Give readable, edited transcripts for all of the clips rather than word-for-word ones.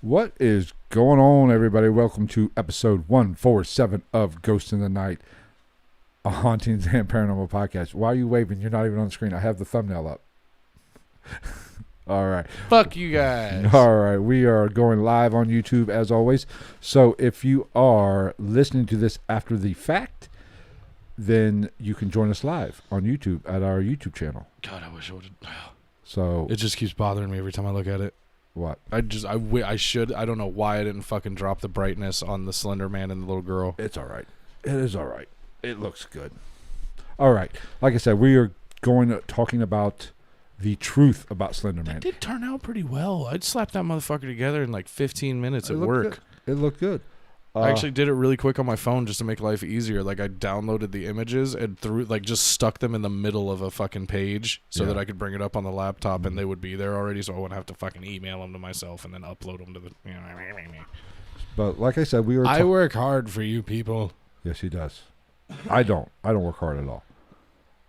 What is going on, everybody? Welcome to episode 147 of Ghost in the Night, a hauntings and paranormal podcast. Why are you waving? You're not even on the screen. I have the thumbnail up. All right. Fuck you guys. All right. We are going live on YouTube as always. So if you are listening to this after the fact, then you can join us live on YouTube at our YouTube channel. God, I wish I would. So It just keeps bothering me every time I look at it. what? I don't know why I didn't fucking drop the brightness on the Slenderman and the little girl. It's all right. It is all right. It looks good. All right. Like I said, we are talking about the truth about Slenderman. It did turn out pretty well. I'd slap that motherfucker together in like 15 minutes at work. Good. It looked good. I actually did it really quick on my phone just to make life easier. Like I downloaded the images and just stuck them in the middle of a fucking page so that I could bring it up on the laptop and they would be there already, so I wouldn't have to fucking email them to myself and then upload them to the. But like I said, I work hard for you people. Yes, he does. I don't work hard at all.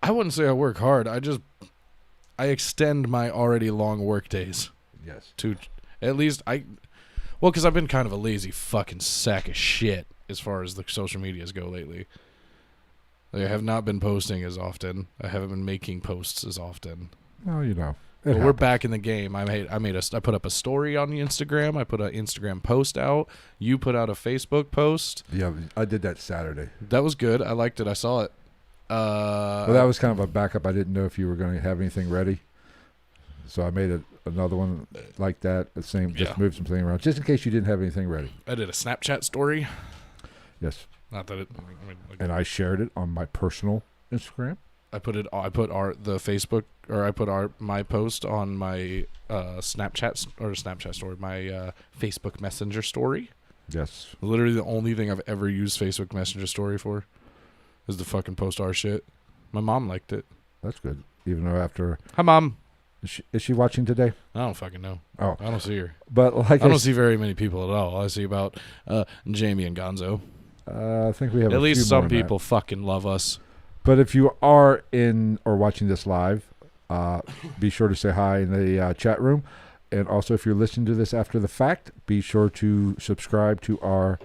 I wouldn't say I work hard. I extend my already long work days. Yes. To at least Well, because I've been kind of a lazy fucking sack of shit as far as the social medias go lately. Like, I have not been posting as often. I haven't been making posts as often. Well, you know. But we're back in the game. I put up a story on the Instagram. I put an Instagram post out. You put out a Facebook post. Yeah, I did that Saturday. That was good. I liked it. I saw it. Well, that was kind of a backup. I didn't know if you were going to have anything ready. So I made another one like that. The same, just moved something around, just in case you didn't have anything ready. I did a Snapchat story. Yes. Not that it. And I shared it on my personal Instagram. I put my post on my Snapchat story, my Facebook Messenger story. Yes. Literally the only thing I've ever used Facebook Messenger story for is to fucking post our shit. My mom liked it. That's good. Even though after. Hi, Mom. Is she watching today? I don't fucking know. Oh. I don't see her. But like I don't see very many people at all. I see about Jamie and Gonzo. I think we have at a least few some more people fucking love us. But if you are in or watching this live, be sure to say hi in the chat room. And also, if you're listening to this after the fact, be sure to subscribe to our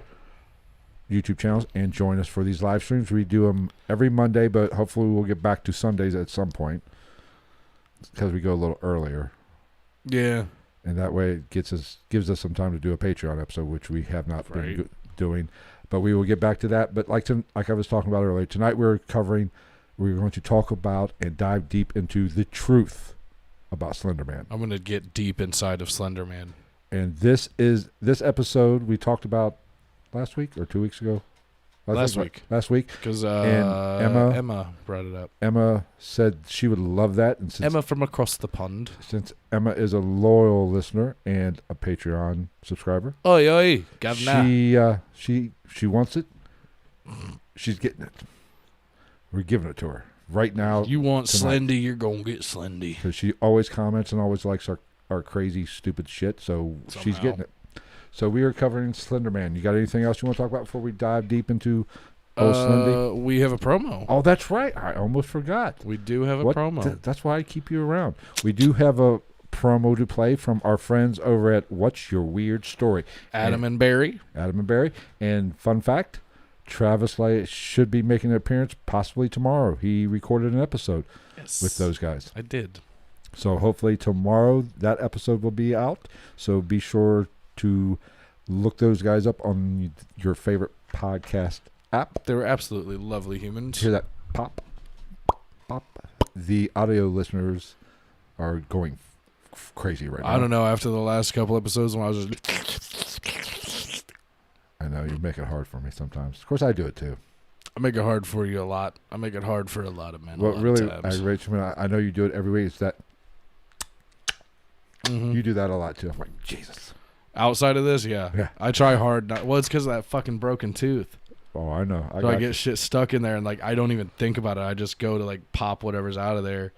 YouTube channels and join us for these live streams. We do them every Monday, but hopefully we'll get back to Sundays at some point because we go a little earlier. Yeah. And that way it gives us some time to do a Patreon episode, which we have not been doing. But we will get back to that. But like I was talking about earlier, tonight we're going to talk about and dive deep into the truth about Slenderman. I'm going to get deep inside of Slenderman. And this episode we talked about last week or 2 weeks ago? Last week. Because Emma brought it up. Emma said she would love that. And since Emma from across the pond. Since Emma is a loyal listener and a Patreon subscriber. Oi, governor. She wants it. She's getting it. We're giving it to her right now. You want tonight. Slendy, you're going to get Slendy. Because she always comments and always likes our crazy, stupid shit. So she's getting it. So we are covering Slenderman. You got anything else you want to talk about before we dive deep into Slendy? We have a promo. Oh, that's right. I almost forgot. We do have a promo. That's why I keep you around. We do have a promo to play from our friends over at What's Your Weird Story? Adam and Barry. And fun fact, Travis Lay should be making an appearance possibly tomorrow. He recorded an episode with those guys. I did. So hopefully tomorrow that episode will be out. So be sure to look those guys up on your favorite podcast app. They were absolutely lovely humans. Hear that pop, pop. The audio listeners are going crazy right now. I don't know. After the last couple episodes when I was just... I know, you make it hard for me sometimes. Of course, I do it too. I make it hard for you a lot. I make it hard for a lot of men. What really aggravates me, I know you do it every week, is that you do that a lot too. I'm like, Jesus. Outside of this, yeah. I try hard. It's because of that fucking broken tooth. Oh, I know. I get shit stuck in there, and like I don't even think about it. I just go to like pop whatever's out of there.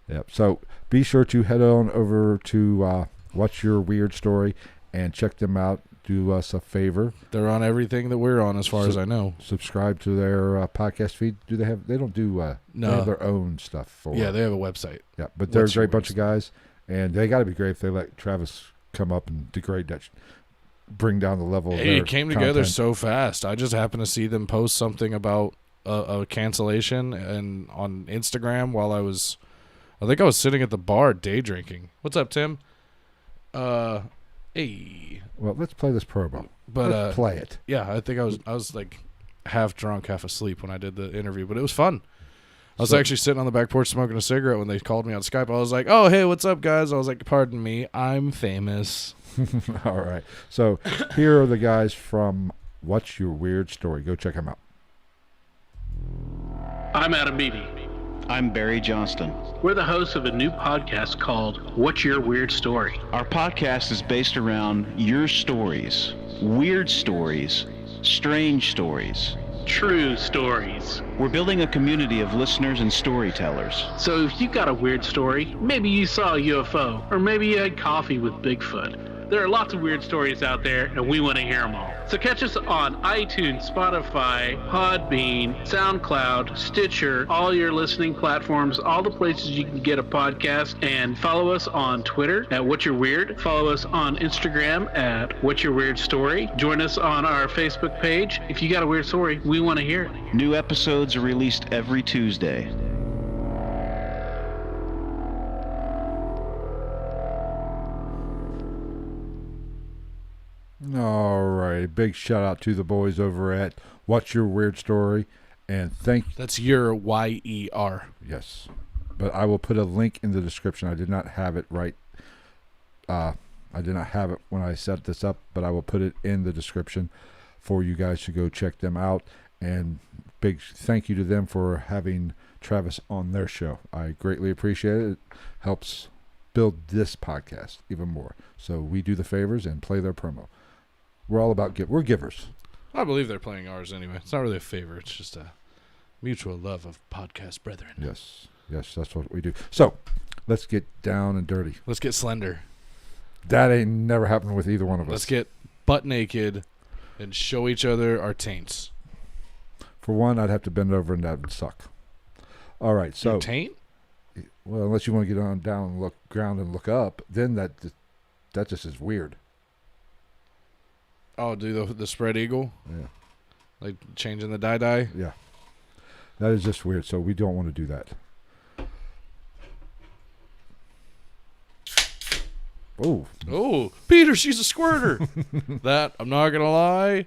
Yep. So be sure to head on over to What's Your Weird Story and check them out. Do us a favor. They're on everything that we're on, as far as I know. Subscribe to their podcast feed. Do they have? They don't do. No. They have their own stuff. Yeah, they have a website. Yeah, but they're a great bunch of guys, and they got to be great if they let Travis come up and degrade that, bring down the level. Hey, of their it came together content. so fast. I just happened to see them post something about a cancellation and on Instagram while I think I was sitting at the bar day drinking. What's up, Tim? Hey. Well, let's play this promo. But let's play it. Yeah, I think I was like half drunk, half asleep when I did the interview, but it was fun. I was actually sitting on the back porch smoking a cigarette when they called me on Skype. I was like, "Oh, hey, what's up, guys?" I was like, "Pardon me, I'm famous." All right. So here are the guys from What's Your Weird Story. Go check them out. I'm Adam Beatty. I'm Barry Johnston. We're the hosts of a new podcast called What's Your Weird Story? Our podcast is based around your stories, weird stories, strange stories. True stories. We're building a community of listeners and storytellers. So if you got a weird story, maybe you saw a UFO, or maybe you had coffee with Bigfoot. There are lots of weird stories out there, and we want to hear them all. So catch us on iTunes, Spotify, Podbean, SoundCloud, Stitcher, all your listening platforms, all the places you can get a podcast, and follow us on Twitter at What's Your Weird. Follow us on Instagram at What's Your Weird Story. Join us on our Facebook page. If you got a weird story, we want to hear it. New episodes are released every Tuesday. All right. Big shout out to the boys over at What's Your Weird Story. And That's your YER. Yes. But I will put a link in the description. I did not have it right. I did not have it when I set this up, but I will put it in the description for you guys to go check them out. And big thank you to them for having Travis on their show. I greatly appreciate it. It helps build this podcast even more. So we do the favors and play their promo. We're all about we're givers. I believe they're playing ours anyway. It's not really a favor. It's just a mutual love of podcast brethren. Yes. Yes, that's what we do. So let's get down and dirty. Let's get slender. That ain't never happened with either one of us. Let's get butt naked and show each other our taints. For one, I'd have to bend over and that would suck. All right, so Your taint? well, unless you want to get on down and look ground and look up, then that just is weird. Oh, do the spread eagle? Yeah. Like changing the dye? Yeah. That is just weird, so we don't want to do that. Oh. Oh, Peter, she's a squirter. That, I'm not going to lie,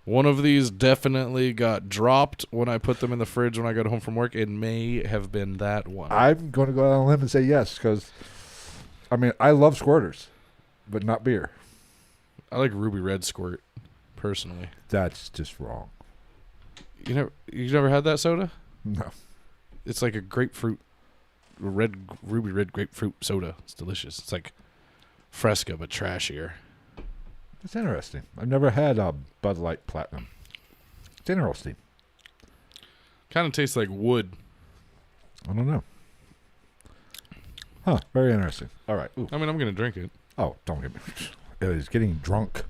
one of these definitely got dropped when I put them in the fridge when I got home from work. It may have been that one. I'm going to go out on a limb and say yes, because, I mean, I love squirters, but not beer. I like ruby red squirt, personally. That's just wrong. You never had that soda? No. It's like a grapefruit, ruby red grapefruit soda. It's delicious. It's like Fresca, but trashier. That's interesting. I've never had a Bud Light Platinum. It's interesting. Kind of tastes like wood. I don't know. Huh. Very interesting. All right. Ooh. I mean, I'm going to drink it. Oh, don't get me. It is getting drunk.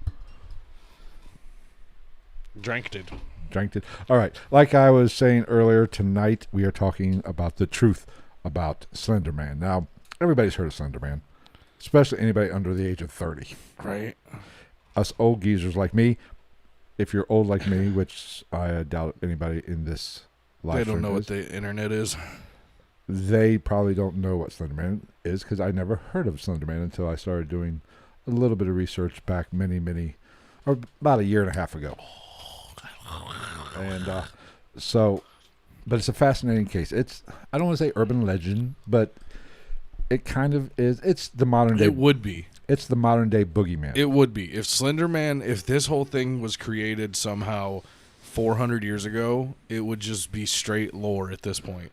Dranked it. Drank it. All right. Like I was saying earlier, tonight we are talking about the truth about Slenderman. Now, everybody's heard of Slenderman, especially anybody under the age of 30. Right. Us old geezers like me, if you're old like me, which I doubt anybody in this live They don't know what is, the internet is. they probably don't know what Slenderman is because I never heard of Slenderman until I started doing a little bit of research back or about a year and a half ago. And but it's a fascinating case. I don't want to say urban legend, but it kind of is. It's the modern day. It would be. It's the modern day boogeyman. It would be. If Slenderman, if this whole thing was created somehow 400 years ago, it would just be straight lore at this point.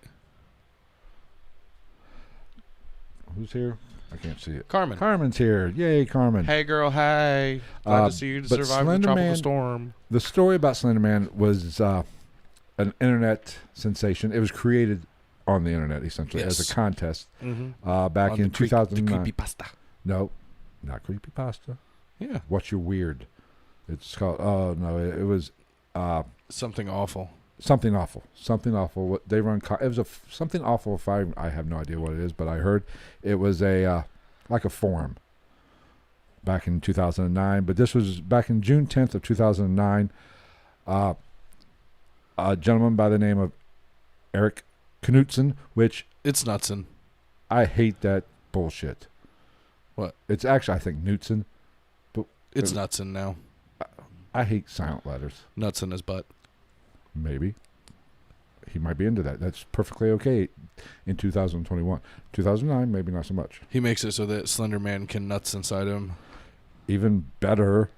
Who's here? I can't see it. Carmen. Carmen's here. Yay, Carmen. Hey, girl. Hey. Glad to see you to but survive the tropical Slenderman- storm. The story about Slenderman was an internet sensation. It was created on the internet, essentially, as Yes. a contest Mm-hmm. back in 2009. The creepypasta. No, not creepypasta. Yeah. What's Your Weird? It's called, oh, no, it was Something awful. Something Awful. Something Awful. What they run, it was Something Awful. I have no idea what it is, but I heard it was like a forum back in 2009. But this was back in June 10th of 2009. A gentleman by the name of Eric Knutson, which It's Nutson. I hate that bullshit. What? It's actually, I think, Knutson. But It's Nutson now. I hate silent letters. Nuts in his butt. Maybe. He might be into that. That's perfectly okay in 2021. 2009, maybe not so much. He makes it so that Slenderman can nuts inside him. Even better.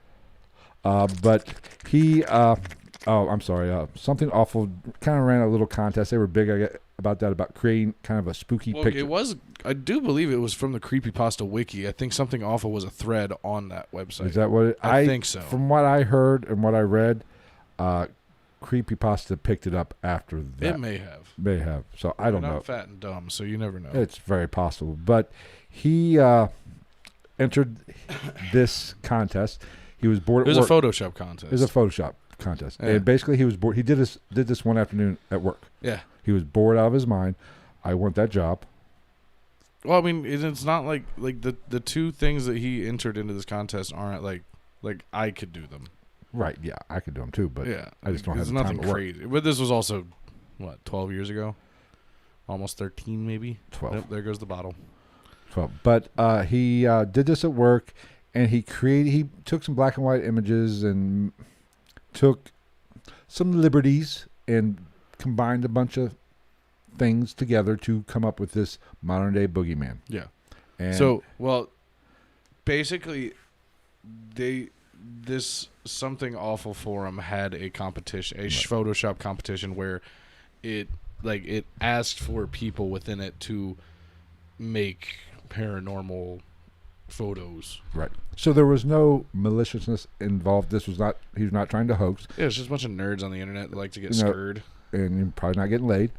But he, I'm sorry, Something Awful kind of ran a little contest. They were big about that, about creating kind of a spooky picture. It was, I do believe it was from the Creepypasta Wiki. I think Something Awful was a thread on that website. Is that what it, I think so. From what I heard and what I read, Creepypasta picked it up after that. It may have. May have. So I don't We're know. not fat and dumb, so you never know. It's very possible. But he entered this contest. He was bored It was at a work. Photoshop contest. It was a Photoshop contest. Yeah. And basically he was bored. He did this one afternoon at work. Yeah. He was bored out of his mind. I want that job. Well, I mean, it's not like the two things that he entered into this contest aren't like I could do them. Right, yeah, I could do them too, but Yeah, I just don't have it's the time nothing to work. crazy. But this was also, what, 12 years ago? Almost 13, maybe? 12. Nope, there goes the bottle. 12. But he did this at work, and he took some black and white images and took some liberties and combined a bunch of things together to come up with this modern day boogeyman. Yeah. And So, well, basically, this Something Awful forum had a competition, Photoshop competition, where it asked for people within it to make paranormal photos. right. So there was no maliciousness involved. He was not trying to hoax, Yeah, it's just a bunch of nerds on the internet that like to get You know, stirred. and you're probably not getting laid.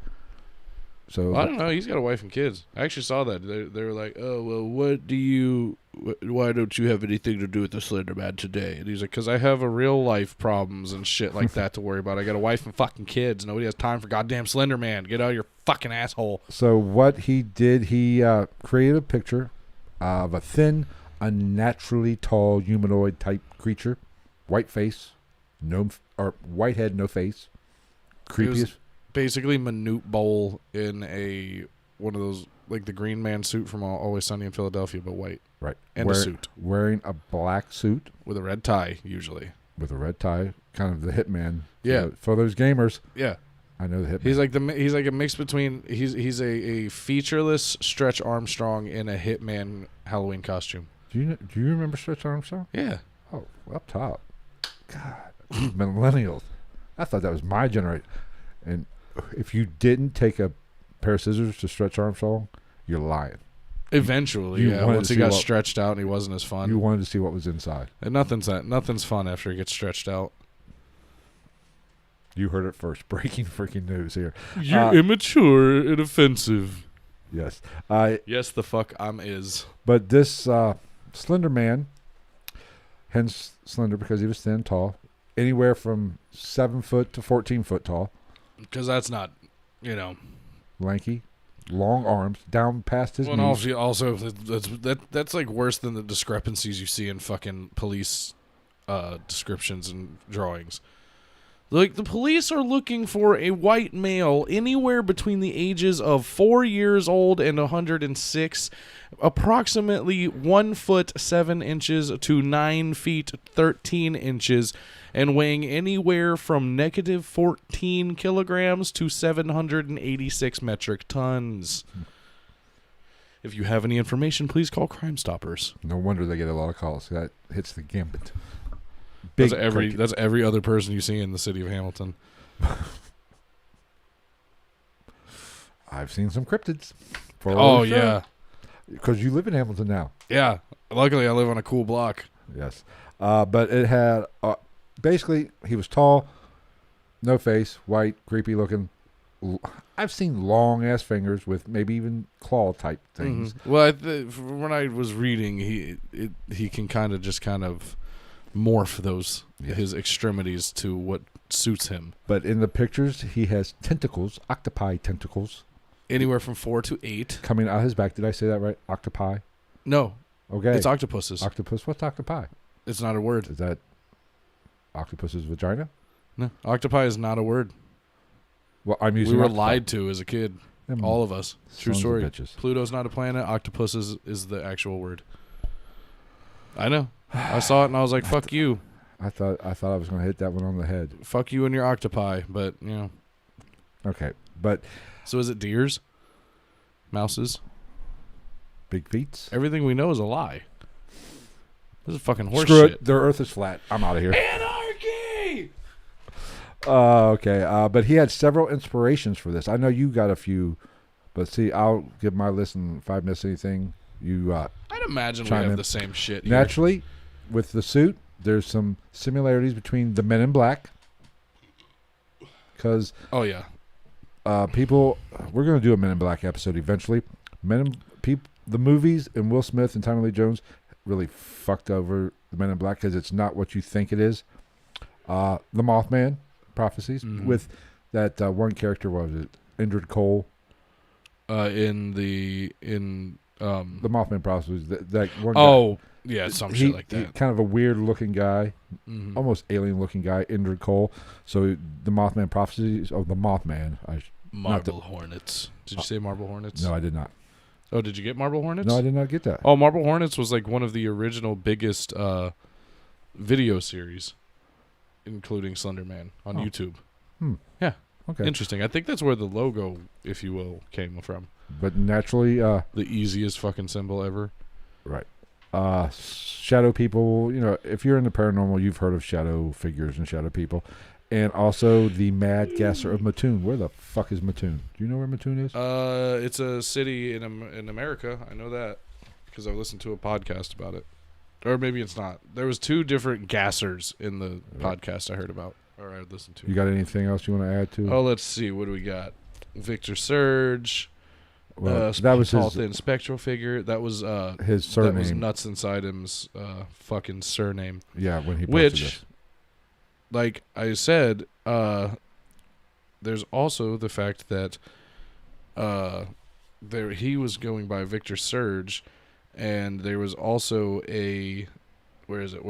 So Well, I don't know. He's got a wife and kids. I actually saw that. They were like, "Oh, well, why don't you have anything to do with the Slenderman today?" And he's like, "Because I have a real life problems and shit like that to worry about. I got a wife and fucking kids. Nobody has time for goddamn Slenderman. Get out of your fucking asshole." So what he did, he created a picture of a thin, unnaturally tall humanoid type creature, white face, or white head, no face, creepiest. Basically, Manute Bowl in one of those, like the Green Man suit from Always Sunny in Philadelphia, but white. Right, And a suit. wearing a black suit With a red tie, usually. with a red tie, kind of the hitman. Yeah. For those gamers, Yeah. I know the hitman. He's like a mix between he's a featureless Stretch Armstrong in a Hitman Halloween costume. Do you remember Stretch Armstrong? Yeah. Oh, up top. God, millennials. I thought that was my generation. And if you didn't take a pair of scissors to Stretch Armstrong, you're lying. Eventually, You yeah. wanted Once to he see got what- stretched out and he wasn't as fun. You wanted to see what was inside. And nothing's fun after he gets stretched out. You heard it first. Breaking freaking news here. You're immature and offensive. Yes. Yes, the fuck is. But this Slender Man, hence slender because he was thin, tall, anywhere from 7 foot to 14 foot tall, Because that's not, lanky, long arms, down past his Well, knees. and also that's like worse than the discrepancies you see in fucking police descriptions and drawings. Like, the police are looking for a white male anywhere between the ages of 4 years old and 106, approximately 1 foot 7 inches to 9 feet 13 inches, and weighing anywhere from negative 14 kilograms to 786 metric tons. If you have any information, please call Crime Stoppers. No wonder they get a lot of calls. That hits the gambit. That's every other person you see in the city of Hamilton. I've seen some cryptids. Oh, yeah. Because you live in Hamilton now. Yeah. Luckily, I live on a cool block. Yes. But it had, basically, he was tall, no face, white, creepy looking. I've seen long ass fingers with maybe even claw type things. Mm-hmm. Well, when I was reading, he can kind of morph his extremities to what suits him. But in the pictures, he has tentacles, octopi tentacles. Anywhere from 4 to 8. Coming out his back. Did I say that right? Octopi? No. Okay. It's octopuses. Octopus. What's octopi? It's not a word. Is that octopus's vagina? No, octopi is not a word. Well, I'm We using. were octopi. lied to as a kid. Them All of us. True sons of story. bitches. Pluto's not a planet. Octopus is the actual word. I know. I saw it and I was like, "Fuck you, I thought I was going to hit that one on the head. fuck you and your octopi." But Okay, but So is it deers, mouses? big feet. Everything we know is a lie. This is fucking horse Screw shit. it. The Earth is flat. I'm out of here. Anarchy. Okay. But he had several inspirations for this. I know you got a few, but see, I'll give my list, and if I miss anything, you I'd imagine we chime have in. the same shit. Here. Naturally, with the suit, there's some similarities between the Men in Black. Because Oh yeah. people, we're going to do a Men in Black episode eventually. The movies and Will Smith and Tommy Lee Jones really fucked over the Men in Black because it's not what you think it is. The Mothman prophecies with that one character, what was it? Indrid Cole. The Mothman prophecies. That one. Oh yeah, some shit like He that. kind of a weird looking guy, almost alien looking guy, Indrid Cole. So the Mothman prophecies of the Mothman. Marble Hornets. Did you say Marble Hornets? No, I did not. Oh, did you get Marble Hornets? No, I did not get that. Oh, Marble Hornets was like one of the original biggest video series, including Slenderman on YouTube. Yeah. Okay. Interesting. I think that's where the logo, if you will, came from. But naturally, The easiest fucking symbol ever. right. Shadow people, if you're in the paranormal, you've heard of shadow figures and shadow people. And also the Mad Gasser of Mattoon. Where the fuck is Mattoon? Do you know where Mattoon is? It's a city in America. I know that because I've listened to a podcast about it. Or maybe it's not. There was 2 different gassers in the podcast I heard about, or I listened to. You got anything else you want to add to? Oh, let's see. What do we got? Victor Surge. Well, that was tall, his thin spectral figure. That was his surname. That was Nuts Inside Him's fucking surname. Yeah, when he posted Which, this. like I said, there's also the fact that he was going by Victor Surge, and there was also a where is it?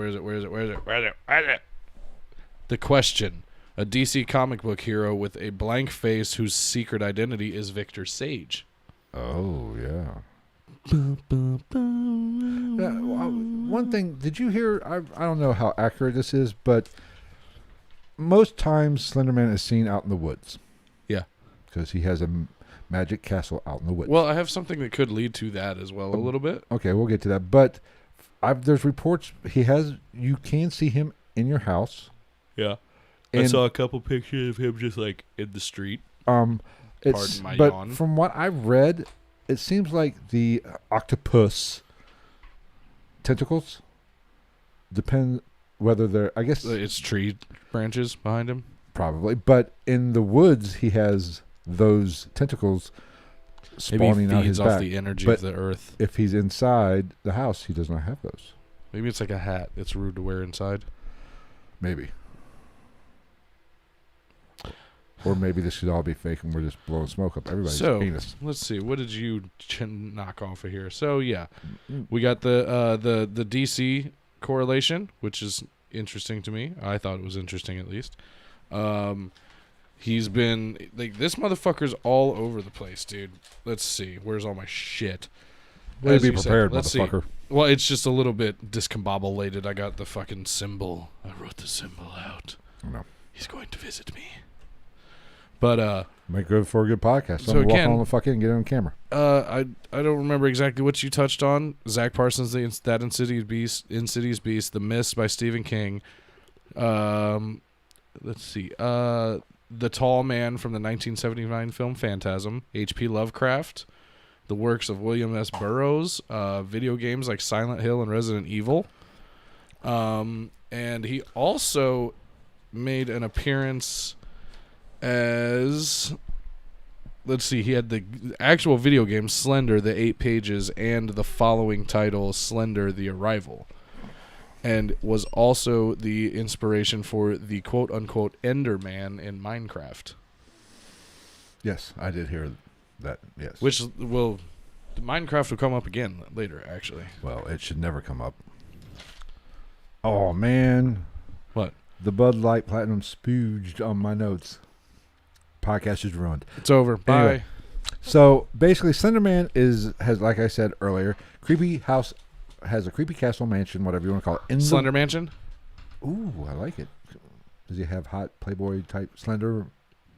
The Question, a DC comic book hero with a blank face whose secret identity is Victor Sage. Oh, yeah. One thing, did you hear? I don't know how accurate this is, but most times Slenderman is seen out in the woods. Yeah. Because he has a magic castle out in the woods. Well, I have something that could lead to that as well a little bit. Okay, we'll get to that. But there's reports you can see him in your house. Yeah. And, I saw a couple pictures of him just like in the street. Pardon my but yawn. From what I've read, it seems like the octopus tentacles depend whether they're, I guess It's tree branches behind him. probably, but in the woods he has those tentacles spawning Maybe out he his feeds off back. the energy But of the earth. if he's inside the house, he does not have those. Maybe it's like a hat. It's rude to wear inside. Maybe. Or maybe this should all be fake and we're just blowing smoke up everybody's penis. Let's see. What did you knock off of here? So yeah, we got the DC correlation, which is interesting to me. I thought it was interesting at least. He's been like, this motherfucker's all over the place, dude. Let's see. Where's all my shit? Way to As be you said, prepared, let's see. motherfucker. Well, it's just a little bit discombobulated. I got the fucking symbol. I wrote the symbol out. No. He's going to visit me. But Make good for a good podcast. So So walk again- on the fuck in and get it on camera. I don't remember exactly what you touched on. Zach Parsons, that Insidious Beast, The Mist by Stephen King. Let's see. The Tall Man from the 1979 film Phantasm. H.P. Lovecraft. The works of William S. Burroughs. Video games like Silent Hill and Resident Evil. And he also made an appearance as, let's see, he had the actual video game Slender, the 8 pages, and the following title, Slender, The Arrival, and was also the inspiration for the quote-unquote Enderman in Minecraft. Yes, I did hear that, yes. Which will Minecraft will come up again later, actually. Well, it should never come up. Oh, man. What? The Bud Light Platinum spooged on my notes. Podcast is ruined. It's over. Bye. Anyway, so basically, Slenderman has, like I said earlier, has a creepy castle mansion, whatever you want to call it. Slender Mansion? Ooh, I like it. Does he have hot Playboy type Slender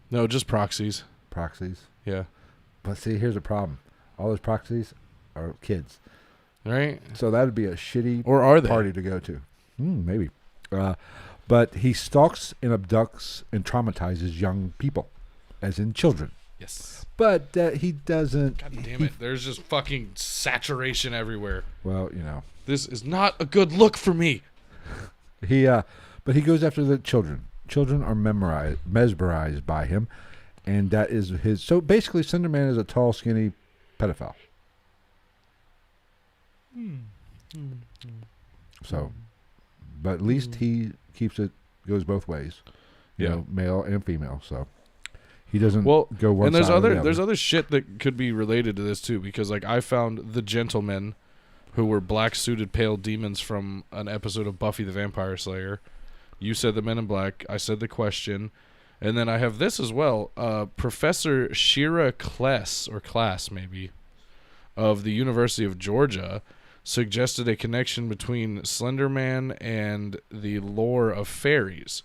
No, just proxies. proxies? Yeah. But see, here's the problem. All those proxies are kids. Right? So that would be a shitty Or are they? party to go to. Maybe. But he stalks and abducts and traumatizes young people, as in children. Yes. But he doesn't. God damn it. There's just fucking saturation everywhere. Well, you know. This is not a good look for me. But he goes after the children. Children are mesmerized by him, and that is his. So basically, Slenderman is a tall, skinny pedophile. So, but at least he keeps it, goes both ways. You know, male and female. So he doesn't go one and there's side or the other. there's other shit that could be related to this too, because like I found the gentlemen who were black suited pale demons from an episode of Buffy the Vampire Slayer. You said the Men in Black. I said the Question. And then I have this as well. Professor Shira Class maybe, of the University of Georgia, suggested a connection between Slenderman and the lore of fairies.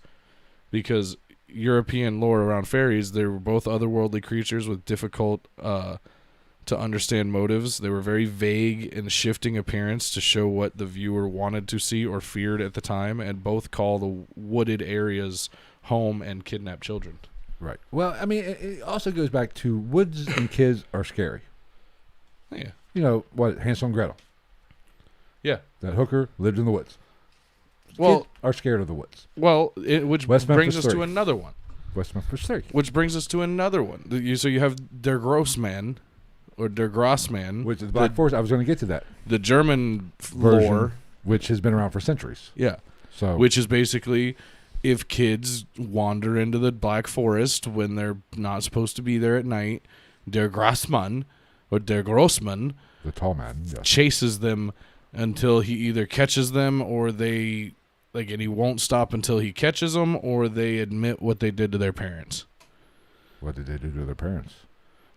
Because European lore around fairies, they were both otherworldly creatures with difficult to understand motives. They were very vague and shifting appearance to show what the viewer wanted to see or feared at the time, and both call the wooded areas home and kidnap children. Right. Well, I mean, it also goes back to woods and kids are scary. Yeah. You know, what, Hansel and Gretel. Yeah. That hooker lived in the woods. Well, kids are scared of the woods. Well, which West brings Memphis us 3. to another one. West Memphis 3. Which brings us to another one. So you have Der Grossman, or Der Grossman. Which is the Black Forest. I was going to get to that. The German Version, lore. which has been around for centuries. Yeah. So, which is basically if kids wander into the Black Forest when they're not supposed to be there at night, Der Grossman, or Der Grossman, the tall man, yes, chases them until he either catches them or they... Like, and he won't stop until he catches them, or they admit what they did to their parents. What did they do to their parents?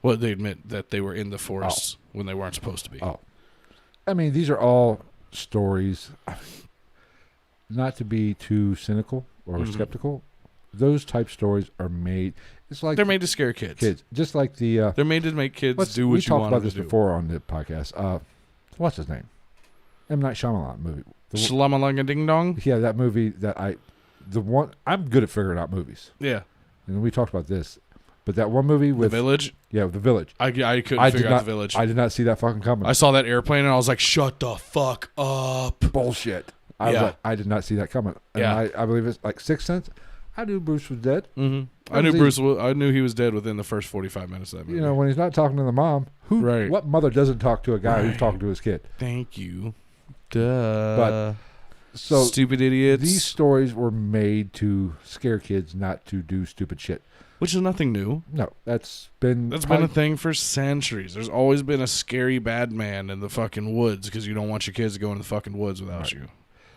Well, they admit that they were in the forest when they weren't supposed to be. Oh. I mean, these are all stories. Not to be too cynical or skeptical, those type stories are made. It's like they're made to scare kids. Just like the. They're made to make kids do what you want them to do. We talked about this before on the podcast. What's his name? M. Night Shyamalan movie. Shalamalanga Ding Dong? Yeah, that movie that I'm good at figuring out movies. Yeah. And we talked about this. But that one movie with... The Village? Yeah, The Village. I couldn't figure out The Village. I did not see that fucking coming. I saw that airplane and I was like, shut the fuck up. Bullshit. I did not see that coming. And I believe it's like Sixth Sense. I knew Bruce was dead. Mm-hmm. I knew he was dead within the first 45 minutes of that movie. You know, when he's not talking to the mom, what mother doesn't talk to a guy who's talking to his kid? Thank you. Duh. But so stupid idiots. These stories were made to scare kids, not to do stupid shit. Which is nothing new. No, that's been a thing for centuries. There's always been a scary bad man in the fucking woods because you don't want your kids to go into the fucking woods without you.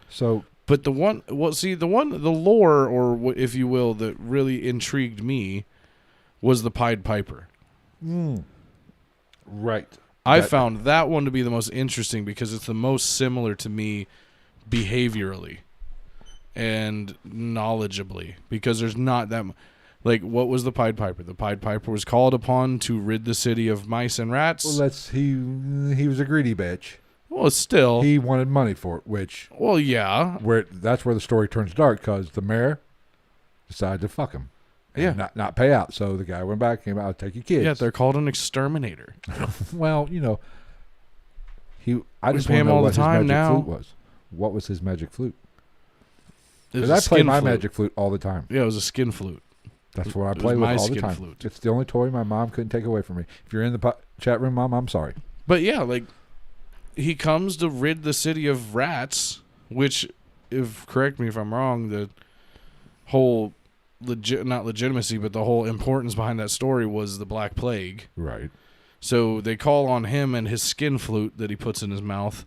So, but the lore, or if you will, that really intrigued me was the Pied Piper. Right. I found that one to be the most interesting because it's the most similar to me behaviorally and knowledgeably, because there's not that like, what was the Pied Piper? The Pied Piper was called upon to rid the city of mice and rats. Well, he was a greedy bitch. Well, still, he wanted money for it, which that's where the story turns dark, because the mayor decided to fuck him. And not pay out. So the guy went back, came out, take your kids. Yeah, they're called an exterminator. Well, you know, I just pay him all the time now. Flute was. What was his magic flute? Because I play my magic flute all the time. Yeah, it was a skin flute. That's what I play with all the time. Flute. It's the only toy my mom couldn't take away from me. If you're in the chat room, Mom, I'm sorry. But yeah, like, he comes to rid the city of rats, which, correct me if I'm wrong, the whole not legitimacy, but the whole importance behind that story was the Black Plague. Right. So they call on him and his skin flute that he puts in his mouth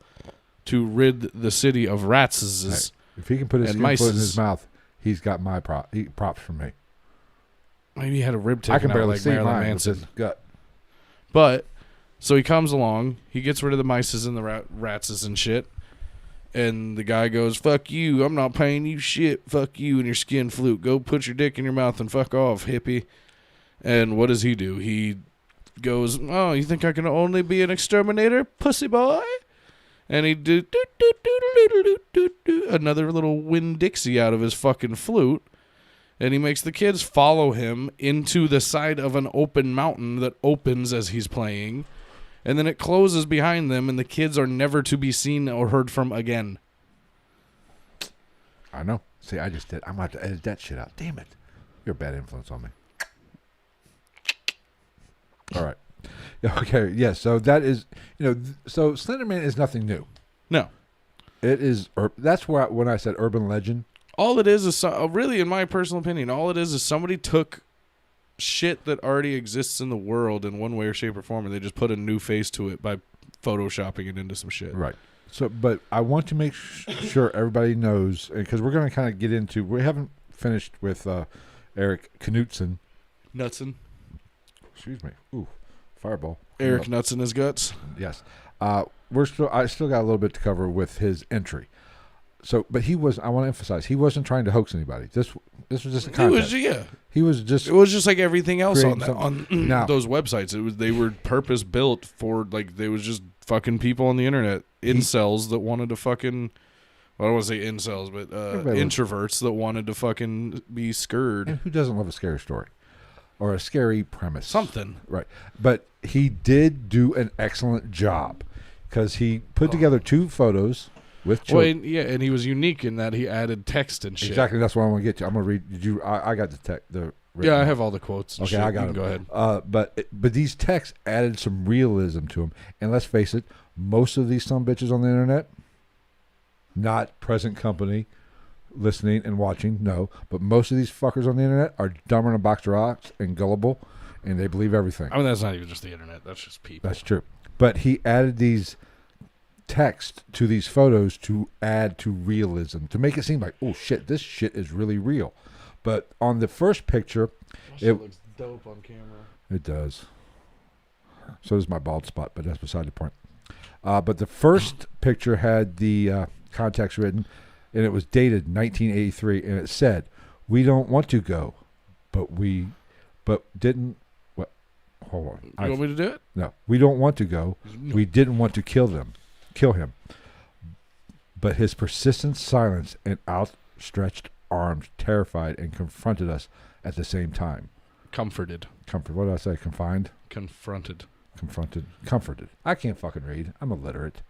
to rid the city of rats. Right. If he can put his skin flute in his mouth, he's got my props from me. Maybe he had a rib taken I can out barely like see Marilyn mine Manson. with his gut. But so he comes along, he gets rid of the mices and the ratses and shit. And the guy goes, "Fuck you, I'm not paying you shit. Fuck you and your skin flute. Go put your dick in your mouth and fuck off, hippie." And what does he do? He goes, "Oh, you think I can only be an exterminator, pussy boy?" And he do another little Winn-Dixie out of his fucking flute. And he makes the kids follow him into the side of an open mountain that opens as he's playing. And then it closes behind them, and the kids are never to be seen or heard from again. I know. See, I just did. I'm about to edit that shit out. Damn it. You're a bad influence on me. All right. Okay, yeah, so that is, so Slenderman is nothing new. No. It is, that's where when I said urban legend. All it is really, in my personal opinion, all it is somebody took shit that already exists in the world in one way or shape or form, and they just put a new face to it by photoshopping it into some shit. Right. So, but I want to make sure everybody knows, because we're going to kind of get into, we haven't finished with Eric Knutson. Knutson. Excuse me. Ooh, fireball. Eric Knutson his guts. Yes. I still got a little bit to cover with his entry. So, but I want to emphasize, he wasn't trying to hoax anybody. This was just a contest. He was just. It was just like everything else on now, those websites. They were purpose built for, like, they was just fucking people on the internet, incels that wanted to fucking. Well, I don't want to say incels, but introverts that wanted to fucking be scared. And who doesn't love a scary story or a scary premise? Something, right? But he did do an excellent job because he put together 2 photos. With children. Well, and he was unique in that he added text and shit. Exactly, that's what I want to get to. I'm going to read. Did you? I got the text. Yeah, I have all the quotes. Okay, I got them. Go ahead. But these texts added some realism to them. And let's face it, most of these bitches on the internet, not present company, listening and watching, no. But most of these fuckers on the internet are dumber than a box of rocks and gullible, and they believe everything. I mean, that's not even just the internet. That's just people. That's true. But he added these text to these photos to add to realism, to make it seem like, oh shit, this shit is really real. But on the first picture, it looks dope on camera. It does. So does my bald spot, but that's beside the point. But the first picture had the context written, and it was dated 1983, and it said, "We don't want to go, but didn't." Well, hold on. You want me to do it? No, we don't want to go. No. We didn't want to kill him, but his persistent silence and outstretched arms terrified and confronted us at the same time. Comforted. What did I say? Confined? Confronted. Comforted. I can't fucking read. I'm illiterate.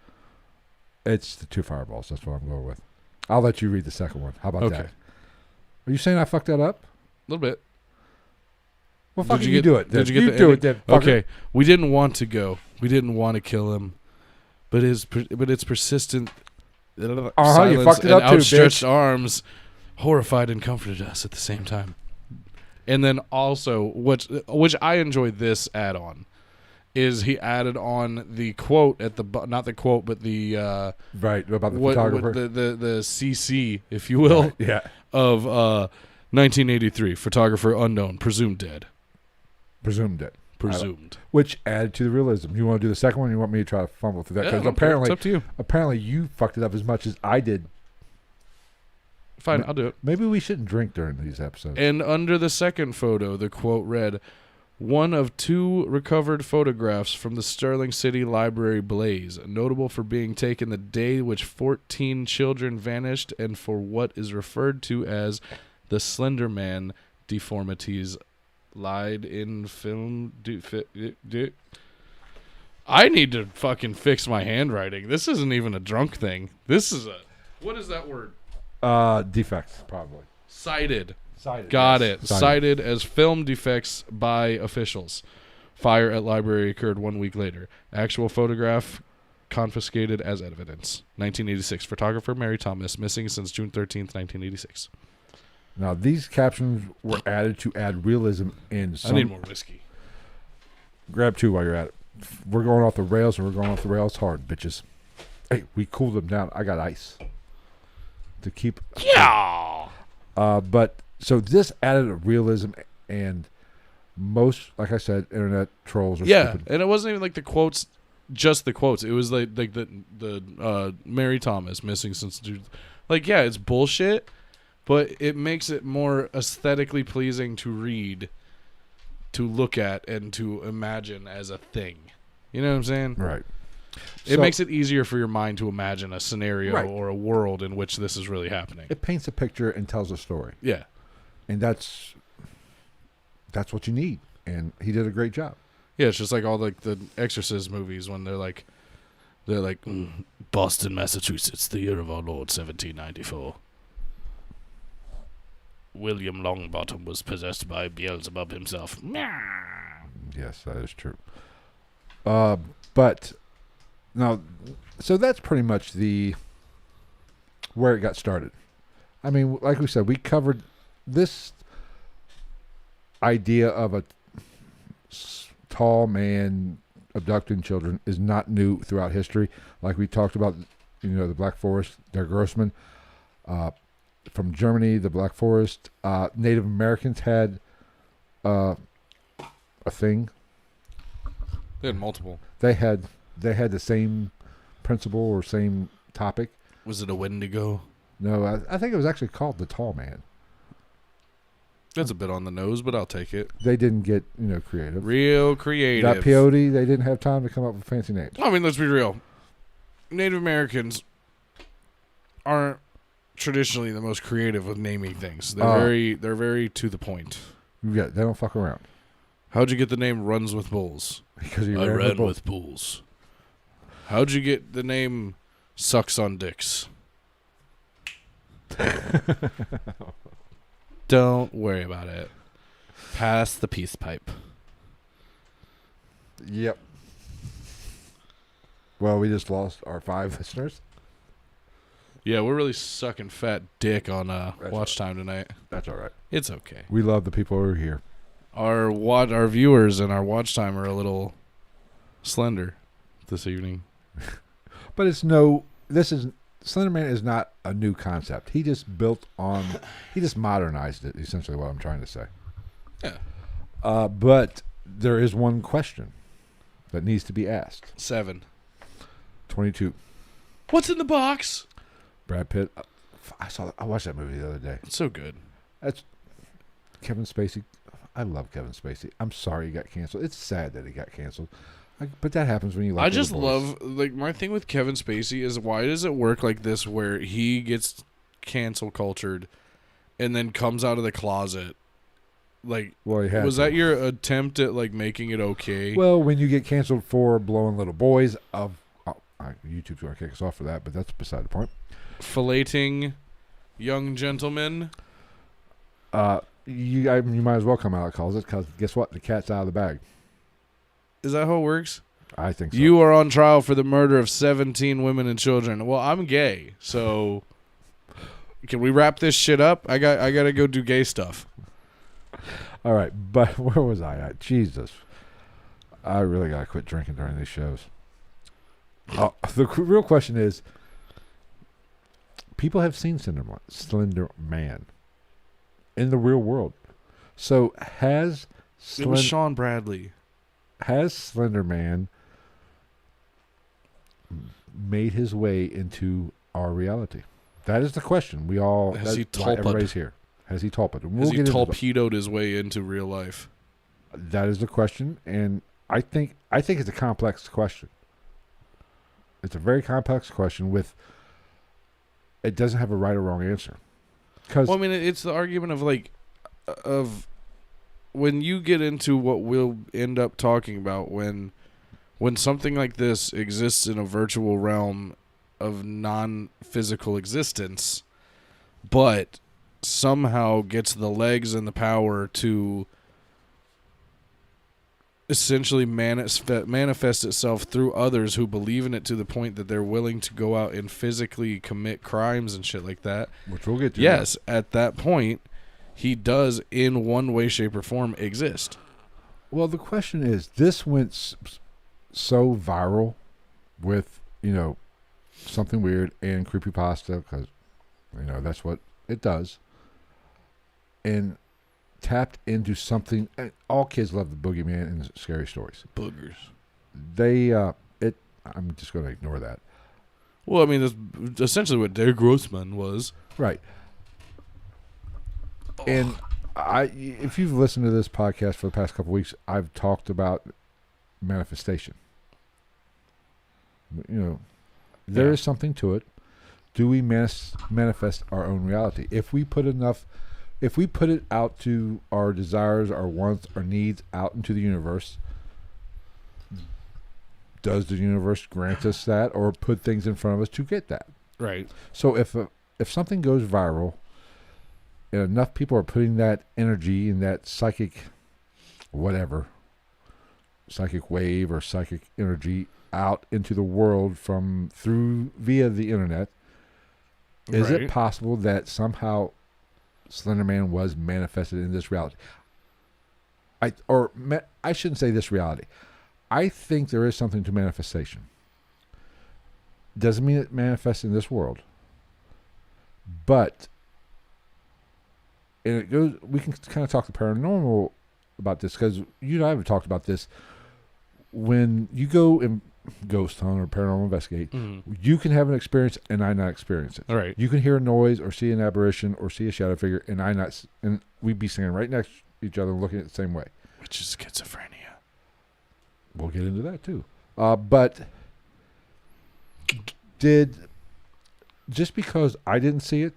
It's the 2 fireballs. That's what I'm going with. I'll let you read the second one. How about that? Are you saying I fucked that up? A little bit. Well, fuck you do it. Did you get do it then? Okay. We didn't want to go. We didn't want to kill him. But it's persistent silence you fucked it and up too, outstretched bitch. arms horrified and comforted us at the same time. And then also, which I enjoyed this add-on, is he added on the quote at the not the quote, but the right about the photographer, the CC, if you will, right, yeah, of 1983 photographer unknown, presumed dead. Which added to the realism. You want to do the second one? Or you want me to try to fumble through that? Because apparently, it's up to you. Apparently, you fucked it up as much as I did. Fine, I'll do it. Maybe we shouldn't drink during these episodes. And under the second photo, the quote read, "One of 2 recovered photographs from the Sterling City Library blaze, notable for being taken the day which 14 children vanished and for what is referred to as the Slenderman deformities lied in film." I need to fucking fix my handwriting. This isn't even a drunk thing. This is what is that word? Defects, probably. Cited. yes. Got it. Cited as film defects by officials. Fire at library occurred 1 week later. Actual photograph confiscated as evidence. 1986. Photographer Mary Thomas missing since June 13th, 1986. Now, these captions were added to add realism in some... I need more whiskey. Grab 2 while you're at it. we're going off the rails, and we're going off the rails hard, bitches. Hey, we cooled them down. I got ice to keep. Yeah. But so this added a realism, and most, like I said, internet trolls are stupid. And it wasn't even like the quotes, just the quotes. It was like the Mary Thomas missing since like it's bullshit, but it makes it more aesthetically pleasing to read, to look at, and to imagine as a thing. You know what I'm saying? Right. It makes it easier for your mind to imagine a scenario Right. or a world in which this is really happening. It paints a picture and tells a story. Yeah. And that's what you need. And he did a great job. Yeah, it's just like all like the Exorcist movies when they're like Boston, Massachusetts, the year of our Lord 1794. William Longbottom was possessed by Beelzebub himself. Yes, that is true. But now, so that's pretty much where it got started. I mean, like we said, we covered this idea of a tall man abducting children is not new throughout history. Like we talked about, the Black Forest, der Grossman, from Germany, the Black Forest. Native Americans had a thing. They had multiple. They had the same principle or same topic. Was it a Wendigo? No, I think it was actually called the Tall Man. That's a bit on the nose, but I'll take it. They didn't get creative. Real creative. That peyote, they didn't have time to come up with fancy names. I mean, let's be real. Native Americans aren't traditionally the most creative with naming things. They're very to the point. Yeah, they don't fuck around. How'd you get the name Runs with Bulls? Because he I ran ran with with bulls. How'd you get the name Sucks on Dicks? Don't worry about it. Pass the peace pipe. Yep. Well, we just lost our 5 listeners. Yeah, we're really sucking fat dick on watch time tonight. That's all right. It's okay. We love the people who are here. Our viewers and our watch time are a little slender this evening. But Slenderman is not a new concept. He just he just modernized it, essentially what I'm trying to say. Yeah. But there is one question that needs to be asked. 7. 22. What's in the box? Brad Pitt. I watched that movie the other day. It's so good. That's Kevin Spacey. I love Kevin Spacey. I'm sorry he got canceled. It's sad that he got canceled. But that happens when you like. I just love my thing with Kevin Spacey is why does it work like this where he gets cancel cultured and then comes out of the closet? Like, was that your attempt at making it okay? Well, when you get canceled for blowing little boys, YouTube's gonna kick us off for that, but that's beside the point. Filleting young gentlemen. You might as well come out of the closet because guess what? The cat's out of the bag. Is that how it works? I think so. You are on trial for the murder of 17 women and children. Well, I'm gay, so can we wrap this shit up? I gotta go do gay stuff. All right, but where was I at? Jesus. I really gotta quit drinking during these shows. The real question is, people have seen Slenderman in the real world. So it was Sean Bradley. Has Slenderman made his way into our reality? That is the question. Has he everybody's here. Has he tulped? Has he torpedoed his way into real life? That is the question, and I think it's a complex question. It's a very complex question it doesn't have a right or wrong answer. Well, I mean, it's the argument of when you get into what we'll end up talking about when something like this exists in a virtual realm of non-physical existence, but somehow gets the legs and the power to essentially manifest itself through others who believe in it to the point that they're willing to go out and physically commit crimes and shit like that. Which we'll get to. Yes, at that point, he does, in one way, shape, or form, exist. Well, the question is, this went so viral with, something weird and creepypasta, because, that's what it does. And tapped into something. And all kids love the boogeyman and scary stories. Boogers. I'm just going to ignore that. Well, I mean, that's essentially what Der Grossman was. Right. And if you've listened to this podcast for the past couple of weeks, I've talked about manifestation. There is something to it. Do we manifest our own reality? If we put it out to our desires, our wants, our needs out into the universe, does the universe grant us that, or put things in front of us to get that? Right. So if something goes viral, and enough people are putting that energy and that psychic wave or psychic energy out into the world via the internet, is it possible that somehow Slenderman was manifested in this reality? I shouldn't say this reality. I think there is something to manifestation. Doesn't mean it manifests in this world. But, and it goes, we can kind of talk the paranormal about this, because you and I have talked about this. When you go and ghost hunt or paranormal investigate, you can have an experience and I not experience it. All right. You can hear a noise or see an apparition or see a shadow figure and and we'd be standing right next to each other looking at it the same way. Which is schizophrenia. We'll get into that too. But just because I didn't see it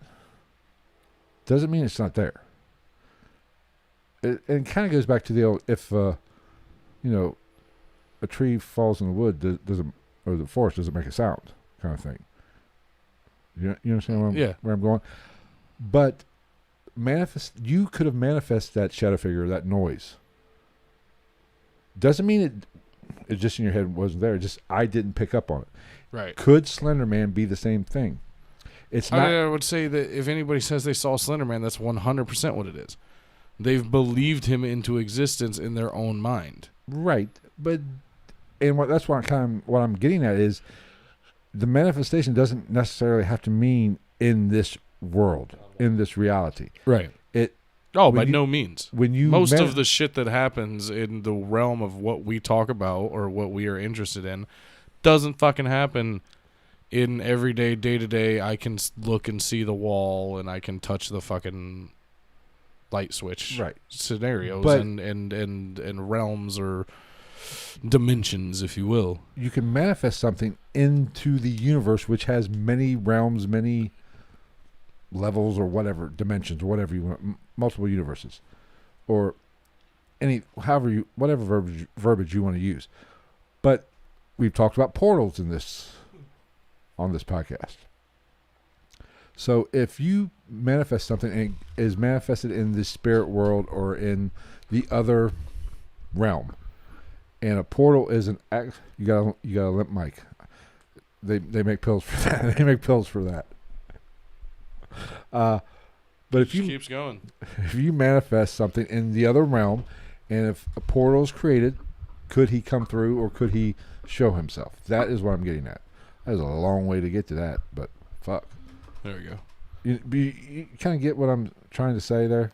doesn't mean it's not there. It kind of goes back to the old, if a tree falls in the wood, or the forest doesn't make a sound kind of thing. You understand where I'm going? But you could have manifested that shadow figure, that noise. Doesn't mean it just in your head wasn't there. Just I didn't pick up on it. Right. Could Slenderman be the same thing? It's not. I would say that if anybody says they saw Slenderman, that's 100% what it is. They've believed him into existence in their own mind. Right. But that's what I'm getting at is the manifestation doesn't necessarily have to mean in this world, in this reality. Right. By no means. Most of the shit that happens in the realm of what we talk about or what we are interested in doesn't fucking happen in everyday, day-to-day. I can look and see the wall and I can touch the fucking light switch scenarios and realms or dimensions, if you will. You can manifest something into the universe which has many realms, many levels or whatever, dimensions or whatever you want, multiple universes, or whatever verbiage you want to use. But we've talked about portals on this podcast. So if you manifest something and it is manifested in the spirit world or in the other realm, and a portal is you got a limp mic. They make pills for that. They make pills for that. But if keeps going, if you manifest something in the other realm, and if a portal is created, could he come through or could he show himself? That is what I'm getting at. That is a long way to get to that, but fuck. There we go. You kind of get what I'm trying to say there.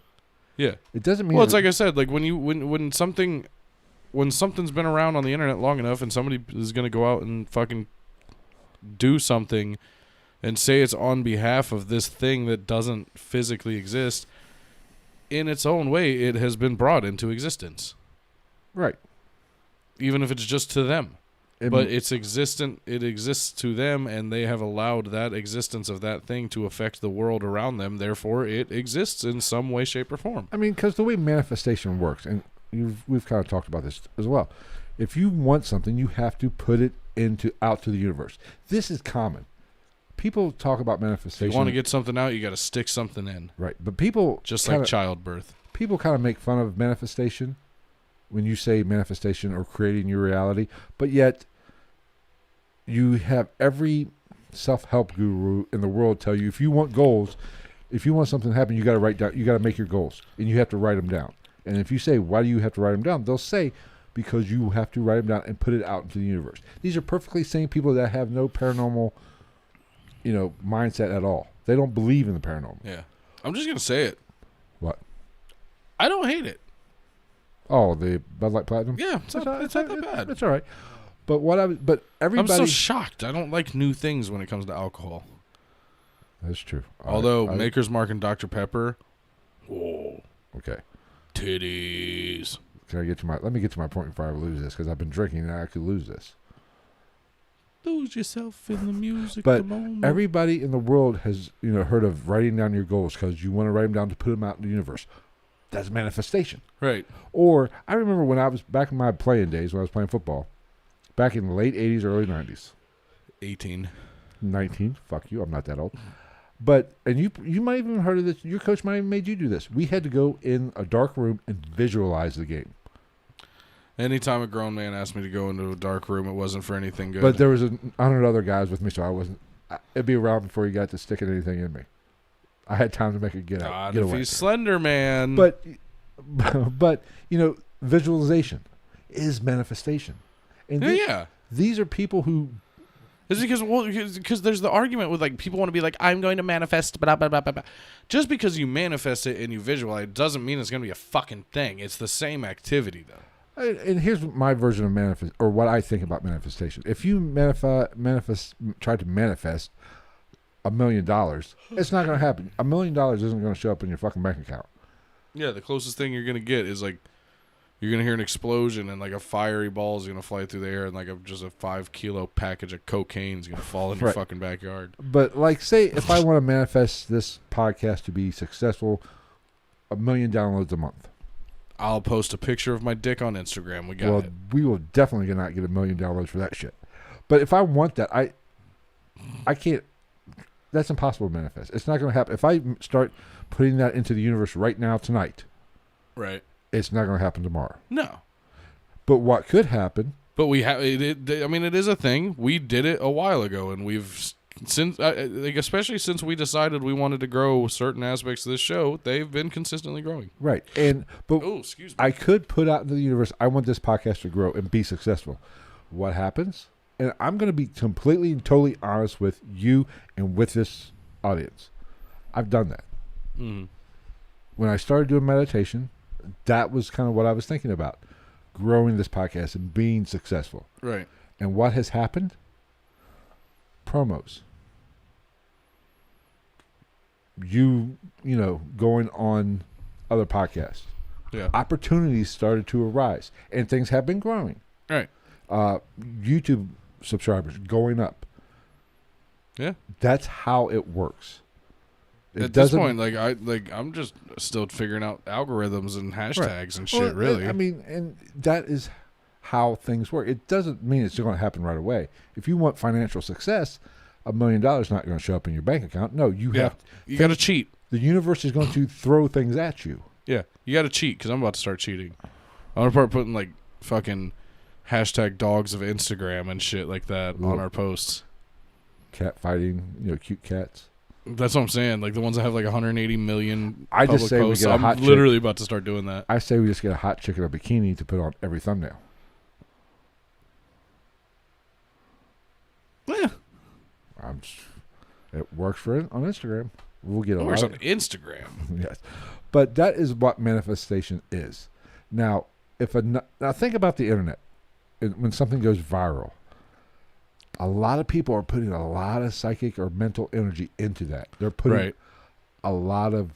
Yeah. It doesn't mean. Well, it's like I said, like when something's been around on the internet long enough, and somebody is gonna go out and fucking do something and say it's on behalf of this thing that doesn't physically exist, in its own way, it has been brought into existence. Right. Even if it's just to them. But it's existent. It exists to them, and they have allowed that existence of that thing to affect the world around them. Therefore, it exists in some way, shape, or form. I mean, because the way manifestation works, and we've kind of talked about this as well. If you want something, you have to put it out to the universe. This is common. People talk about manifestation. If you want to get something out, you got to stick something in. Right, but people just like childbirth. People kind of make fun of manifestation when you say manifestation or creating your reality, but yet you have every self-help guru in the world tell you if you want goals, if you want something to happen, you got to make your goals, and you have to write them down. And if you say, why do you have to write them down? They'll say, because you have to write them down and put it out into the universe. These are perfectly sane people that have no paranormal, mindset at all. They don't believe in the paranormal. Yeah. I'm just going to say it. What? I don't hate it. Oh, the Bud Light Platinum? Yeah, it's not that bad. It's all right. But everybody... I'm so shocked. I don't like new things when it comes to alcohol. That's true. Although Maker's Mark and Dr. Pepper... Whoa. Okay. Titties. Let me get to my point before I lose this, because I've been drinking and I could lose this. Lose yourself in the music. But the moment. everybody in the world has, heard of writing down your goals because you want to write them down to put them out in the universe. That's manifestation. Right. Or I remember when I was back in my playing days when I was playing football, back in the late 80s, early 90s. 18. 19. Fuck you. I'm not that old. But, and you might even have heard of this. Your coach might have made you do this. We had to go in a dark room and visualize the game. Anytime a grown man asked me to go into a dark room, it wasn't for anything good. But there was 100 other guys with me, so I wasn't. It'd be around before you got to sticking anything in me. I had time to make it get God, get if away. he's Slenderman. But visualization is manifestation. And these are people who. It's because there's the argument with like people want to be like, I'm going to manifest blah blah blah blah blah. Just because you manifest it and you visualize it doesn't mean it's going to be a fucking thing. It's the same activity though. And here's my version of manifest, or what I think about manifestation. If you try to manifest $1 million, it's not going to happen. $1 million isn't going to show up in your fucking bank account. Yeah, the closest thing you're going to get is like you're going to hear an explosion and like a fiery ball is going to fly through the air and like just a 5-kilo package of cocaine is going to fall in your fucking backyard. But like, say if I want to manifest this podcast to be successful, 1 million downloads a month. I'll post a picture of my dick on Instagram. We will definitely not get 1 million downloads for that shit. But if I want that, I can't. That's impossible to manifest. It's not going to happen. If I start putting that into the universe right now, tonight, right, it's not going to happen tomorrow. No. But what could happen? But we have. It is a thing. We did it a while ago, and we've since, especially since we decided we wanted to grow certain aspects of this show, they've been consistently growing. Right, excuse me. I could put out into the universe, I want this podcast to grow and be successful. What happens? And I'm going to be completely and totally honest with you and with this audience. I've done that. Mm-hmm. When I started doing meditation, that was kind of what I was thinking about. Growing this podcast and being successful. Right. And what has happened? Promos. Going on other podcasts. Yeah. Opportunities started to arise. And things have been growing. Right. YouTube subscribers going up. Yeah. That's how it works. At this point, I'm just still figuring out algorithms and hashtags and shit, really. And that is how things work. It doesn't mean it's going to happen right away. If you want financial success, $1 million is not going to show up in your bank account. No, you got to cheat. The universe is going to throw things at you. Yeah, you got to cheat because I'm about to start cheating. I'm going to start putting like fucking hashtag dogs of Instagram and shit like that on our posts. Cat fighting, cute cats. That's what I'm saying. Like the ones that have like 180 million I just say posts. We get a hot I'm literally about to start doing that. I say we just get a hot chick in a bikini to put on every thumbnail. Yeah. It works on Instagram. We'll get it works on Instagram. Yes. But that is what manifestation is. Now, now think about the internet. When something goes viral, a lot of people are putting a lot of psychic or mental energy into that. They're putting a lot of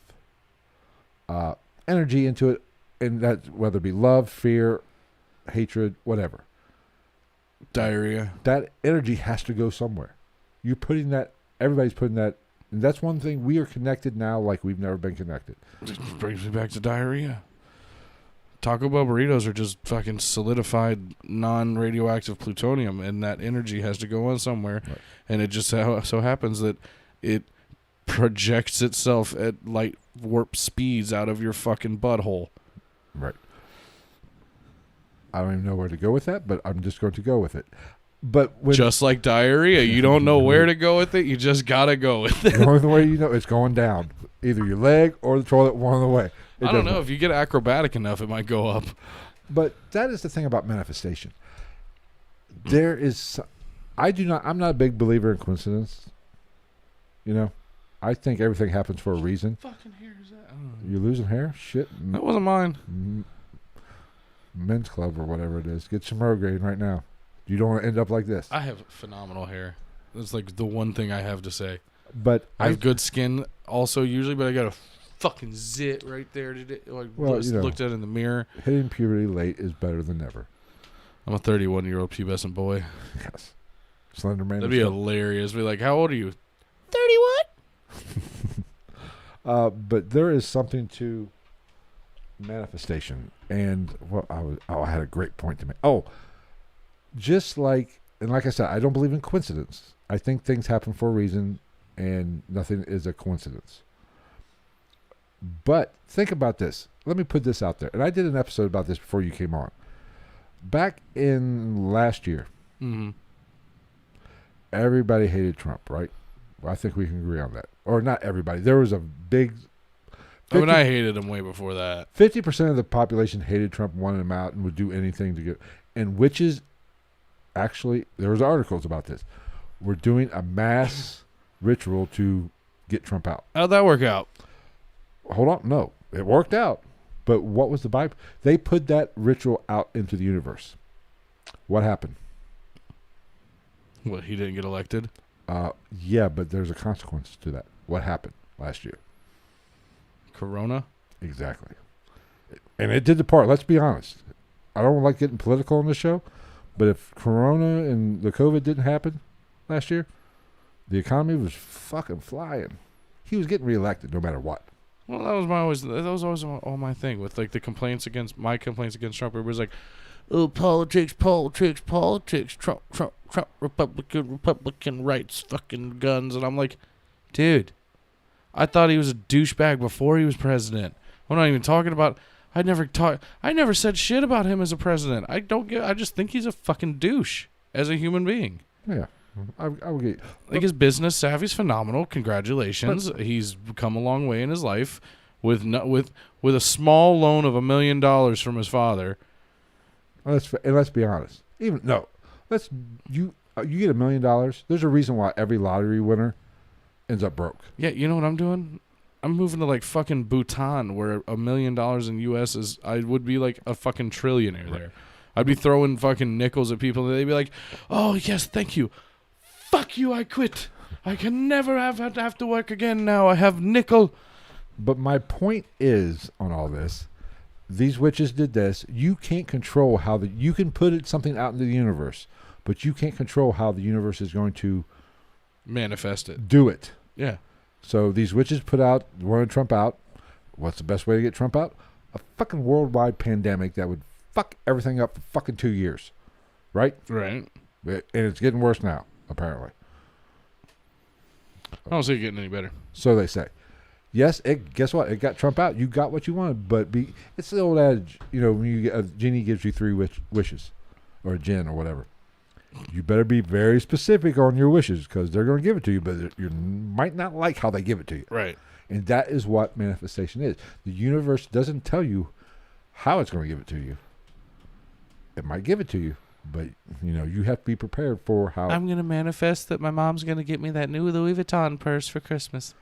energy into it, and that whether it be love, fear, hatred, whatever. Diarrhea. That energy has to go somewhere. You're putting that. Everybody's putting that. And that's one thing. We are connected now like we've never been connected. It brings me back to diarrhea. Taco Bell burritos are just fucking solidified non-radioactive plutonium, and that energy has to go on somewhere. Right. And it just so happens that it projects itself at light warp speeds out of your fucking butthole. Right. I don't even know where to go with that, but I'm just going to go with it. But just like diarrhea, you don't know where to go with it. You just gotta go with it. Going the way you know, it's going down. Either your leg or the toilet, one of the way. I don't know. If you get acrobatic enough, it might go up. But that is the thing about manifestation. I'm not a big believer in coincidence. You know, I think everything happens for a reason. Fucking hair is that? You losing hair? Shit. That wasn't mine. Men's club or whatever it is. Get some Rogaine right now. You don't want to end up like this. I have phenomenal hair. That's like the one thing I have to say. But I have good skin also usually, but I got a fucking zit right there today. Like, looked at it in the mirror. Hitting puberty late is better than never. I'm a 31-year-old pubescent boy. Yes. Slenderman. That'd be hilarious. Be like, how old are you? 31. But there is something to manifestation. And I had a great point to make. Oh, just like, and like I said, I don't believe in coincidence. I think things happen for a reason, and nothing is a coincidence. But think about this. Let me put this out there. And I did an episode about this before you came on. Back in last year, everybody hated Trump, right? Well, I think we can agree on that. Or not everybody. There was a big... I hated him way before that. 50% of the population hated Trump, wanted him out, and would do anything to get... And witches, actually, there was articles about this. We're doing a mass ritual to get Trump out. How'd that work out? Hold on. No, it worked out. But what was the Bible? They put that ritual out into the universe. What happened? What, he didn't get elected? Yeah, but there's a consequence to that. What happened last year? Corona? Exactly. And it did the part. Let's be honest. I don't like getting political on the show, but if Corona and the COVID didn't happen last year, the economy was fucking flying. He was getting reelected no matter what. Well, that was always all my thing with like the complaints against Trump. It was like, oh, politics, Trump, Republican rights, fucking guns, and I'm like, dude, I thought he was a douchebag before he was president. I'm not even talking about. I never said shit about him as a president. I just think he's a fucking douche as a human being. Yeah. I will get like his business savvy's phenomenal. Congratulations, he's come a long way in his life with a small loan of $1 million from his father. Let's be honest. You get $1 million. There's a reason why every lottery winner ends up broke. Yeah, you know what I'm doing? I'm moving to like fucking Bhutan, where $1 million in US I would be like a fucking trillionaire there. I'd be throwing fucking nickels at people, and they'd be like, "Oh yes, thank you." Fuck you, I quit. I can never have to work again now. I have nickel. But my point is on all this, these witches did this. You can't control how you can put something out into the universe, but you can't control how the universe is going to manifest it. Do it. Yeah. So these witches wanted Trump out. What's the best way to get Trump out? A fucking worldwide pandemic that would fuck everything up for fucking 2 years. Right? Right. And it's getting worse now. Apparently. I don't see it getting any better. So they say. Yes, guess what? It got Trump out. You got what you wanted, but it's the old adage, when a genie gives you 3 wishes, or a djinn or whatever. You better be very specific on your wishes, because they're going to give it to you, but you might not like how they give it to you. Right. And that is what manifestation is. The universe doesn't tell you how it's going to give it to you. It might give it to you. But, you have to be prepared for how... I'm going to manifest that my mom's going to get me that new Louis Vuitton purse for Christmas.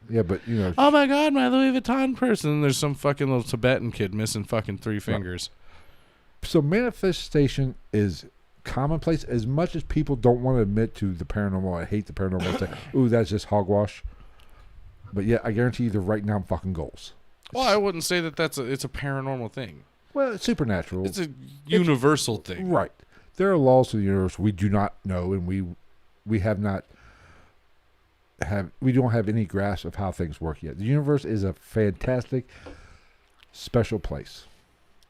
Yeah, but, oh, my God, my Louis Vuitton purse. And there's some fucking little Tibetan kid missing fucking 3 fingers. So manifestation is commonplace. As much as people don't want to admit to the paranormal, I hate the paranormal. Say, ooh, that's just hogwash. But, yeah, I guarantee you they're writing down fucking goals. Well, I wouldn't say that it's a paranormal thing. Well, it's supernatural. It's a universal thing. Right. There are laws to the universe we do not know, and we don't have any grasp of how things work yet. The universe is a fantastic, special place,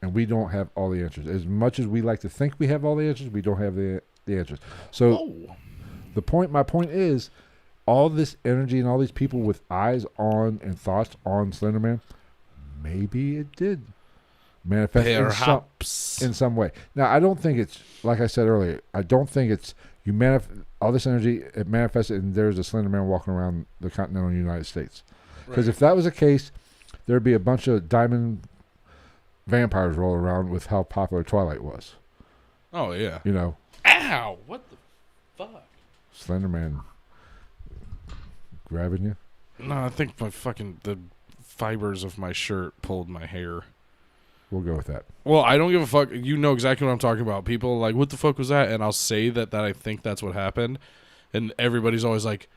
and we don't have all the answers. As much as we like to think we have all the answers, we don't have the answers. So my point is, all this energy and all these people with eyes on and thoughts on Slenderman, maybe it did manifest in some way. Now, I don't think it's, like I said earlier, I don't think it's all this energy, it manifested and there's a Slenderman walking around the continental United States. Because if that was the case, there'd be a bunch of diamond vampires roll around with how popular Twilight was. Oh yeah. You know, Ow! What the fuck? Slenderman grabbing you. No, I think the fibers of my shirt pulled my hair. We'll go with that. Well, I don't give a fuck. You know exactly what I'm talking about. People are like, what the fuck was that? And I'll say that I think that's what happened. And everybody's always like,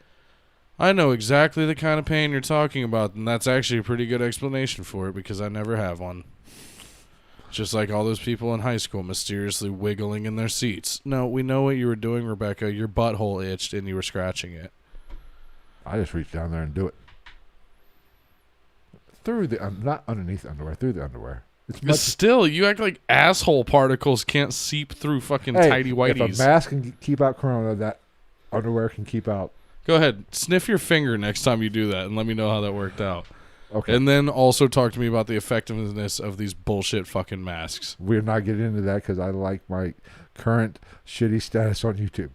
I know exactly the kind of pain you're talking about. And that's actually a pretty good explanation for it because I never have one. Just like all those people in high school mysteriously wiggling in their seats. No, we know what you were doing, Rebecca. Your butthole itched and you were scratching it. I just reach down there and do it. Through the, not underneath the underwear, through the underwear. It's still, you act like asshole particles can't seep through fucking tidy whities. If a mask can keep out corona, that underwear can keep out. Go ahead. Sniff your finger next time you do that and let me know how that worked out. Okay. And then also talk to me about the effectiveness of these bullshit fucking masks. We're not getting into that because I like my current shitty status on YouTube.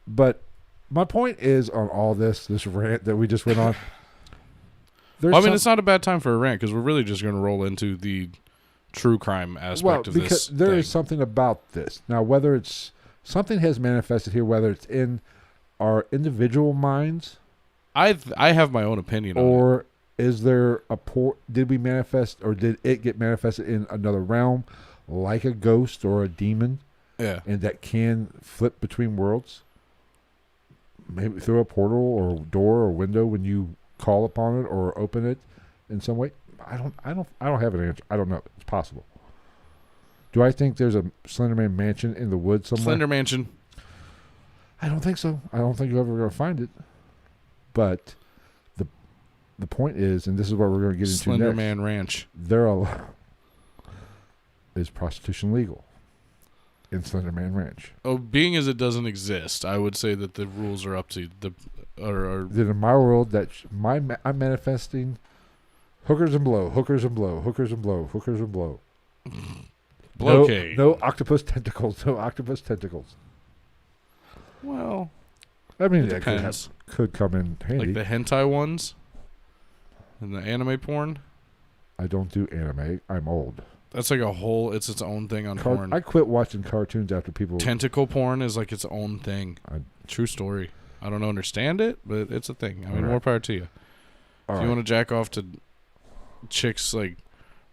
But my point is on all this rant that we just went on. It's not a bad time for a rant because we're really just going to roll into the true crime aspect of this. Because there is something about this. Now, whether it's something has manifested here, whether it's in our individual minds, I have my own opinion on it. Or is there did we manifest or did it get manifested in another realm like a ghost or a demon? Yeah. And that can flip between worlds? Maybe through a portal or door or window when you call upon it or open it in some way? I don't have an answer. I don't know. It's possible. Do I think there's a Slenderman mansion in the woods somewhere? Slender Mansion. I don't think so. I don't think you're ever going to find it. But the point is, and this is what we're going to get into next. Slenderman Ranch. Is prostitution legal in Slenderman Ranch? Oh, being as it doesn't exist, I would say that the rules are up to the. That in my world, I'm manifesting hookers and blow, hookers and blow, hookers and blow, hookers and blow. Blowcade. No octopus tentacles. No octopus tentacles. Well, I mean, it depends. Could come in handy. Like the hentai ones and the anime porn. I don't do anime. I'm old. That's like it's its own thing on porn. I quit watching cartoons after people. Tentacle porn is like its own thing. True story. I don't understand it, but it's a thing. I mean, more power to you. If you want to jack off to chicks like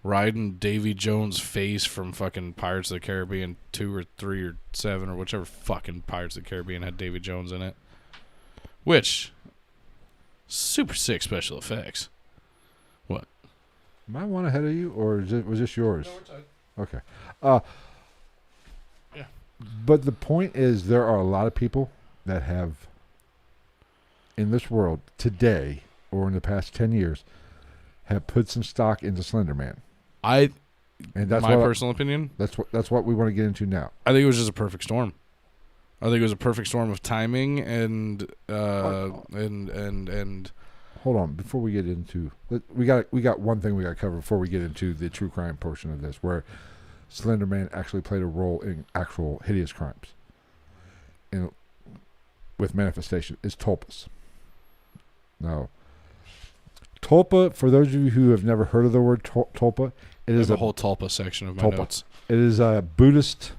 riding Davy Jones' face from fucking Pirates of the Caribbean 2 or 3 or 7 or whichever fucking Pirates of the Caribbean had Davy Jones in it. Which, super sick special effects. What? Am I one ahead of you, or was this yours? No, we're tied. Okay. Yeah. But the point is, there are a lot of people that have, in this world today, or in the past 10 years, have put some stock into Slenderman. And that's my personal opinion. That's what we want to get into now. I think it was just a perfect storm. I think it was a perfect storm of timing and Hold on, before we get into we got one thing we got to cover before we get into the true crime portion of this, where Slenderman actually played a role in actual hideous crimes. And with manifestation is Tulpas. Now, Tulpa, for those of you who have never heard of the word Tulpa, it is a whole Tulpa section of my notes. It is a Buddhist.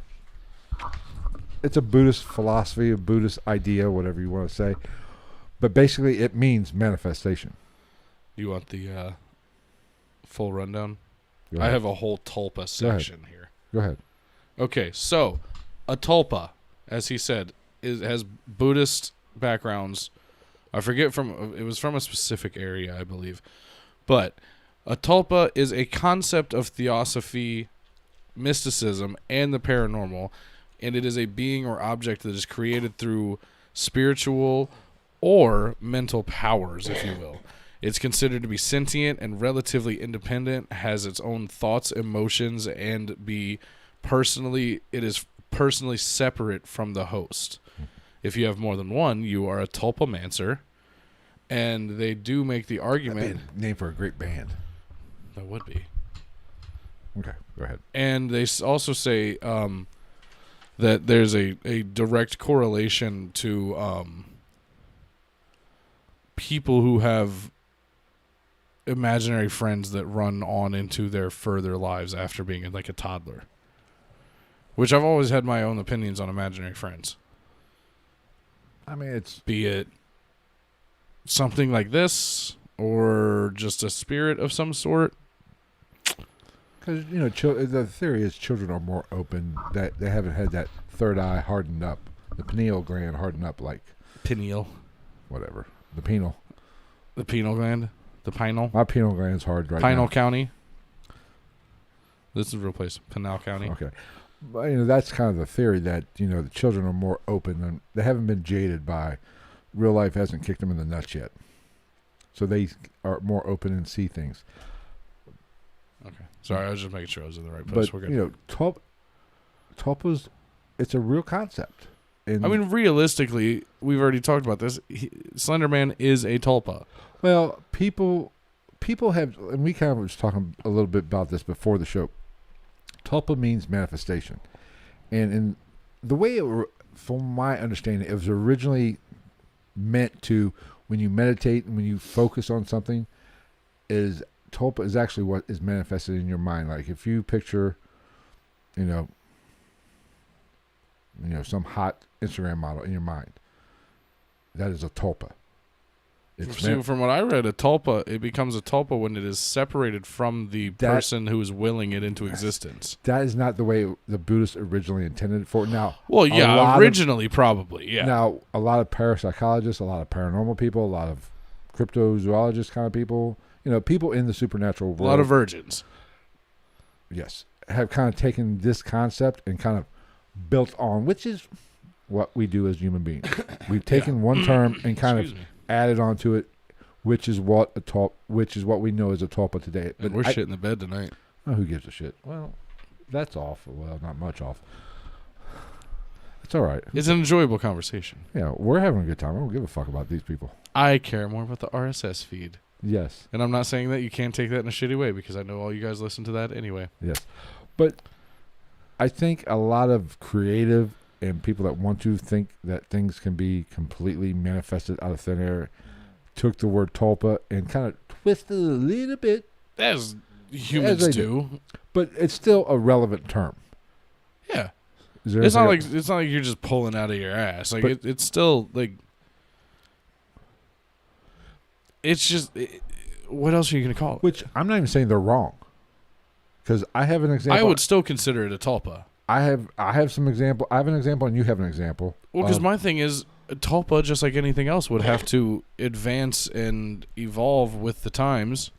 It's a Buddhist philosophy, a Buddhist idea, whatever you want to say. But basically, it means manifestation. You want the full rundown? I have a whole Tulpa section here. Go ahead. Okay, so a Tulpa, as he said, has Buddhist backgrounds. I forget it was from a specific area, I believe. But a Tulpa is a concept of theosophy, mysticism, and the paranormal, and it is a being or object that is created through spiritual or mental powers, if you will. It's considered to be sentient and relatively independent, has its own thoughts, emotions, and it is personally separate from the host. If you have more than one, you are a tulpomancer, and they do make the argument. Name for a great band. That would be. Okay, go ahead. And they also say that there's a direct correlation to people who have imaginary friends that run on into their further lives after being like a toddler. Which I've always had my own opinions on imaginary friends. I mean, it's... Be it something like this or just a spirit of some sort. Because, you know, the theory is children are more open, that they haven't had that third eye hardened up, the pineal gland hardened up like... Pineal. Whatever. The penal. The pineal gland? The pineal? My penal gland's hard right now. Pinal County. This is a real place. Pinal County. Okay. But, you know, that's kind of the theory that, you know, the children are more open and they haven't been jaded by real life hasn't kicked them in the nuts yet. So they are more open and see things. Okay. Sorry, I was just making sure I was in the right place. But, We're good. you know, tulpas, it's a real concept. And I mean, realistically, we've already talked about this. Slenderman is a tulpa. well, people have, and we kind of was talking a little bit about this before the show. Tulpa means manifestation. And in the way from my understanding, it was originally meant to, when you meditate and when you focus on something, is tulpa is actually what is manifested in your mind. Like if you picture, you know, some hot Instagram model in your mind, that is a tulpa. From what I read, a tulpa, it becomes a tulpa when it is separated from the person who is willing it into existence. That is not the way the Buddhists originally intended it for. Now, well, yeah, originally probably, yeah. Now, a lot of parapsychologists, a lot of paranormal people, a lot of cryptozoologists kind of people, you know, people in the supernatural world. A lot of virgins. Yes. Have kind of taken this concept and kind of built on, which is what we do as human beings. We've taken one term and kind of added onto it, which is what we know as a tulpa today. But we're shitting the bed tonight. Oh, who gives a shit? Well, that's off. Well, not much off. It's all right. It's an enjoyable conversation. Yeah, we're having a good time. I don't give a fuck about these people. I care more about the RSS feed. Yes. And I'm not saying that you can't take that in a shitty way, because I know all you guys listen to that anyway. Yes. But I think a lot of creative and people that want to think that things can be completely manifested out of thin air took the word tulpa and kind of twisted it a little bit. As humans do. But it's still a relevant term. Yeah. It's not like you're just pulling out of your ass. Like it's still like it's just what else are you going to call it? Which I'm not even saying they're wrong. Cuz I have an example. I would still consider it a tulpa. I have some example. I have an example, and you have an example. Well, because my thing is, tulpa, just like anything else, would have to advance and evolve with the times.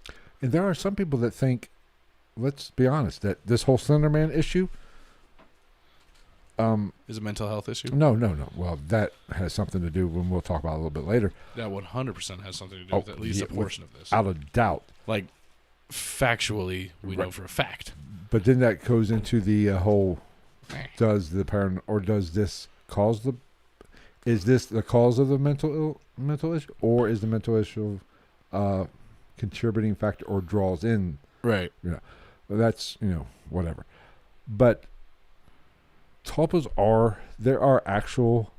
And there are some people that think, let's be honest, that this whole Slenderman issue is a mental health issue. No. Well, that has something to do, and we'll talk about it a little bit later. That 100% has something to do with at least a portion of this. Out of doubt. Like, factually, we know for a fact. But then that goes into the whole. Does the parent or does this cause the? Is this the cause of the mental issue, or is the mental issue contributing factor or draws in? Right. You know, that's whatever. But tulpas there are actual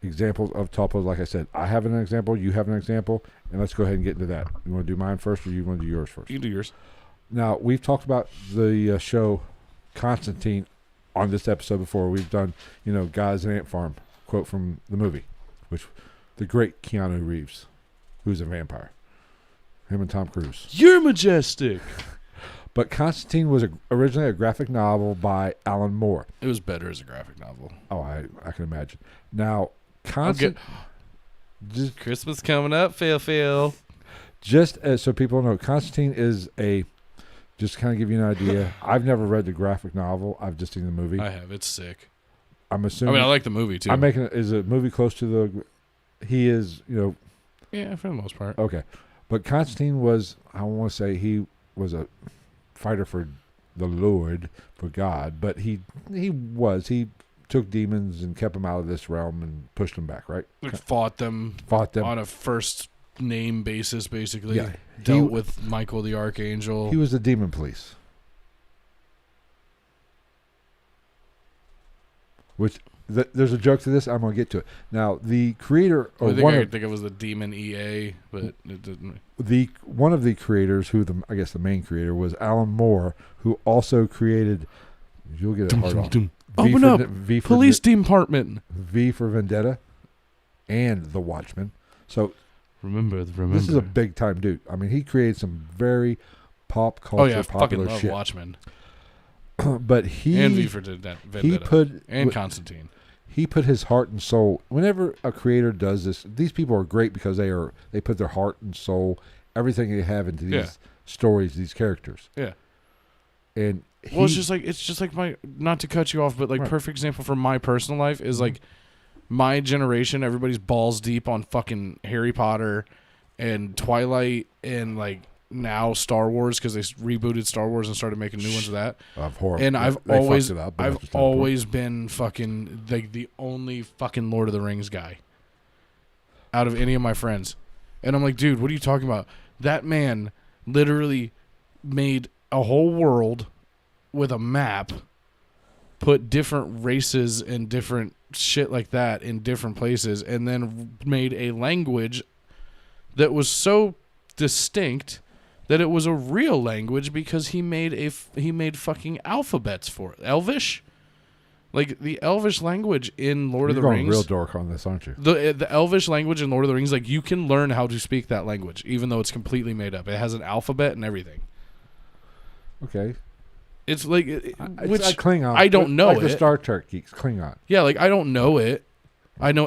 examples of tulpas. Like I said, I have an example. You have an example, and let's go ahead and get into that. You want to do mine first, or you want to do yours first? You can do yours. Now we've talked about the show Constantine. On this episode before, we've done, Guys and Ant Farm, quote from the movie, which the great Keanu Reeves, who's a vampire. Him and Tom Cruise. You're majestic. But Constantine was originally a graphic novel by Alan Moore. It was better as a graphic novel. Oh, I can imagine. Now, Christmas coming up, Phil. Just so people know, Constantine is just to kind of give you an idea, I've never read the graphic novel. I've just seen the movie. I have. It's sick. I'm assuming. I like the movie, too. Is a movie close to the... He is, Yeah, for the most part. Okay. But Constantine was, I want to say he was a fighter for the Lord, for God. But he took demons and kept them out of this realm and pushed them back, right? Like fought them on a first name basis, basically. Yeah. Dealt with Michael the Archangel. He was the demon police. Which there's a joke to this. I'm going to get to it. Now, the creator, or I think one I of could think it was the Demon EA, but it didn't. one of the creators, I guess the main creator, was Alan Moore, who also created. You'll get it hard on. Open up, police department. V for Vendetta, and The Watchmen. So Remember. this is a big time dude. I mean, he created some very pop culture, Oh yeah, I fucking popular love shit. Watchmen. But And V for Vendetta. And Constantine. He put his heart and soul. Whenever a creator does this, these people are great because they put their heart and soul, everything they have into these stories, these characters. Yeah. And it's just like my, not to cut you off, but like perfect example from my personal life is like my generation. Everybody's balls deep on fucking Harry Potter and Twilight and like now Star Wars because they rebooted Star Wars and started making new ones of that. And I've always been fucking like the only fucking Lord of the Rings guy out of any of my friends. And I'm like, dude, what are you talking about? That man literally made a whole world with a map, put different races and different shit like that in different places, and then made a language that was so distinct that it was a real language because he made fucking alphabets for it. Elvish? Like the Elvish language in Lord of the Rings. You're going real dork on this, aren't you? The Elvish language in Lord of the Rings, like you can learn how to speak that language, even though it's completely made up. It has an alphabet and everything. Okay. It's like it's like Klingon. I don't know like it. The Star Trek geeks, Klingon. Yeah, like I don't know it. I know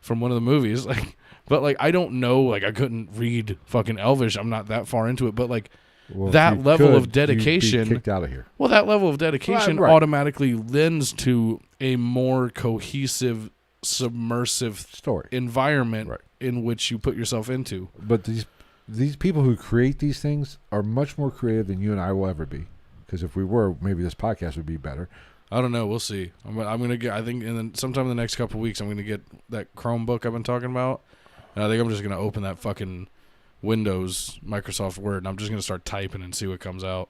from one of the movies, like, but like I don't know. Like I couldn't read fucking Elvish. I'm not that far into it, but like that level of dedication. You'd be kicked out of here. Well, that level of dedication automatically lends to a more cohesive, submersive story environment in which you put yourself into. But these people who create these things are much more creative than you and I will ever be. Because if we were, maybe this podcast would be better. I don't know. We'll see. I'm gonna get. I think sometime in the next couple of weeks, I'm gonna get that Chromebook I've been talking about, and I think I'm just gonna open that fucking Windows Microsoft Word, and I'm just gonna start typing and see what comes out.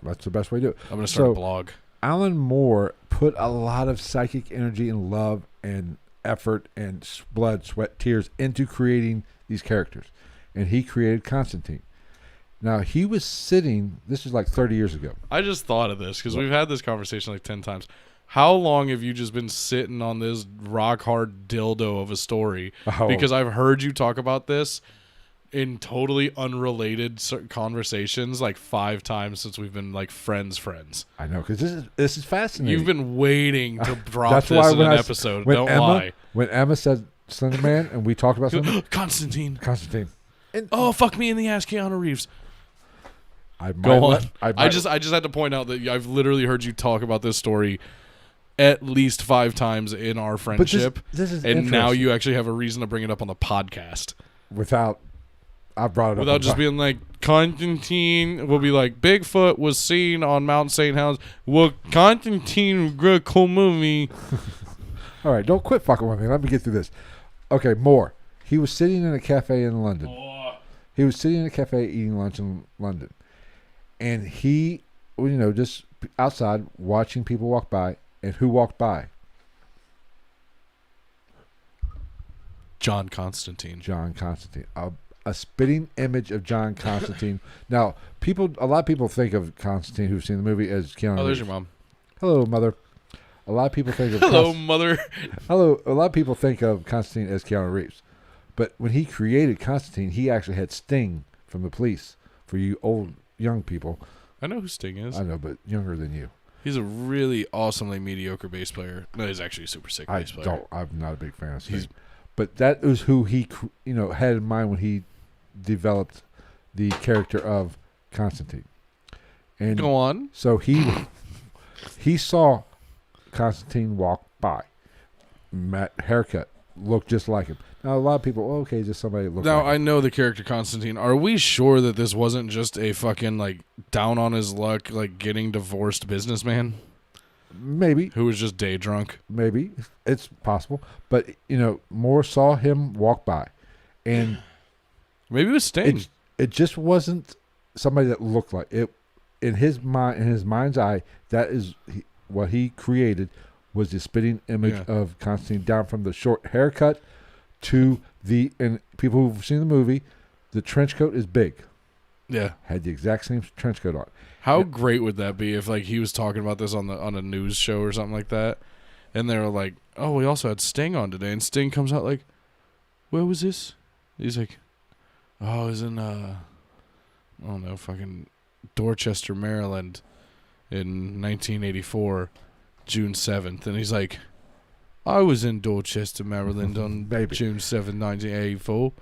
That's the best way to do it. I'm gonna start a blog. Alan Moore put a lot of psychic energy and love and effort and blood, sweat, tears into creating these characters. And he created Constantine. Now, he was sitting, this is like 30 years ago. I just thought of this because we've had this conversation like 10 times. How long have you just been sitting on this rock hard dildo of a story? Oh. Because I've heard you talk about this in totally unrelated conversations like 5 times since we've been like friends. I know, because this is fascinating. You've been waiting to drop this in an episode. Don't lie. When Emma said Slenderman and we talked about Slenderman. Constantine. And, fuck me in the ass, Keanu Reeves. Go on. I just had to point out that I've literally heard you talk about this story at least 5 times in our friendship. But this is and now you actually have a reason to bring it up on the podcast. I brought it up. Without just being like, Constantine will be like, Bigfoot was seen on Mount St. Helens. Well, Constantine, good, cool movie. All right, don't quit fucking with me. Let me get through this. Okay, more. He was sitting in a cafe in London. He was sitting in a cafe eating lunch in London. And he, just outside watching people walk by. And who walked by? John Constantine. A spitting image of John Constantine. Now, a lot of people think of Constantine who've seen the movie as Keanu Reeves. Oh, there's your mom. Hello, mother. A lot of people think of Hello, mother. Hello. A lot of people think of Constantine as Keanu Reeves. But when he created Constantine, he actually had Sting from the Police. For you young people. I know who Sting is. I know, but younger than you. He's a really awesomely mediocre bass player. No, he's actually a super sick bass player. I'm not a big fan of Sting. But that was who he had in mind when he developed the character of Constantine. And go on. So he saw Constantine walk by. Haircut, looked just like him. Now a lot of people, just somebody looked like him. Now I know the character Constantine. Are we sure that this wasn't just a fucking like down on his luck, like getting divorced businessman? Maybe. Who was just day drunk? Maybe. It's possible. But, Moore saw him walk by. And maybe it was Sting. It just wasn't somebody that looked like it. In his mind's eye, that is what he created was the spitting image Yeah. of Constantine, down from the short haircut to and people who've seen the movie, the trench coat is big. Yeah. Had the exact same trench coat on. How great would that be if like he was talking about this on a news show or something like that, and they were like, "Oh, we also had Sting on today," and Sting comes out like, "Where was this?" He's like, "Oh, it was in I don't know, fucking Dorchester, Maryland, in 1984, June 7th," and he's like, "I was in Dorchester, Maryland on Maybe. June 7th, 1984.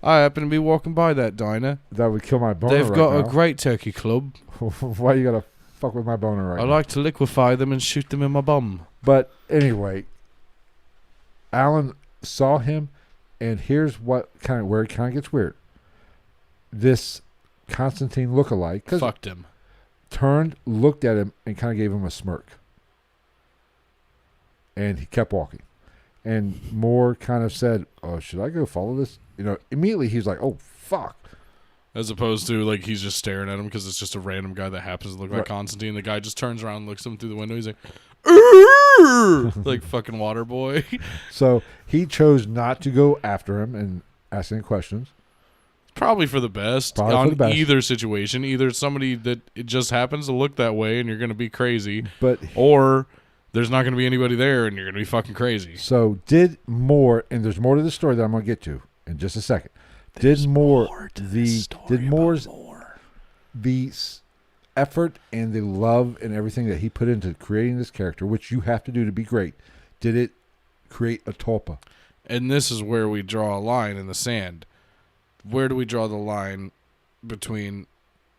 I happened to be walking by that diner. That would kill my boner. They've right got now. a great turkey club. Why you gotta fuck with my boner right I now? like to liquefy them and shoot them in my bum." But anyway, Alan saw him, and here's where it kind of gets weird. This Constantine lookalike Fucked him. turned, looked at him, and kind of gave him a smirk. And he kept walking. And Moore kind of said, "Oh, should I go follow this?" Immediately he's like, "Oh, fuck." As opposed to, like, he's just staring at him because it's just a random guy that happens to look like Right. Constantine. The guy just turns around and looks at him through the window. He's like, "Arr!" Like fucking water boy. So he chose not to go after him and ask any questions. Probably for the best. Probably for on the best. either situation. Either somebody that it just happens to look that way and you're going to be crazy, But or there's not going to be anybody there and you're going to be fucking crazy. so did Moore, and there's more to the story that I'm going to get to in just a second. Did Moore's the effort and the love and everything that he put into creating this character, which you have to do to be great, did it create a tulpa? And this is where we draw a line in the sand. Where do we draw the line between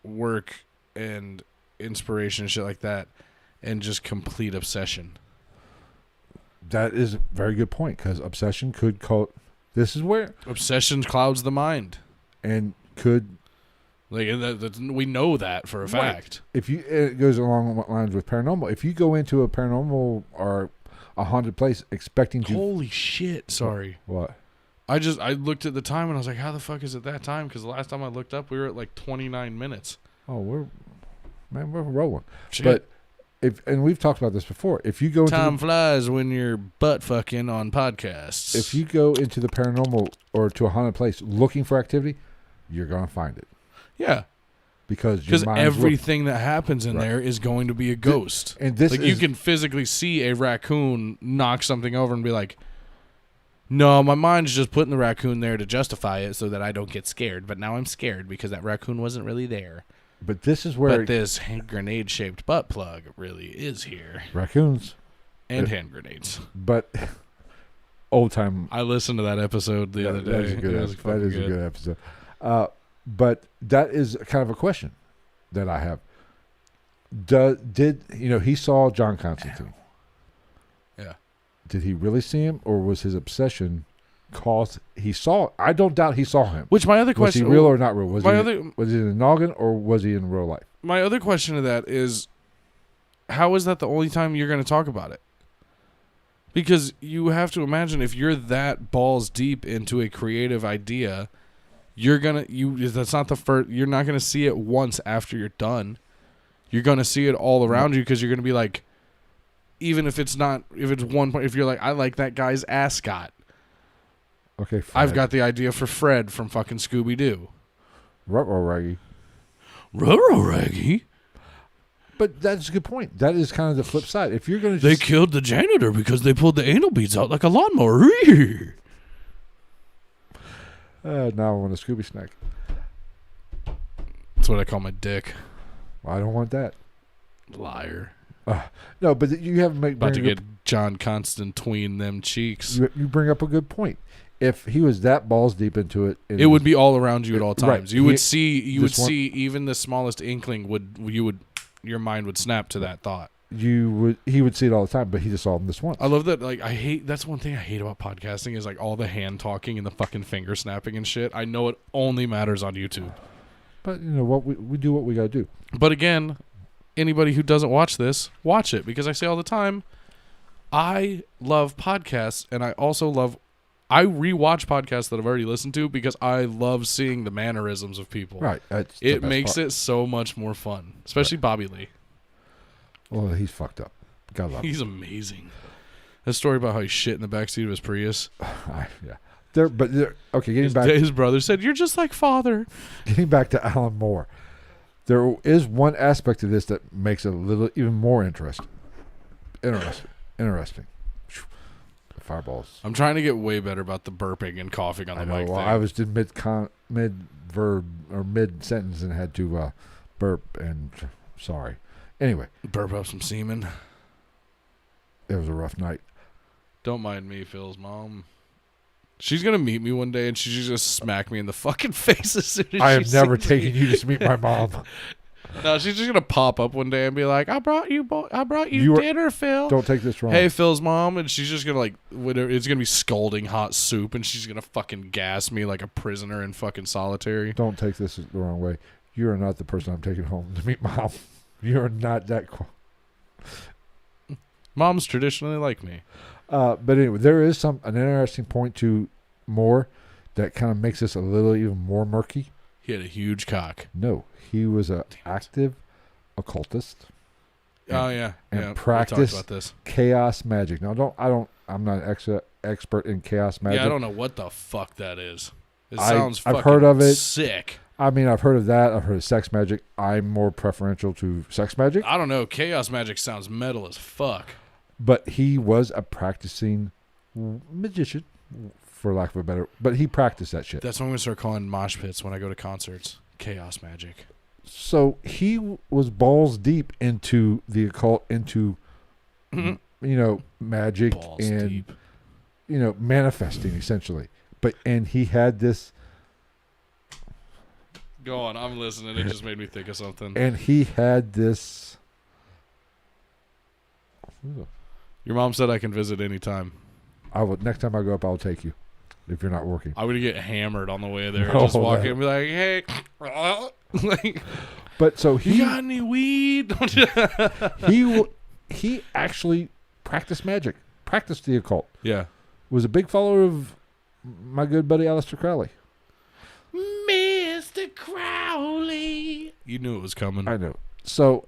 work and inspiration and shit like that and just complete obsession? That is a very good point, because obsession could call. This is where Obsession clouds the mind. and could Like we know that for a fact. if you it goes along lines with paranormal. If you go into a paranormal or a haunted place expecting to Holy shit! Sorry, what? I looked at the time and I was like, "How the fuck is it that time?" Because the last time I looked up, we were at like 29 minutes. Oh, we're rolling. Shit. But and we've talked about this before. If you go into Time flies when you're butt fucking on podcasts. if you go into the paranormal or to a haunted place looking for activity, you're gonna find it yeah, because everything that happens in Right. there is going to be a ghost. and this Like is you can physically see a raccoon knock something over and be like, "No, my mind's just putting the raccoon there to justify it so that I don't get scared. But now I'm scared because that raccoon wasn't really there. But this is where But this grenade-shaped butt plug really is here, raccoons, and hand grenades." but old time. I listened to that episode the other day. That is a good. It was That fucking is a good episode. But that is kind of a question that I have. Did he saw John Constantine? Yeah. Did he really see him, or was his obsession caused? He saw. I don't doubt he saw him. Which my other Was he question, real or not real? Was my he other was he in the noggin, or was he in real life? my other question to that is, how is that the only time you're going to talk about it? Because you have to imagine if you're that balls deep into a creative idea, that's not the first. You're not going to see it once after you're done. You're going to see it all around you because you're going to be like, even if it's one point, if you're like, I like that guy's ascot. Okay, I've Fred. got the idea for Fred from fucking Scooby Doo. Ruh-roh, Raggy. Ruh-roh, Raggy. But that's a good point. That is kind of the flip side. If you're going to They just killed the janitor because they pulled the anal beads out like a lawnmower. now I want a Scooby snack. That's what I call my dick. I don't want that. Liar. No, but you have About to get John Constantine them cheeks. you bring up a good point. If he was that balls deep into it, It would be all around you at all Right. times. You would see this one- even the smallest inkling your mind would snap to that thought. he would see it all the time, but he just saw him this once. I love that. Like that's one thing I hate about podcasting is like all the hand talking and the fucking finger snapping and shit. I know it only matters on YouTube. But you know what, we do what we gotta do. But again, anybody who doesn't watch this, watch it because I say all the time, I love podcasts and I also I rewatch podcasts that I've already listened to because I love seeing the mannerisms of people. Right. That's the It best makes part. it so much more fun, especially Bobby Lee. Well, he's fucked up. Gotta love him. He's amazing. A story about how he shit in the backseat of his Prius. Yeah. Okay, His brother said, "You're just like father." Getting back to Alan Moore, there is one aspect of this that makes it a little even more interesting. Interesting. Fireballs. I'm trying to get way better about the burping and coughing on the mic thing. I was in mid verb or mid sentence and had to burp, and sorry. Anyway, burp up some semen. It was a rough night. Don't mind me, Phil's mom. She's gonna meet me one day, and she's just smack me in the fucking face as soon as I have never taken you to meet my mom. No, she's just gonna pop up one day and be like, "I brought you dinner, Phil." Don't take this wrong. Hey, Phil's mom, and she's just gonna it's gonna be scalding hot soup, and she's gonna fucking gas me like a prisoner in fucking solitary. Don't take this the wrong way. You are not the person I'm taking home to meet mom. You are not that. Moms traditionally like me. But anyway, there is an interesting point to Moore that kind of makes this a little even more murky. He had a huge cock. No, he was an active occultist. And practiced we talked about this. Chaos magic. Now, I'm not an expert in chaos magic. Yeah, I don't know what the fuck that is. It sounds I've fucking heard of it. Sick. I mean, I've heard of that. I've heard of sex magic. I'm more preferential to sex magic. I don't know. Chaos magic sounds metal as fuck. But he was a practicing magician, for lack of a better. But he practiced that shit. That's what I'm gonna start calling mosh pits when I go to concerts. Chaos magic. So he was balls deep into the occult, into magic Balls and deep. Manifesting essentially. And he had this. Go on, I'm listening. It just made me think of something. And he had this. Your mom said I can visit anytime. Next time I go up, I'll take you. If you're not working, I'm gonna get hammered on the way there. No, Just walk in and be like, "Hey," like, but so you got any weed? he actually practiced magic, practiced the occult. Yeah, was a big follower of my good buddy Aleister Crowley. Mr. Crowley. You knew it was coming. I know. So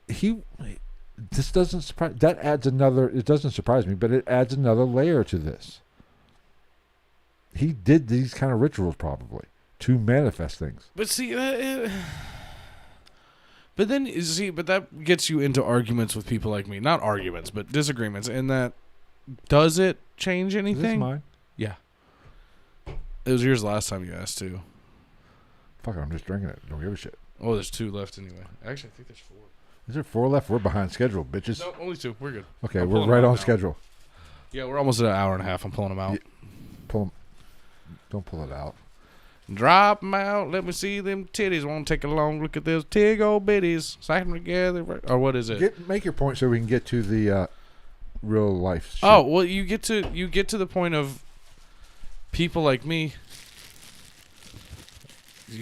this doesn't surprise. That adds another. It doesn't surprise me, but it adds another layer to this. He did these kind of rituals probably to manifest things. But see, but that gets you into arguments with people like me. Not arguments, but disagreements. In that, does it change anything? Is this mine? Yeah. It was yours last time you asked too. Fuck it, I'm just drinking it. Don't give a shit. Oh, there's 2 left anyway. Actually, I think there's 4. Is there 4 left? We're behind schedule, bitches. No, only 2. We're good. Okay, I'm we're pulling right them out on now. schedule. Yeah, we're almost at an hour and a half. I'm pulling them out. Pull them. Don't pull it out. Drop them out. Let me see them titties. Won't take a long look at those tig old bitties. Slack them together. Or what is it? Make your point so we can get to the real life shit. Oh, well, you get to the point of people like me.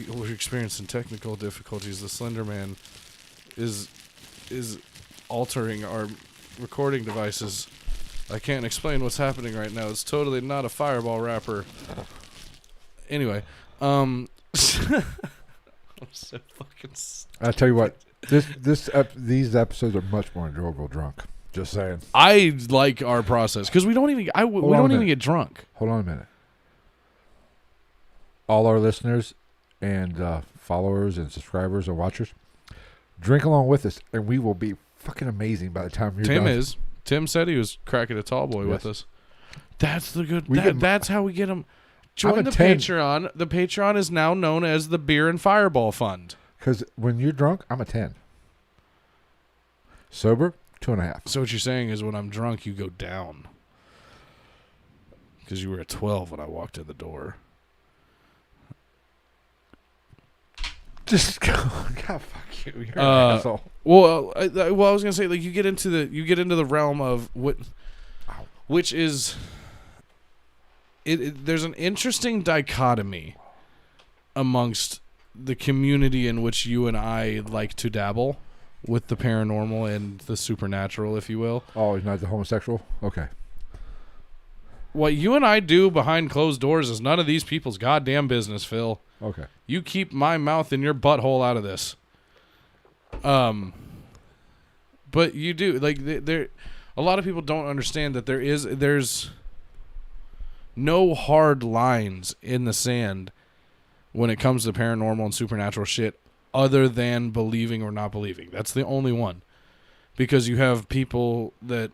We're experiencing technical difficulties. The Slenderman is altering our recording devices. I can't explain what's happening right now. It's totally not a fireball wrapper. Anyway, I'm so fucking. I tell you what, these episodes are much more enjoyable drunk. Just saying. I like our process because we don't even get drunk. Hold on a minute. All our listeners and followers and subscribers and watchers, drink along with us, and we will be fucking amazing by the time you're done. Tim said he was cracking a tall boy with us. That's the good. That's how we get him. Join the 10. Patreon. The Patreon is now known as the Beer and Fireball Fund. Because when you're drunk, I'm a 10. Sober, 2.5. So what you're saying is when I'm drunk, you go down. Because you were a 12 when I walked in the door. Just go. God, fuck you. You're an asshole. Well, I was gonna say, like, you get into the realm of which is, there's an interesting dichotomy amongst the community in which you and I like to dabble with the paranormal and the supernatural, if you will. Oh, he's not the homosexual? Okay. What you and I do behind closed doors is none of these people's goddamn business, Phil. Okay. You keep my mouth and your butthole out of this. But you do, like, a lot of people don't understand that there's no hard lines in the sand when it comes to paranormal and supernatural shit other than believing or not believing. That's the only one. Because you have people that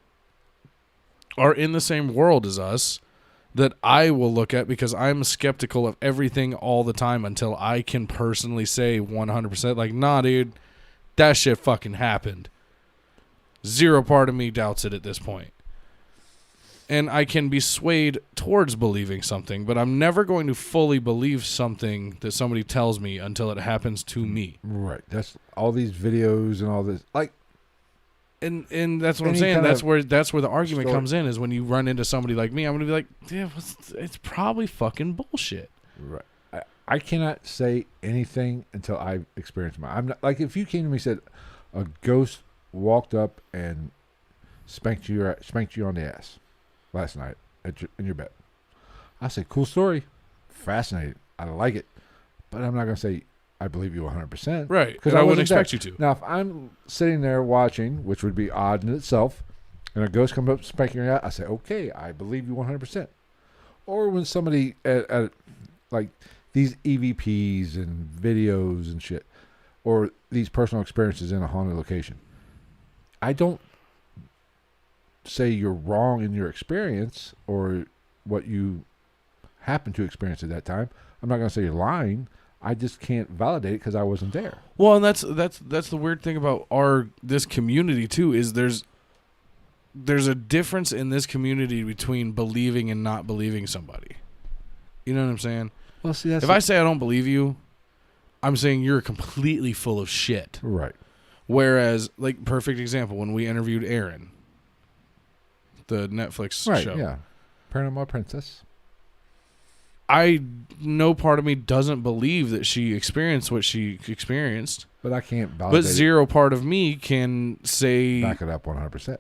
are in the same world as us that I will look at because I'm skeptical of everything all the time until I can personally say 100% like, nah, dude, that shit fucking happened. Zero part of me doubts it at this point. And I can be swayed towards believing something, but I'm never going to fully believe something that somebody tells me until it happens to me. Right. That's all these videos and all this. Like, and that's what I'm saying. That's where the argument comes in, is when you run into somebody like me, I'm going to be like, yeah, it's probably fucking bullshit. Right. I cannot say anything until I've experienced mine. I'm not, like, if you came to me and said a ghost walked up and spanked you on the ass last night in your bed, I say, cool story, fascinating, I like it, but I'm not going to say I believe you 100%. Right, because I wouldn't expect you to. Now, if I'm sitting there watching, which would be odd in itself, and a ghost comes up spanking your ass, I say, okay, I believe you 100%. Or when somebody at like these EVPs and videos and shit, or these personal experiences in a haunted location, I don't say you're wrong in your experience or what you happen to experience at that time. I'm not going to say you're lying. I just can't validate it because I wasn't there. Well, and that's the weird thing about this community too, is there's a difference in this community between believing and not believing somebody. You know what I'm saying? Well, see, that's if I say I don't believe you, I'm saying you're completely full of shit. Right. Whereas, like, perfect example, when we interviewed Aaron, the Netflix show. Yeah. Paranormal Princess. No part of me doesn't believe that she experienced what she experienced. But I can't validate But zero part of me can say... Back it up 100%.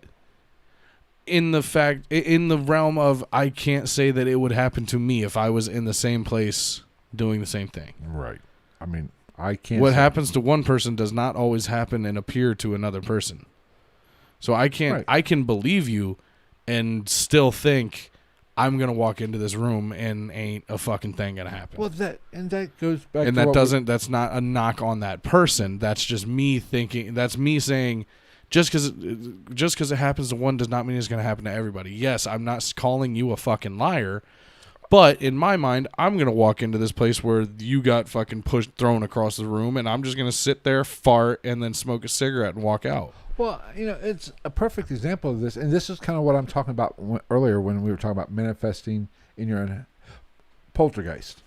In the realm of, I can't say that it would happen to me if I was in the same place doing the same thing. Right. I mean, I can't... What happens to one person does not always happen and appear to another person. So I can't... Right. I can believe you and still think I'm going to walk into this room and ain't a fucking thing going to happen. Well, that goes back and to that's not a knock on that person. That's just me thinking, that's me saying, just because it happens to one does not mean it's going to happen to everybody. Yes, I'm not calling you a fucking liar, but in my mind, I'm going to walk into this place where you got fucking thrown across the room, and I'm just going to sit there, fart, and then smoke a cigarette and walk out. Well, it's a perfect example of this, and this is kind of what I'm talking about earlier when we were talking about manifesting in your own poltergeist.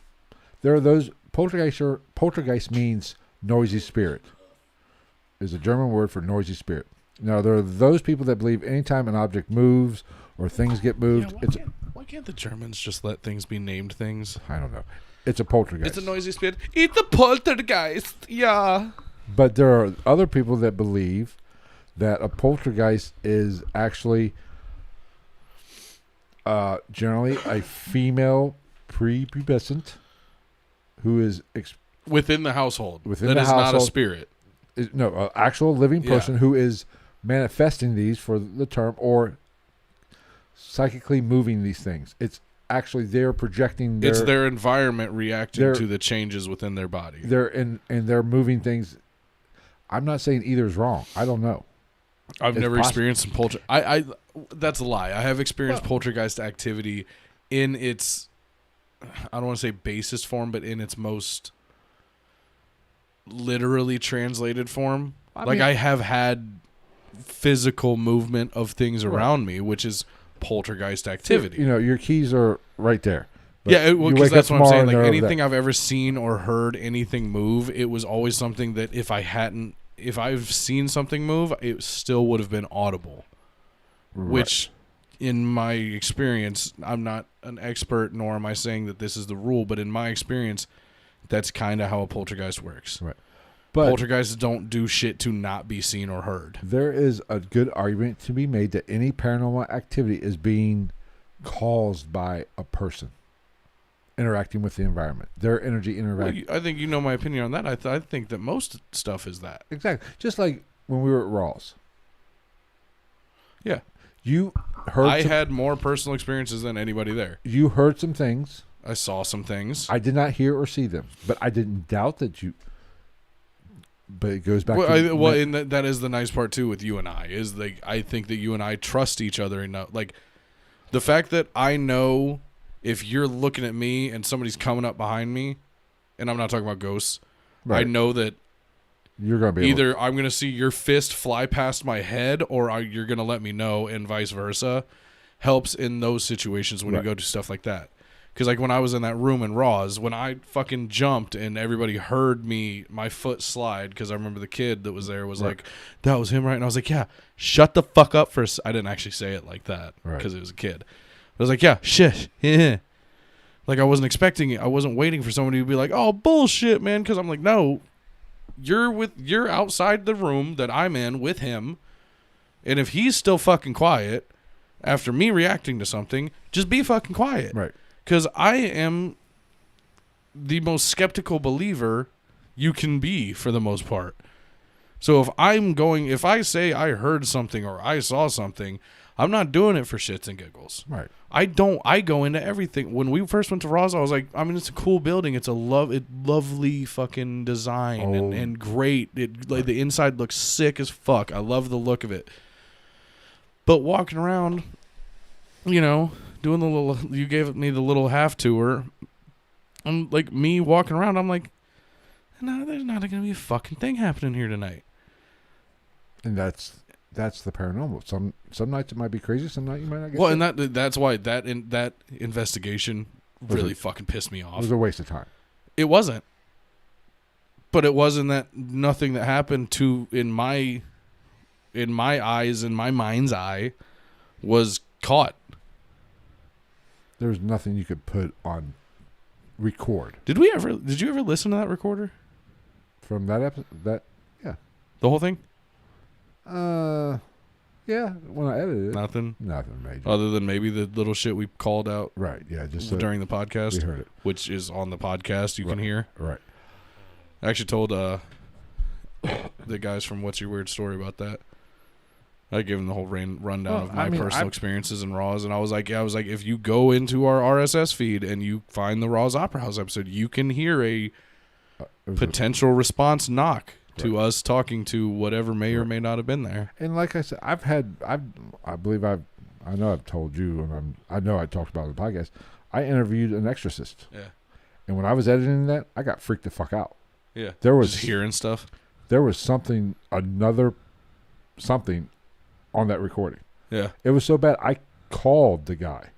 There are those poltergeist means noisy spirit. Is a German word for noisy spirit. Now, there are those people that believe anytime an object moves or things get moved, why can't the Germans just let things be named things? I don't know. It's a poltergeist. It's a noisy spirit. It's a poltergeist. Yeah. But there are other people that believe that a poltergeist is actually generally a female prepubescent who is within the household. That is not a spirit. An actual living person who is manifesting these, for the term, or psychically moving these things. It's actually they're projecting it's their environment reacting to the changes within their body. They're moving things. I'm not saying either is wrong. I don't know. I've never experienced some poltergeist. That's a lie. I have experienced poltergeist activity in its, I don't want to say basest form, but in its most literally translated form. I have had physical movement of things around me, which is poltergeist activity. Your keys are right there. Yeah, because that's what I'm saying. Like, anything I've ever seen or heard anything move, it was always something that if I've seen something move, it still would have been audible. Right. Which, in my experience, I'm not an expert, nor am I saying that this is the rule, but in my experience, that's kind of how a poltergeist works. Right. But poltergeists don't do shit to not be seen or heard. There is a good argument to be made that any paranormal activity is being caused by a person interacting with the environment. Their energy interacting. Well, I think you know my opinion on that. I think that most stuff is that. Exactly. Just like when we were at Rawls. Yeah. You heard. I had more personal experiences than anybody there. You heard some things. I saw some things. I did not hear or see them, but I didn't doubt that you. But it goes back. And that is the nice part too with you and I is like I think that you and I trust each other enough. Like the fact that I know if you're looking at me and somebody's coming up behind me, and I'm not talking about ghosts, right. I know that you're gonna be either I'm gonna see your fist fly past my head, or you're gonna let me know, and vice versa. Helps in those situations when you go to stuff like that. Because, like, when I was in that room in Raws, when I fucking jumped and everybody heard my foot slide, because I remember the kid that was there was like, that was him, right? And I was like, yeah, shut the fuck up for I didn't actually say it like that because it was a kid. I was like, yeah, shit. Yeah. Like, I wasn't expecting it. I wasn't waiting for somebody to be like, oh, bullshit, man. Because I'm like, no, you're outside the room that I'm in with him. And if he's still fucking quiet after me reacting to something, just be fucking quiet. Right. Because I am the most skeptical believer you can be for the most part. So if I say I heard something or I saw something, I'm not doing it for shits and giggles. Right. I go into everything. When we first went to Ross, I was like, I mean, it's a cool building. It's a lovely fucking design and great. Like the inside looks sick as fuck. I love the look of it. But walking around, you know, doing the little, you gave me the little half tour. I'm like, me walking around, I'm like, no, there's not going to be a fucking thing happening here tonight. And that's the paranormal. Some nights it might be crazy. Some nights you might not get. Well, and that's why that investigation really fucking pissed me off. It was a waste of time. It wasn't. But it wasn't that nothing that happened in my eyes, in my mind's eye, was caught. There was nothing you could put on record. Did you ever listen to that recorder? From that episode? Yeah. The whole thing? Yeah, when I edited it. Nothing major. Other than maybe the little shit we called out. Right, yeah. Just during the podcast. We heard it. Which is on the podcast, you can hear. Right. I actually told the guys from What's Your Weird Story about that. I gave them the whole rundown of my personal experiences in Raws, and I was like, if you go into our RSS feed and you find the Raws Opera House episode, you can hear a potential response knock to us talking to whatever may or may not have been there. And like I said, I know I've told you, and I know I talked about it on the podcast. I interviewed an exorcist. Yeah. And when I was editing that, I got freaked the fuck out. Yeah. There was just hearing stuff. There was something on that recording. Yeah. It was so bad. I called the guy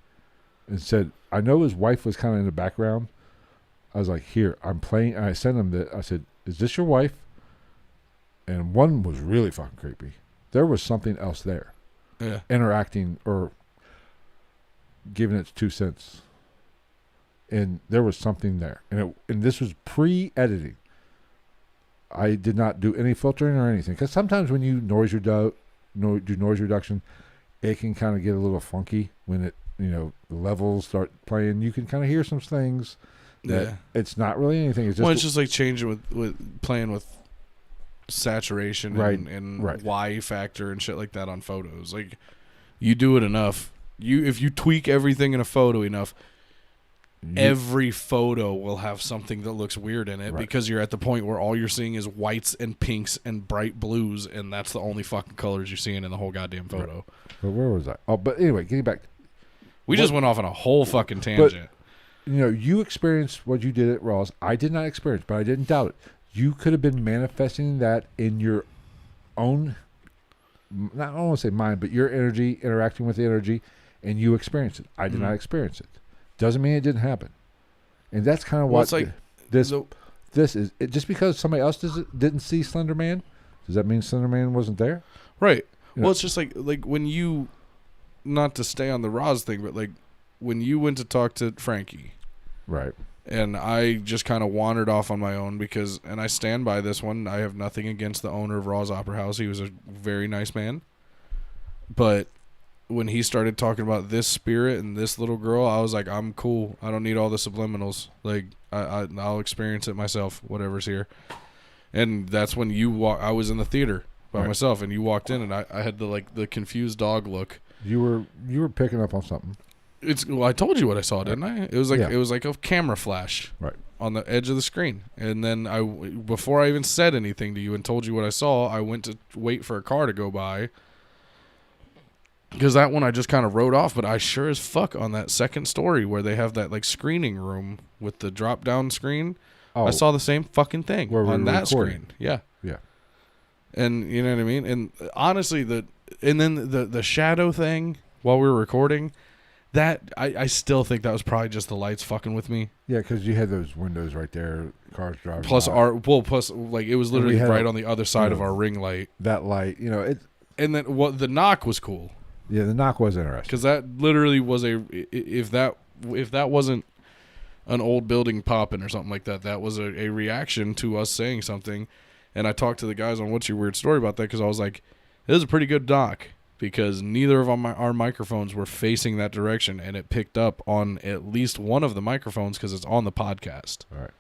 and said, I know his wife was kind of in the background. I was like, here, I'm playing. And I sent him I said, is this your wife? And one was really fucking creepy. There was something else there. Yeah. Interacting or giving its 2 cents. And there was something there. And this was pre-editing. I did not do any filtering or anything. Because sometimes when you do noise reduction, it can kind of get a little funky when the levels start playing. You can kind of hear some things that it's not really anything. It's just it's just like changing with playing with saturation and Y factor and shit like that on photos. Like, you do it enough. If you tweak everything in a photo enough, every photo will have something that looks weird in it because you're at the point where all you're seeing is whites and pinks and bright blues, and that's the only fucking colors you're seeing in the whole goddamn photo. Right. But where was I? Oh, but anyway, getting back. We just went off on a whole fucking tangent. But, you experienced what you did at Ross. I did not experience, but I didn't doubt it. You could have been manifesting that in your own, I don't want to say mind, but your energy, interacting with the energy, and you experienced it. I did not experience it. Doesn't mean it didn't happen. And that's kind of what this is. Just because somebody else didn't see Slenderman, does that mean Slenderman wasn't there? Right. Well, it's just like when you, not to stay on the Roz thing, but like when you went to talk to Frankie. Right. And I just kind of wandered off on my own and I stand by this one. I have nothing against the owner of Raw's Opera House. He was a very nice man. But when he started talking about this spirit and this little girl, I was like, I'm cool. I don't need all the subliminals. Like, I'll experience it myself, whatever's here. And that's when I was in the theater by myself, and you walked in, and I had the confused dog look. You were picking up on something. Well, I told you what I saw, didn't I? It was like Yeah. it was like a camera flash Right. on the edge of the screen. And then before I even said anything to you and told you what I saw, I went to wait for a car to go by. Because that one I just kind of wrote off, but I sure as fuck on that second story where they have that like screening room with the drop down screen. I saw the same fucking thing on that screen. Yeah. Yeah. And you know what I mean? And honestly, the shadow thing while we were recording, that I still think that was probably just the lights fucking with me. Yeah, because you had those windows right there, cars driving. Plus like it was literally right on the other side of our ring light. That light, it. And then the knock was cool. Yeah, the knock was interesting. Because that literally was if that wasn't an old building popping or something like that, that was a reaction to us saying something. And I talked to the guys on What's Your Weird Story about that because I was like, this is a pretty good knock because neither of our microphones were facing that direction, and it picked up on at least one of the microphones because it's on the podcast. All right.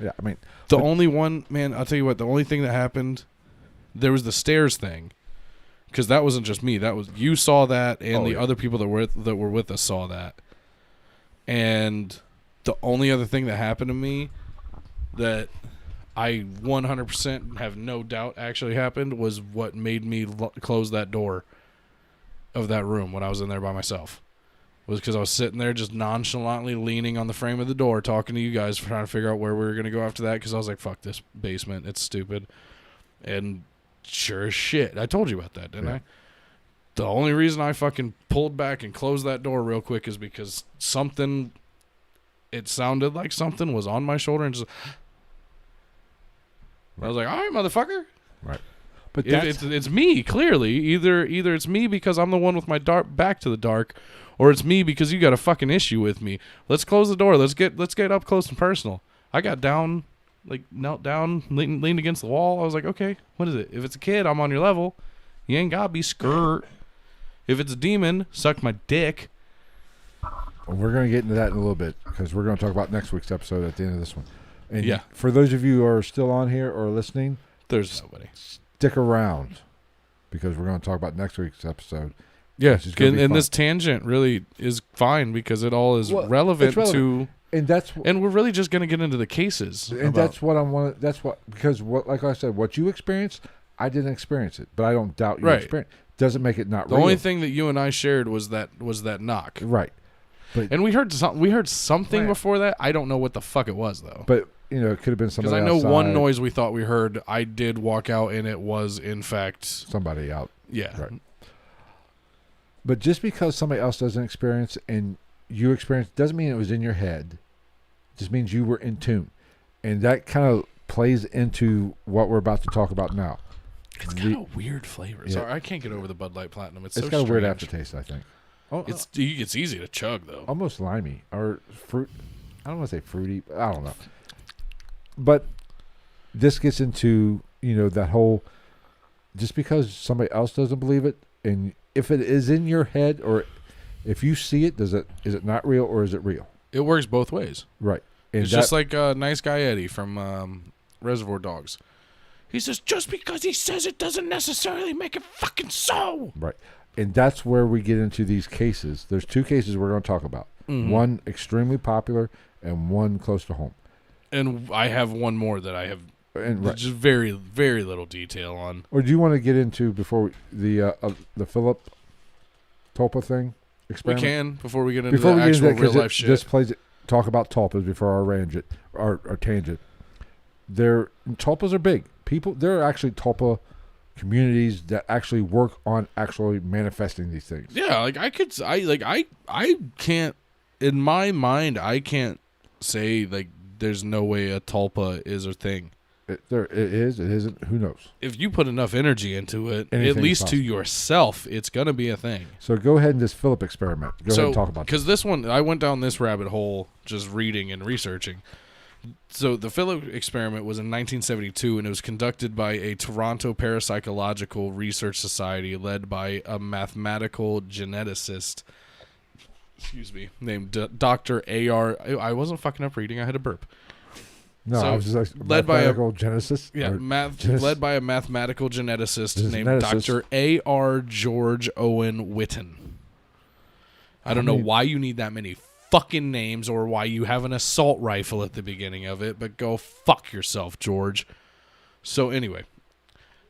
Yeah, I mean. The only one, man, I'll tell you what, the only thing that happened, there was the stairs thing. Because that wasn't just me. That was you saw that, and the other people that were with us saw that. And the only other thing that happened to me that I 100% have no doubt actually happened was what made me close that door of that room when I was in there by myself. Was because I was sitting there just nonchalantly leaning on the frame of the door talking to you guys, trying to figure out where we were going to go after that because I was like, fuck this basement. It's stupid. And sure as shit. I told you about that, didn't I? The only reason I fucking pulled back and closed that door real quick is because it sounded like something was on my shoulder and just... I was like, all right, motherfucker. Right. But it's me, clearly. Either it's me because I'm the one with my back to the dark, or it's me because you got a fucking issue with me. Let's close the door. Let's get up close and personal. I got down... knelt down, leaned against the wall. I was like, okay, what is it? If it's a kid, I'm on your level. You ain't got to be skirt. If it's a demon, suck my dick. We're going to get into that in a little bit because we're going to talk about next week's episode at the end of this one. And yeah. For those of you who are still on here or listening, there's nobody. Stick around because we're going to talk about next week's episode. Yeah, and this tangent really is fine because it all is relevant to... And we're really just going to get into the cases. And that's what I want. Because like I said, what you experienced, I didn't experience it, but I don't doubt you experienced. Doesn't make it not real. The only thing that you and I shared was that knock. Right. And we heard something before that. I don't know what the fuck it was though. But it could have been somebody. Because I know outside. one noise we thought we heard. I did walk out, and it was in fact somebody out. Yeah. Right. But just because somebody else doesn't experience and you experience doesn't mean it was in your head. Just means you were in tune. And that kind of plays into what we're about to talk about now. It's kind of weird flavor. Yeah. Sorry, I can't get over the Bud Light Platinum. It's so got strange. a weird aftertaste, I think. It's easy to chug, though. Almost limey. Or fruit. I don't want to say fruity. But I don't know. But this gets into, that whole... Just because somebody else doesn't believe it, and if it is in your head, or if you see it, is it not real, or is it real? It works both ways. Right. And it's just like Nice Guy Eddie from Reservoir Dogs. He says, just because he says it doesn't necessarily make it fucking so. Right. And that's where we get into these cases. There's two cases we're going to talk about. Mm-hmm. One extremely popular and one close to home. And I have one more that I have just very, very little detail on. Or do you want to get into before the Philip Tulpa thing? Experiment? We can before we get into the actual real life shit. This plays talk about tulpas before our tangent. Tulpas are big. There are actually tulpa communities that actually work on actually manifesting these things. Yeah, I can't in my mind I can't say there's no way a tulpa is a thing. It is. It isn't. Who knows? If you put enough energy into it, at least to yourself, it's going to be a thing. So go ahead and this Philip experiment. Go ahead and talk about because this one, I went down this rabbit hole just reading and researching. So the Philip experiment was in 1972, and it was conducted by a Toronto Parapsychological Research Society led by a mathematical geneticist, named Dr. A.R. I wasn't fucking up reading. I had a burp. No, I was just like led by a geneticist. Yeah, led by a mathematical geneticist named Dr. A.R. George Owen Witten. I don't know why you need that many fucking names or why you have an assault rifle at the beginning of it, but go fuck yourself, George. So anyway,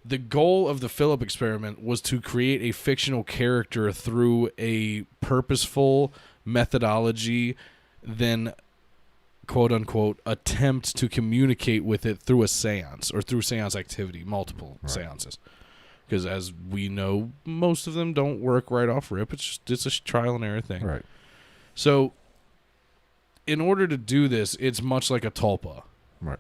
the goal of the Philip experiment was to create a fictional character through a purposeful methodology, then quote-unquote attempt to communicate with it through a seance or through seance activity, multiple seances. Because as we know, most of them don't work right off rip. It's a trial and error thing. Right. So in order to do this, it's much like a tulpa. Right.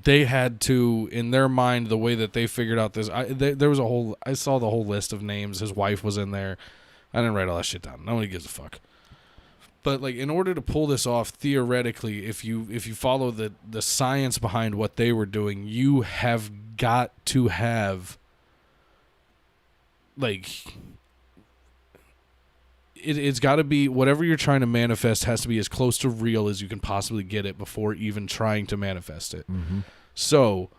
They had to, in their mind, the way that they figured out this, there was I saw the whole list of names. His wife was in there. I didn't write all that shit down. Nobody gives a fuck. But like, in order to pull this off, theoretically, if you follow the science behind what they were doing, you have got to have like it's got to be whatever you're trying to manifest has to be as close to real as you can possibly get it before even trying to manifest it. Mm-hmm. So,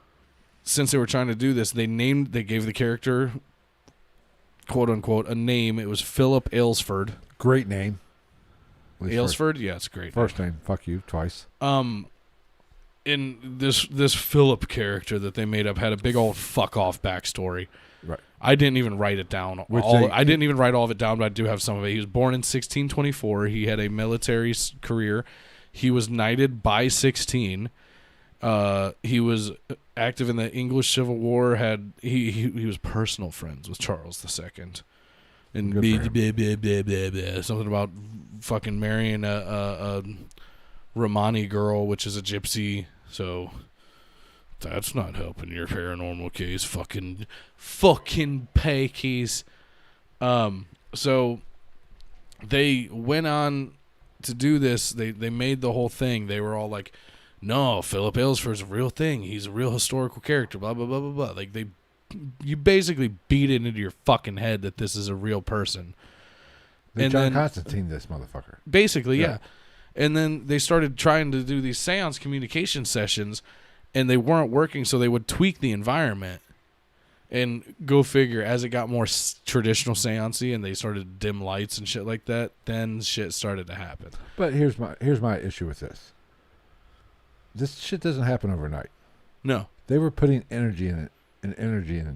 since they were trying to do this, they gave the character, quote unquote, a name. It was Philip Aylesford. Great name. Aylesford? Yeah, it's a great. First name. Fuck you twice. In this Philip character that they made up had a big old fuck off backstory. Right. I didn't even write it down. I didn't even write all of it down, but I do have some of it. He was born in 1624. He had a military career. He was knighted by 16. He was active in the English Civil War. He was personal friends with Charles II. And something about fucking marrying a Romani girl, which is a gypsy. So that's not helping your paranormal case. Fucking pikeys. So they went on to do this. They made the whole thing. They were all like, no, Philip Aylesford's a real thing. He's a real historical character, blah, blah, blah, blah, blah. Like, you basically beat it into your fucking head that this is a real person. And John Constantine, this motherfucker. Basically, yeah. And then they started trying to do these seance communication sessions, and they weren't working, so they would tweak the environment. And go figure, as it got more traditional seance-y and they started dim lights and shit like that, then shit started to happen. But here's my issue with this. This shit doesn't happen overnight. No. They were putting energy in it.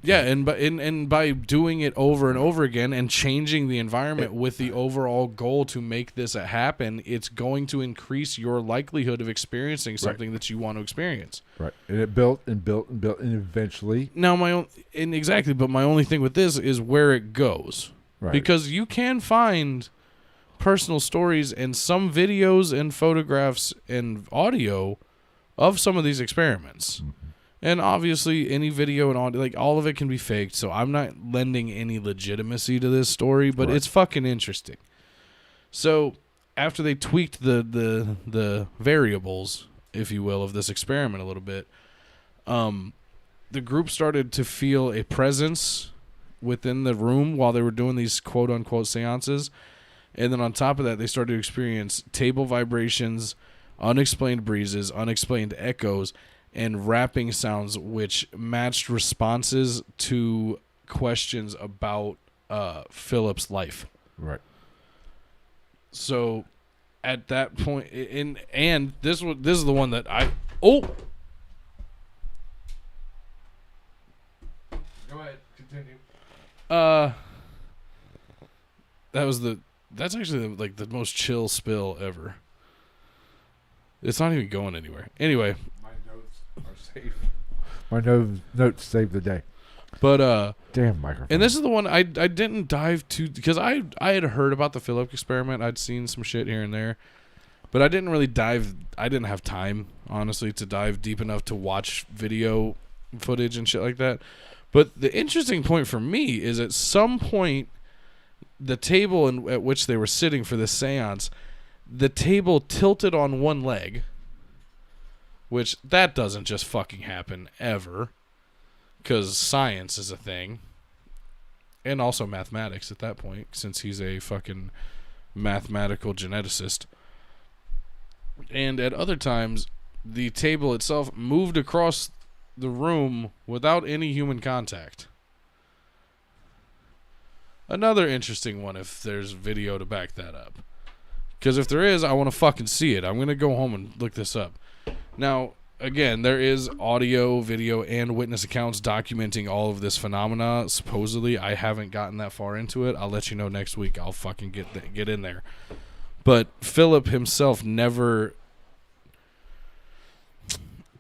Yeah, and by doing it over and over again and changing the environment with the overall goal to make this happen, it's going to increase your likelihood of experiencing something that you want to experience. Right. And it built and built and built and eventually. Now but my only thing with this is where it goes. Right. Because you can find personal stories and some videos and photographs and audio of some of these experiments. Mm-hmm. And obviously, any video and audio, like all of it can be faked. So I'm not lending any legitimacy to this story, but it's fucking interesting. So after they tweaked the variables, if you will, of this experiment a little bit, the group started to feel a presence within the room while they were doing these quote unquote seances, and then on top of that, they started to experience table vibrations, unexplained breezes, unexplained echoes, and rapping sounds which matched responses to questions about Philip's life. Right. So at that point, and this is the one that Go ahead, continue. That's actually the most chill spill ever. It's not even going anywhere. Anyway. My notes saved the day. But damn microphone. And this is the one I didn't dive to because I had heard about the Philip experiment. I'd seen some shit here and there, but I didn't really dive. I didn't have time, honestly, to dive deep enough to watch video footage and shit like that. But the interesting point for me is at some point, the table at which they were sitting for this seance, the table tilted on one leg. Which, that doesn't just fucking happen ever. Because science is a thing. And also mathematics at that point, since he's a fucking mathematical geneticist. And at other times, the table itself moved across the room without any human contact. Another interesting one if there's video to back that up. Because if there is, I want to fucking see it. I'm going to go home and look this up. Now, again, there is audio, video, and witness accounts documenting all of this phenomena. Supposedly, I haven't gotten that far into it. I'll let you know next week. I'll fucking get in there. But Philip himself never,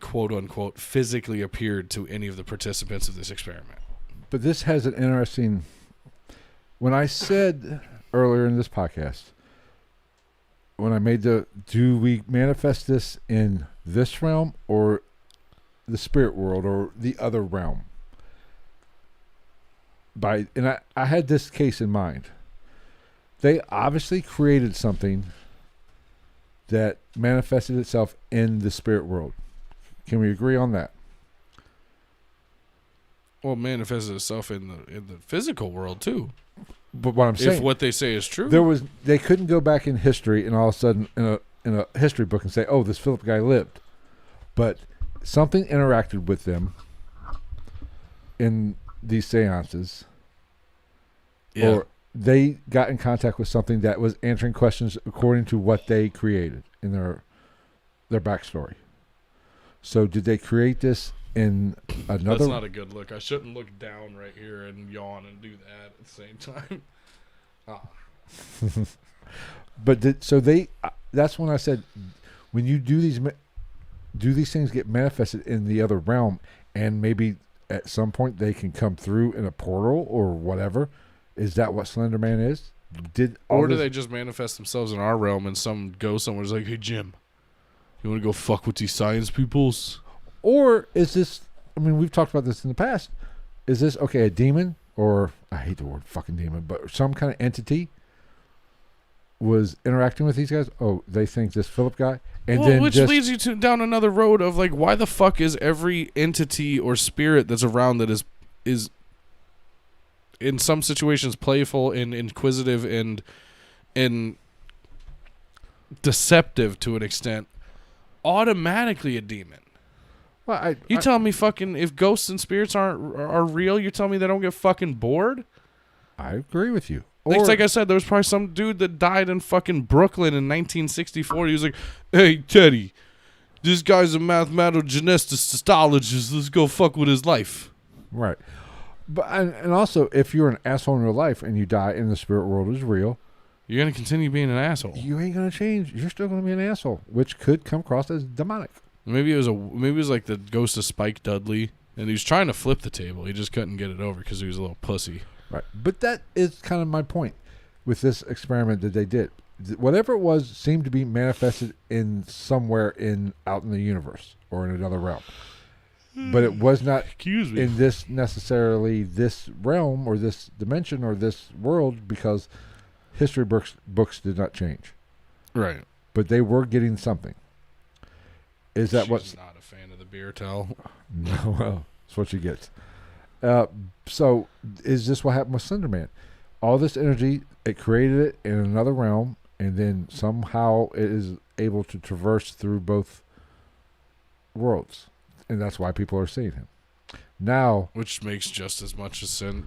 quote-unquote, physically appeared to any of the participants of this experiment. But this has an interesting... When I said earlier in this podcast, when I made do we manifest this in this realm or the spirit world or the other realm? And I had this case in mind. They obviously created something that manifested itself in the spirit world. Can we agree on that? Well, it manifested itself in the physical world too. But what I'm saying, if what they say is true, they couldn't go back in history and all of a sudden in a history book and say, "Oh, this Philip guy lived," but something interacted with them in these seances, or they got in contact with something that was answering questions according to what they created in their backstory. So, did they create this in another? That's not a good look. I shouldn't look down right here and yawn and do that at the same time. But that's when I said, when you do these things get manifested in the other realm, and maybe at some point they can come through in a portal or whatever. Is that what Slenderman is? Or do they just manifest themselves in our realm and some ghost somewhere's like, "Hey Jim, you want to go fuck with these science peoples?" Or is this, I mean, we've talked about this in the past. Is this, a demon, or, I hate the word fucking demon, but some kind of entity was interacting with these guys? Oh, they think this Philip guy? And then which leads you down another road of, like, why the fuck is every entity or spirit that's around that is in some situations playful and inquisitive and deceptive to an extent, automatically a demon? Well, you telling me fucking if ghosts and spirits are real, you're telling me they don't get fucking bored? I agree with you. Like I said, there was probably some dude that died in fucking Brooklyn in 1964. He was like, "Hey, Teddy, this guy's a mathematical geneticist. Let's go fuck with his life." Right. But and also, if you're an asshole in real life and you die in the spirit world is real, you're going to continue being an asshole. You ain't going to change. You're still going to be an asshole, which could come across as demonic. Maybe it was like the ghost of Spike Dudley, and he was trying to flip the table. He just couldn't get it over because he was a little pussy. Right. But that is kind of my point with this experiment that they did. Whatever it was seemed to be manifested in somewhere out in the universe or in another realm. But it was not in this necessarily this realm or this dimension or this world, because history books did not change. Right. But they were getting something. Is that what's not a fan of the beer towel? No, well, that's what she gets. So is this what happened with Slenderman? All this energy, it created it in another realm, and then somehow it is able to traverse through both worlds, and that's why people are seeing him now. Which makes just as much sense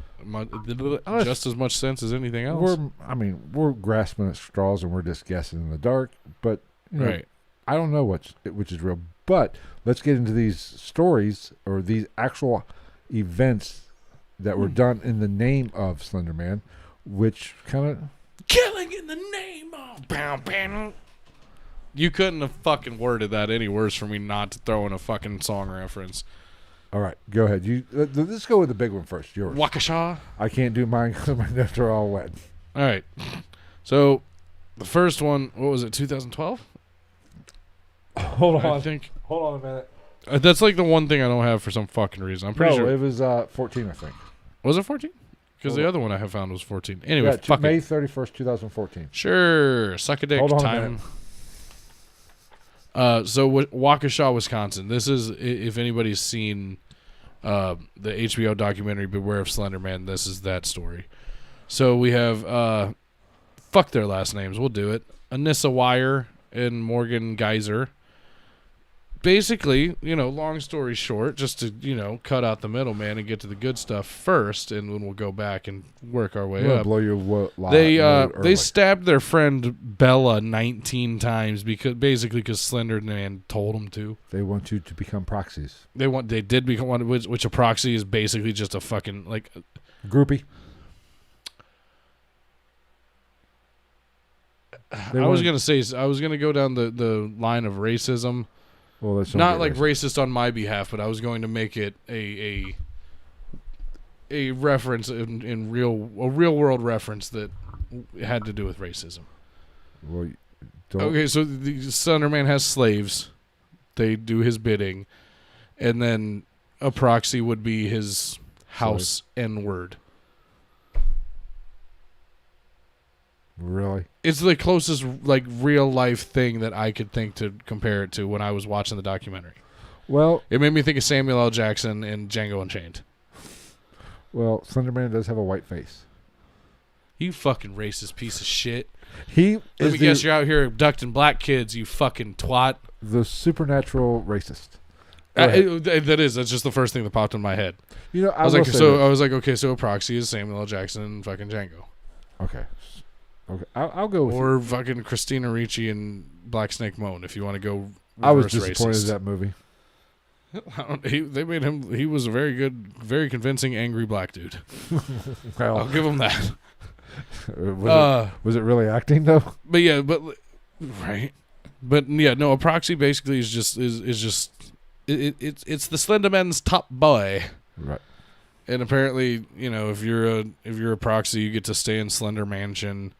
as anything else. We're grasping at straws and we're just guessing in the dark, but right. I don't know which is real. But let's get into these stories or these actual events that were done in the name of Slenderman, which kind of killing in the name of. You couldn't have fucking worded that any worse for me not to throw in a fucking song reference. All right, go ahead. Let's go with the big one first. Yours. Waukesha. I can't do mine because my notes are all wet. All right. So the first one, what was it? 2012. Hold on. I think. Hold on a minute. That's like the one thing I don't have for some fucking reason. I'm pretty sure it was 14, I think. Was it 14? Because the other one I have found was 14. Anyway, fuck May it. 31st, 2014. Sure, suck a dick. Hold on time. So Waukesha, Wisconsin. This is, if anybody's seen the HBO documentary Beware of Slenderman, this is that story. So we have fuck their last names. We'll do it. Anissa Wire and Morgan Geyser. basically, long story short, just to, cut out the middleman and get to the good stuff first, and then we'll go back and work our way up. Blow your lot They stabbed their friend Bella 19 times because Slenderman told them to. They want you to become proxies. They did become one, which a proxy is basically just a fucking groupie. I was gonna go down the line of racism. Well, that's not like racist on my behalf, but I was going to make it a reference in a real world reference that had to do with racism. Well, okay, so the Slenderman has slaves. They do his bidding, and then a proxy would be his house N-word. Really? It's the closest real life thing that I could think to compare it to when I was watching the documentary. Well, it made me think of Samuel L. Jackson in Django Unchained. Well, Slenderman does have a white face. You fucking racist piece of shit. Let me guess, you're out here abducting black kids, you fucking twat. The supernatural racist. That's just the first thing that popped in my head. I was like, okay, so a proxy is Samuel L. Jackson and fucking Django. Okay, I'll go with or fucking Christina Ricci and Black Snake Moan if you want to go. I was disappointed in that movie. They made him. He was a very good, very convincing, angry black dude. Well, I'll give him that. Was it really acting though? Right. But yeah, no. A proxy basically is just it's the Slenderman's top boy. Right. And apparently, if you're a proxy, you get to stay in Slender Mansion.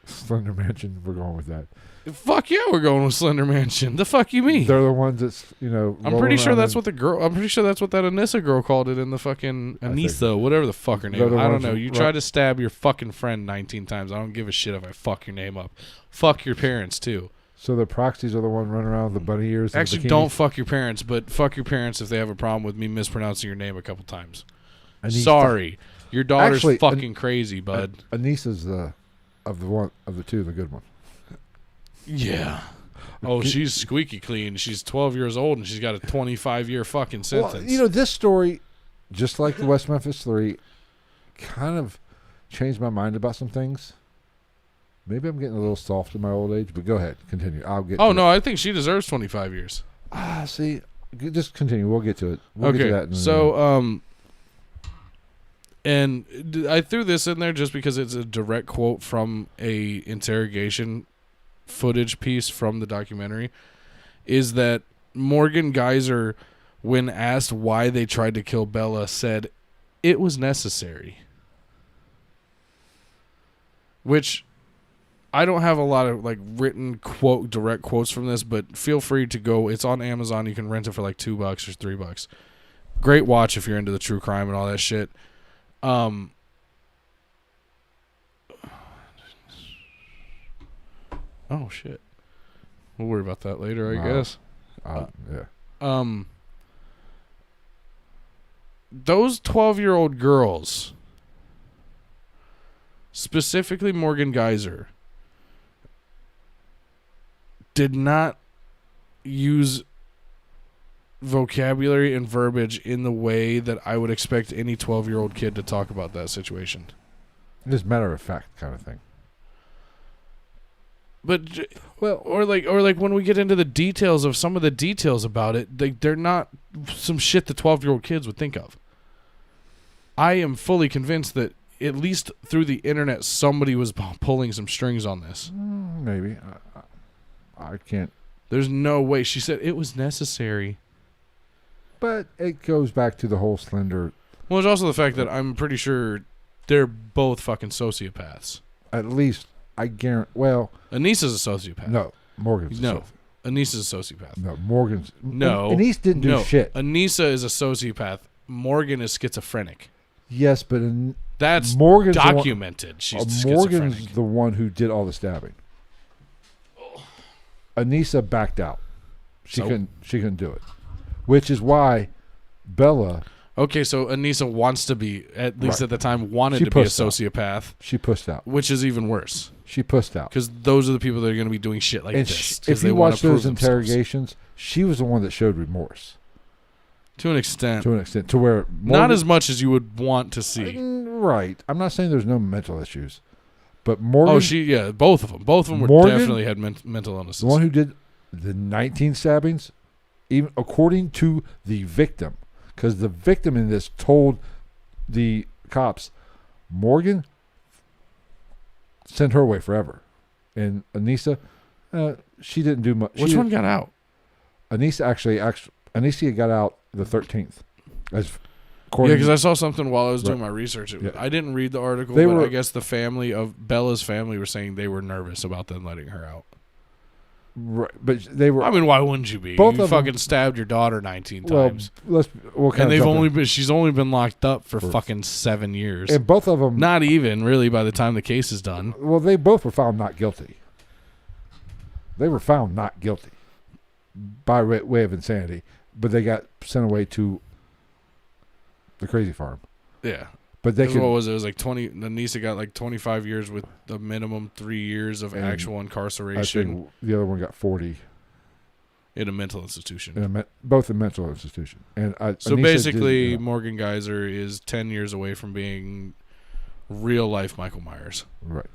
Slender Mansion, we're going with that. Fuck yeah, we're going with Slender Mansion. The fuck you mean? They're the ones that's I'm pretty sure that's what that Anissa girl called it in the fucking Anissa, whatever the fuck her name. I don't know. You try to stab your fucking friend 19 times. I don't give a shit if I fuck your name up. Fuck your parents too. So the proxies are the one running around with the bunny ears. Actually, don't fuck your parents, but fuck your parents if they have a problem with me mispronouncing your name a couple times. Sorry, your daughter's fucking crazy, bud. Anissa's of the two, the good one. Yeah. Oh, she's squeaky clean. She's 12 years old and she's got a 25-year fucking sentence. Well, this story, just like the West Memphis 3, kind of changed my mind about some things. Maybe I'm getting a little soft in my old age, but go ahead, continue. I'll get. Oh no, I think she deserves 25 years. See, just continue. We'll get to it. We'll get to that so, and I threw this in there just because it's a direct quote from a interrogation footage piece from the documentary, is that Morgan Geyser, when asked why they tried to kill Bella, said it was necessary. Which I don't have a lot of written direct quotes from this, but feel free to go. It's on Amazon. You can rent it for $2 or $3. Great watch if you're into the true crime and all that shit. Oh shit. We'll worry about that later, I guess. Yeah. Those 12-year-old girls, specifically Morgan Geyser, did not use vocabulary and verbiage in the way that I would expect any 12-year-old kid to talk about that situation. Just matter of fact kind of thing. But or when we get into the details of some of the details about it, they're not some shit the 12-year-old kids would think of. I am fully convinced that at least through the internet, somebody was pulling some strings on this. Maybe. I can't. There's no way. She said it was necessary. But it goes back to the whole Slender. Well, there's also the fact that I'm pretty sure they're both fucking sociopaths. At least, I guarantee. Well, Anissa's a sociopath. No, Morgan's no. Anissa's a sociopath. No, Morgan's. No. Anissa didn't do shit. Anissa is a sociopath. Morgan is schizophrenic. Yes, but that's Morgan's documented. She's schizophrenic. Morgan's the one who did all the stabbing. Anissa backed out. She couldn't do it. Which is why Bella Okay, so Anissa wants to be, at least Right. at the time, wanted She to be a pushed out. sociopath, She pushed out. which is even worse. She pushed out. Because those are the people that are going to be doing shit like And this. 'cause if they you wanna watch those prove themselves. interrogations, she was the one that showed remorse To an extent. to an extent, to where Not as much as you would want to see. Right. I'm not saying there's no mental issues, but Morgan, Both of them. Both of them Morgan, definitely had mental illnesses. the one who did the 19 stabbings, even according to the victim, because the victim in this told the cops, Morgan sent her away forever, and Anissa, she didn't do much. Which one got out? Anissa got out the 13th. Yeah, because I saw something while I was doing my research. I didn't read the article, but I guess the family of Bella's family were saying they were nervous about them letting her out. Right, but they were. I mean, why wouldn't you be? Both You of them- fucking stabbed your daughter 19 well, times. She's only been locked up for fucking 7 years. And both of them. Not even, really, by the time the case is done. Well, they both were found not guilty. They were found not guilty by way of insanity, but they got sent away to the crazy farm. Yeah. But they could. What was it? It was like 20. Anissa got like 25 years with a minimum 3 years of actual I incarceration think the other one got 40. in a mental institution. Both in mental institution. And So Anissa basically, did, Morgan Geyser is 10 years away from being real life Michael Myers. right.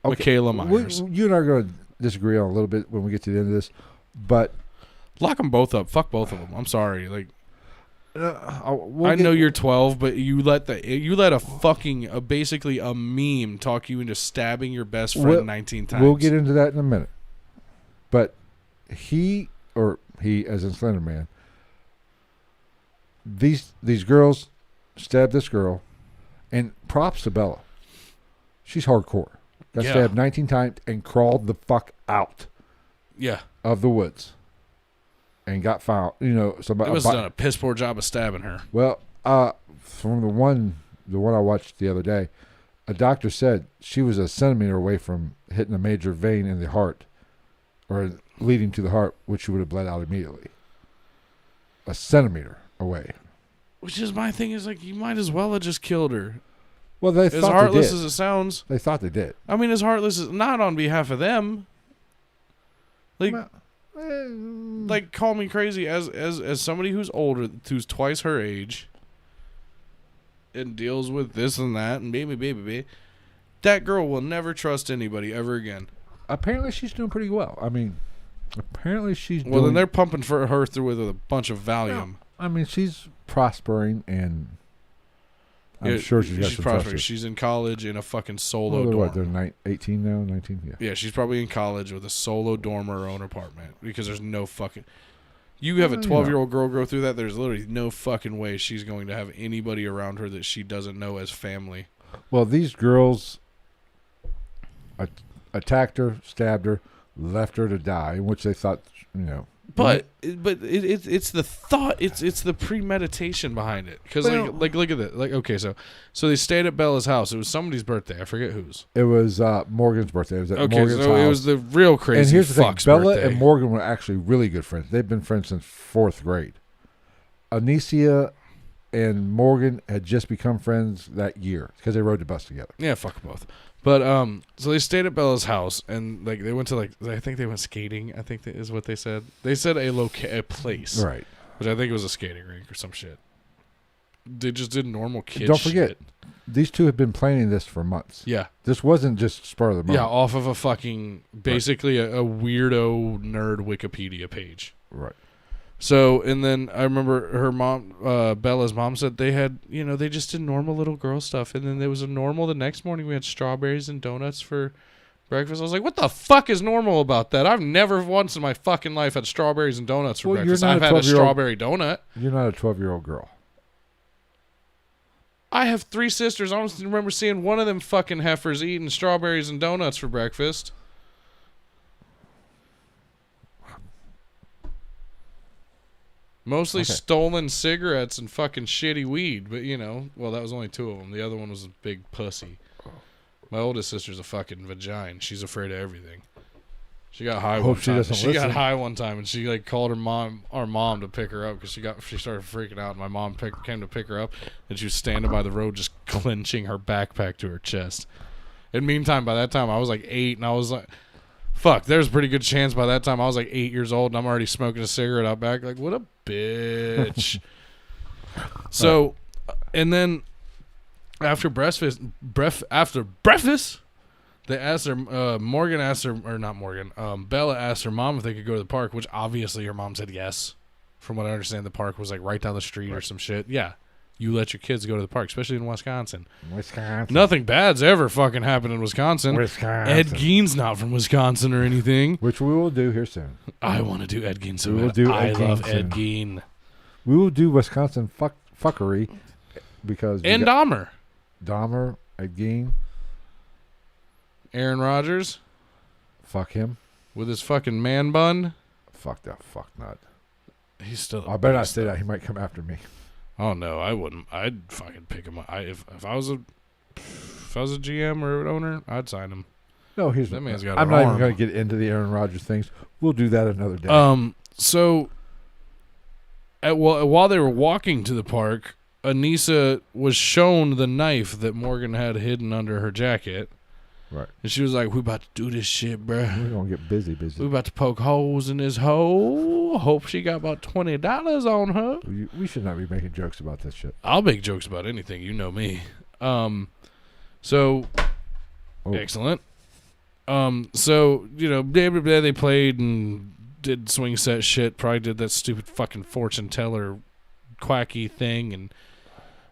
Michaela Myers. You and I are going to disagree on a little bit when we get to the end of this, but Lock them both up. Fuck both of them. I'm sorry. Like I know you're 12, but you let a fucking basically a meme talk you into stabbing your best friend 19 times. We'll get into that in a minute. But he as in Slenderman, these girls stabbed this girl, and props to Bella. She's hardcore. Got stabbed 19 times and crawled the fuck out. Yeah. Of the woods. And got found. Somebody They must have done a piss poor job of stabbing her. Well, from the one I watched the other day, a doctor said she was a centimeter away from hitting a major vein in the heart, or leading to the heart, which she would have bled out immediately. A centimeter away. Which is my thing. Is like you might as well have just killed her. Well, they as thought heartless they did. as it sounds. They thought they did. I mean, as heartless as not on behalf of them. Like. Like, call me crazy as somebody who's older, who's twice her age, and deals with this and that, and baby. That girl will never trust anybody ever again. Apparently, she's doing pretty well. I mean, apparently she's well. Then they're pumping for her through with a bunch of Valium. No, I mean, she's prospering, and I'm sure she's got some prospering. trusters. She's in college in a fucking solo they're dorm. They're 18 now, 19. Yeah. Yeah, she's probably in college with a solo dorm or her own apartment because there's no fucking. You have a 12-year-old girl go through that. There's literally no fucking way she's going to have anybody around her that she doesn't know as family. Well, these girls attacked her, stabbed her, left her to die, in which they thought, But it's the thought, it's the premeditation behind it. Because like look at that. Like okay, so they stayed at Bella's house. It was somebody's birthday. I forget whose. It was Morgan's birthday. It was at Morgan's house. It was the real crazy. And here's the thing: Bella birthday. and Morgan were actually really good friends. They've been friends since 4th grade. Anissa and Morgan had just become friends that year because they rode the bus together. Yeah, fuck both. But so they stayed at Bella's house and like they went to I think they went skating. I think that is what they said. They said a place, right? Which I think it was a skating rink or some shit. They just did normal kid. Don't forget, shit. These two have been planning this for months. Yeah, this wasn't just spur of the moment. Yeah, off of a fucking basically a weirdo nerd Wikipedia page. Right. So, and then I remember her mom, Bella's mom said they had, they just did normal little girl stuff. And then there was a normal, the next morning we had strawberries and donuts for breakfast. I was like, what the fuck is normal about that? I've never once in my fucking life had strawberries and donuts for breakfast. I've had a strawberry donut. You're not a 12-year-old girl. I have 3 sisters. I don't remember seeing one of them fucking heifers eating strawberries and donuts for breakfast. Mostly stolen cigarettes and fucking shitty weed, but well, that was only 2 of them. The other one was a big pussy. My oldest sister's a fucking vagina. She's afraid of everything. She got high. Hope she doesn't She listen. got high one time, and she like called our mom to pick her up because she started freaking out. And my mom came to pick her up, and she was standing by the road just clenching her backpack to her chest. And meantime, by that time, I was like 8, and I was like, "Fuck!" There's a pretty good chance by that time I was like 8 years old, and I'm already smoking a cigarette out back. Like, what a bitch. So, and then after breakfast. They asked her, Morgan asked her, or not Morgan, Bella asked her mom if they could go to the park, which obviously her mom said yes. From what I understand, the park was like right down the street or some shit. Yeah, you let your kids go to the park, especially in Wisconsin. Nothing bad's ever fucking happened in Wisconsin. Ed Gein's not from Wisconsin or anything. Which we will do here soon. I want to do Ed Gein so We will bad. do I Ed love Gein Ed soon. Gein. We will do Wisconsin fuckery because we And got Dahmer. Dahmer, Ed Gein, Aaron Rodgers fuck him. with his fucking man bun. Fuck that fuck nut. He's still. I better not say that. He might come after me. Oh no, I wouldn't. I'd fucking pick him up. If I was a GM or an owner, I'd sign him. No, here's That man's got I'm an not even arm. going to get into the Aaron Rodgers things. We'll do that another day. So while they were walking to the park, Anissa was shown the knife that Morgan had hidden under her jacket. Right. And she was like, "We about to do this shit, bruh. We're going to get busy. We about to poke holes in this hole. Hope she got about $20 on her." We should not be making jokes about this shit. I'll make jokes about anything. You know me. So Oh. excellent. So, you know, blah, blah, blah, they played and did swing set shit. Probably did that stupid fucking fortune teller quacky thing, and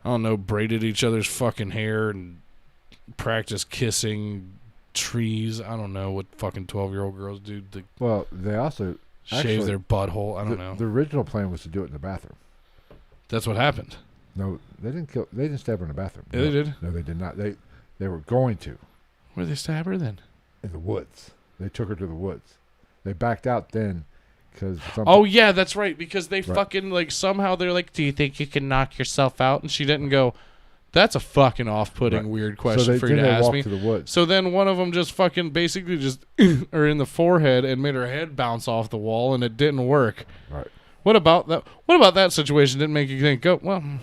I don't know, braided each other's fucking hair and practiced kissing trees. I don't know what fucking 12-year-old girls do. They Well, they also shave actually, their butthole. I don't know. The original plan was to do it in the bathroom. That's what happened. No, they didn't kill. They didn't stab her in the bathroom. Yeah, no, they did. No, they did not. They were going to Where'd they stab her then? in the woods. They took her to the woods. They backed out then because Oh yeah, that's right. Because they Right. fucking like somehow they're like, "Do you think you can knock yourself out?" And she didn't go. That's a fucking off-putting Right. weird so question they for you to then they ask walked me. to the woods. So then one of them just fucking basically just or in the forehead and made her head bounce off the wall, and it didn't work. Right. What about that? What about that situation? Didn't make you think? Oh, well, I'm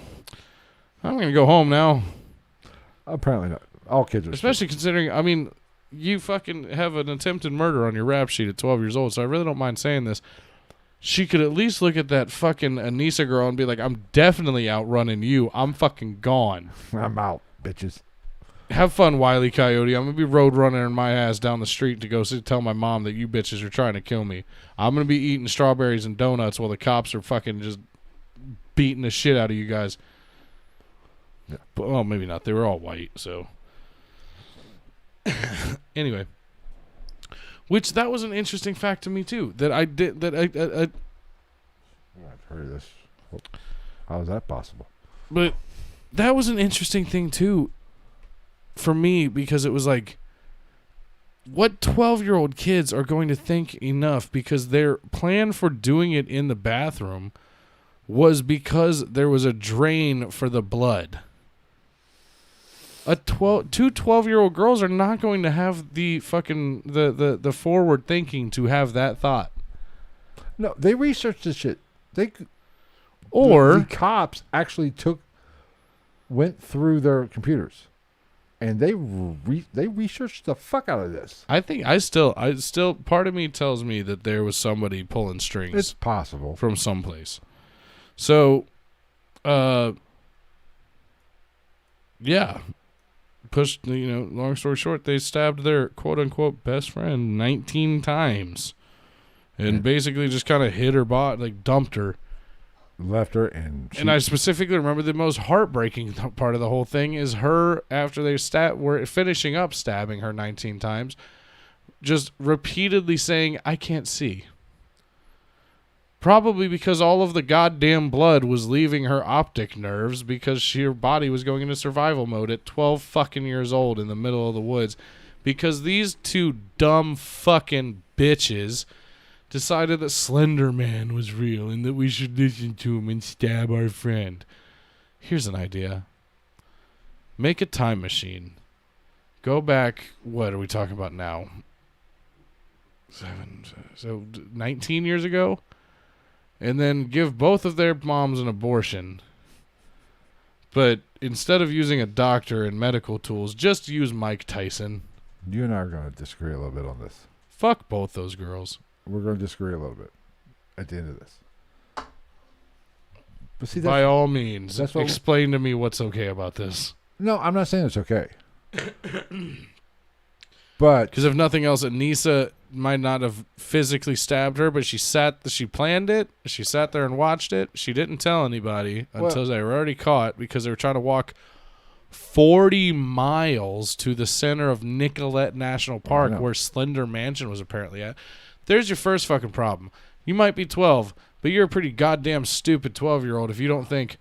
gonna go home now. Apparently not. All kids are. Especially considering, I mean, you fucking have an attempted murder on your rap sheet at 12 years old, so I really don't mind saying this. She could at least look at that fucking Anissa girl and be like, "I'm definitely outrunning you. I'm fucking gone. stupid. I'm out, bitches. Have fun, Wile E. Coyote. I'm going to be road running my ass down the street to go tell my mom that you bitches are trying to kill me. I'm going to be eating strawberries and donuts while the cops are fucking just beating the shit out of you guys." Yeah. But, well, maybe not. They were all white, so. Anyway. Which, that was an interesting fact to me, too. That I did, that I've heard of this. How is that possible? but that was an interesting thing, too, for me, because it was like, what 12-year-old kids are going to think enough because their plan for doing it in the bathroom was because there was a drain for the blood. Two 12-year-old girls are not going to have the fucking the forward thinking to have that thought. No, they researched this shit. Or the cops actually went through their computers, and they researched the fuck out of this. I think I still part of me tells me that there was somebody pulling strings. It's possible. From someplace. So, yeah. Long story short, they stabbed their quote-unquote best friend 19 times. And basically just kind of hit her body, like dumped her. Left her, and I specifically remember the most heartbreaking part of the whole thing is her, after they were finishing up stabbing her 19 times, just repeatedly saying, "I can't see." Probably because all of the goddamn blood was leaving her optic nerves because her body was going into survival mode at 12 fucking years old in the middle of the woods. Because these two dumb fucking bitches decided that Slenderman was real and that we should listen to him and stab our friend. Here's an idea. Make a time machine. Go back, what are we talking about now? 19 years ago, and then give both of their moms an abortion. But instead of using a doctor and medical tools, just use Mike Tyson. You and I are going to disagree a little bit on this. Fuck both those girls. We're going to disagree a little bit at the end of this. But see, By all means, that's what explain to me what's okay about this. No, I'm not saying it's okay. But because if nothing else, Anissa might not have physically stabbed her, but she planned it. She sat there and watched it. She didn't tell anybody until they were already caught because they were trying to walk 40 miles to the center of Nicollet National Park, where Slender Mansion was apparently at. There's your first fucking problem. You might be 12, but you're a pretty goddamn stupid 12-year-old if you don't think,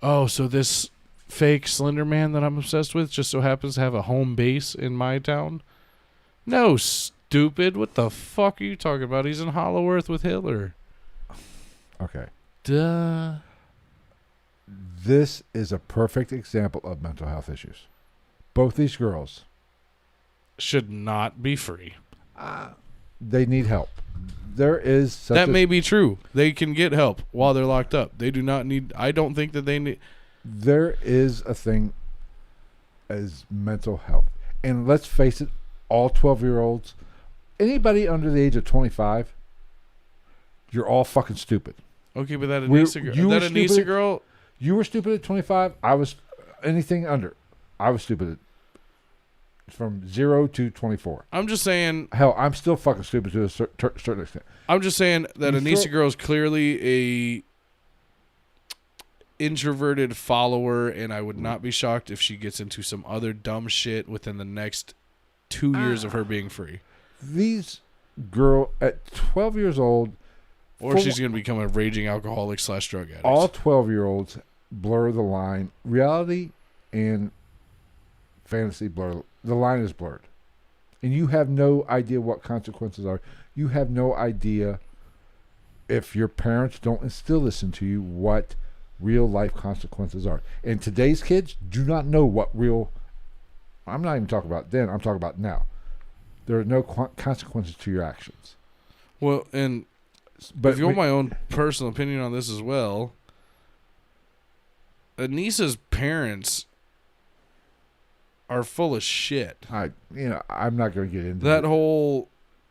oh, so this fake Slender Man that I'm obsessed with just so happens to have a home base in my town. No, stupid. What the fuck are you talking about? He's in Hollow Earth with Hitler. Okay. Duh. This is a perfect example of mental health issues. Both these girls should not be free. They need help. There is such that may be true. They can get help while they're locked up. They do not need. I don't think that they need. There is a thing as mental health, and let's face it. All 12-year-olds, anybody under the age of 25, you're all fucking stupid. Okay, but that Anissa girl, you were stupid at 25. I was anything under. I was stupid from 0 to 24. I'm just saying. Hell, I'm still fucking stupid to a certain extent. I'm just saying that Anissa girl is clearly a introverted follower, and I would not be shocked if she gets into some other dumb shit within the next 2 years of her being free. These girl at 12 years old, or she's going to become a raging alcoholic / drug addict. All 12-year-olds blur the line. Reality and fantasy blur. The line is blurred, and you have no idea what consequences are. You have no idea if your parents don't instill this into you what real life consequences are. And today's kids do not know what real. I'm not even talking about then. I'm talking about now. There are no consequences to your actions. Well, but if you want my own personal opinion on this as well, Anissa's parents are full of shit. I'm not going to get into that whole.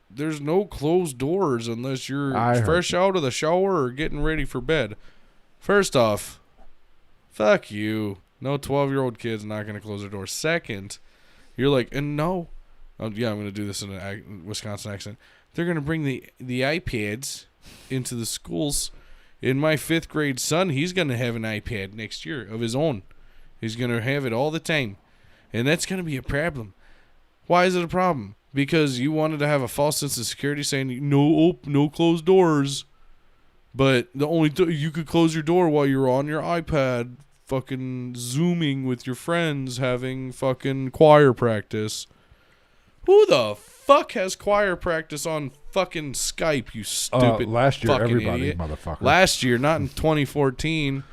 There's no closed doors unless you're fresh out of the shower or getting ready for bed. First off, fuck you. No 12-year-old kid's not going to close their door. Second, you're like, and no. I'm going to do this in a Wisconsin accent. They're going to bring the iPads into the schools. In my 5th grade son, he's going to have an iPad next year of his own. He's going to have it all the time. And that's going to be a problem. Why is it a problem? Because you wanted to have a false sense of security saying, no closed doors. But the only you could close your door while you're on your iPad fucking Zooming with your friends having fucking choir practice. Who the fuck has choir practice on fucking Skype, you stupid last year, fucking everybody, idiot. Motherfucker. Last year, not in 2014.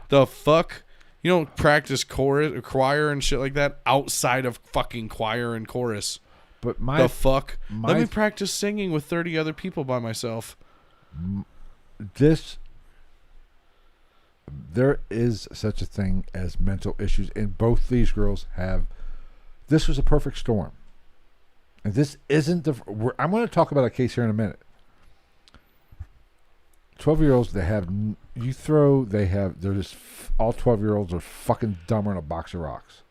The fuck? You don't practice choir and shit like that outside of fucking choir and chorus. But the fuck? Let me practice singing with 30 other people by myself. There is such a thing as mental issues, and both these girls have. This was a perfect storm, and this isn't the. I'm going to talk about a case here in a minute. 12-year-olds, they're just all 12-year-olds are fucking dumber than a box of rocks.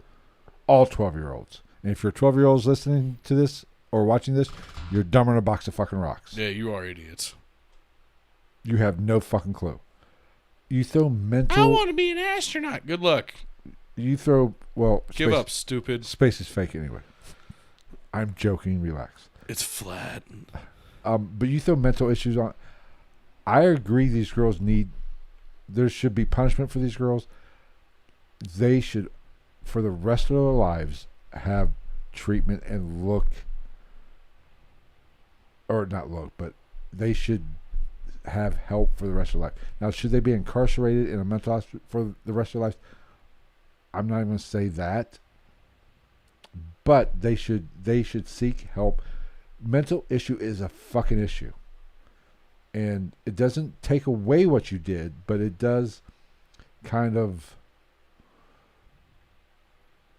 All 12-year-olds, and if you're 12-year-olds listening to this or watching this, you're dumber than a box of fucking rocks. Yeah, you are idiots. You have no fucking clue. You throw mental. I want to be an astronaut. Good luck. You throw Give up, stupid. Space is fake anyway. I'm joking. Relax. It's flat. But you throw mental issues on. I agree. These girls need. There should be punishment for these girls. They should, for the rest of their lives, have treatment and look. Or not look, but they should have help for the rest of their life. Now, should they be incarcerated in a mental hospital for the rest of their life? I'm not even going to say that. But they should seek help. mental issue is a fucking issue. And it doesn't take away what you did, but it does kind of...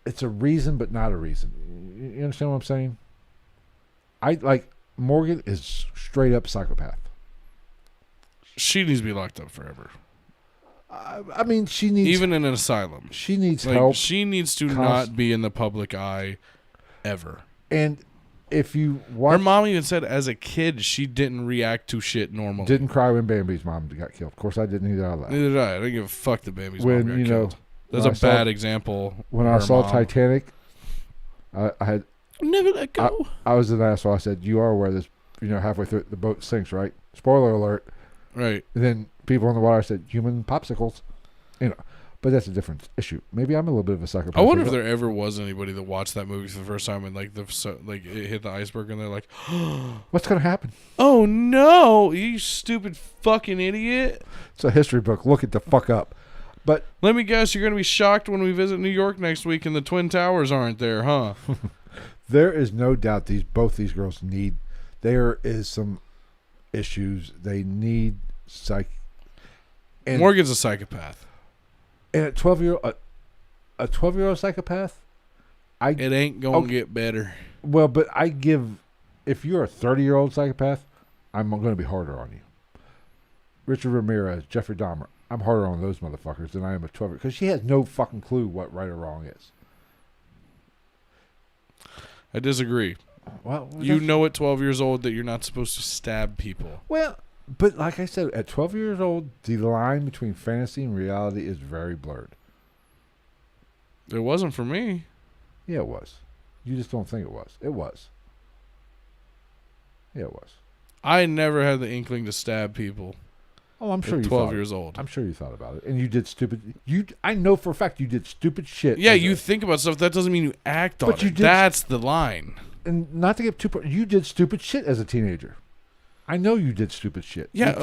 It's a reason, but not a reason. You understand what I'm saying? Morgan is straight up psychopath. She needs to be locked up forever. I mean, she needs... Even in an asylum. She needs help. She needs to not be in the public eye ever. And if you watch... Her mom even said as a kid she didn't react to shit normally. Didn't cry when Bambi's mom got killed. Of course, I didn't either. Neither did I. I didn't give a fuck that Bambi's mom got killed. That's a bad example. When I saw Titanic, I had... Never let go. I was an asshole. I said, you are aware this, halfway through the boat sinks, right? Spoiler alert. Right. And then people in the water said, human popsicles. But that's a different issue. Maybe I'm a little bit of a psychopath. I wonder if there ever was anybody that watched that movie for the first time and it hit the iceberg and they're like, what's going to happen? Oh no, you stupid fucking idiot. It's a history book. Look it the fuck up. But let me guess, you're going to be shocked when we visit New York next week and the Twin Towers aren't there, huh? There is no doubt both these girls there is some issues. They need Morgan's a psychopath. And a 12-year-old psychopath, it ain't going to get better. Well, but if you're a 30-year-old psychopath, I'm going to be harder on you. Richard Ramirez, Jeffrey Dahmer, I'm harder on those motherfuckers than I am a 12-year-old. Because she has no fucking clue what right or wrong is. I disagree. Well, you know at 12 years old that you're not supposed to stab people. Well, but like I said, at 12 years old, the line between fantasy and reality is very blurred. It wasn't for me. Yeah, it was. You just don't think it was. It was. Yeah, it was. I never had the inkling to stab people. Oh, I'm sure at you 12 years old. I'm sure you thought about it. And you did stupid... I know for a fact you did stupid shit. Yeah, you think about stuff. That doesn't mean you act on it. That's the line. And not to get too... You did stupid shit as a teenager. I know you did stupid shit. Yeah,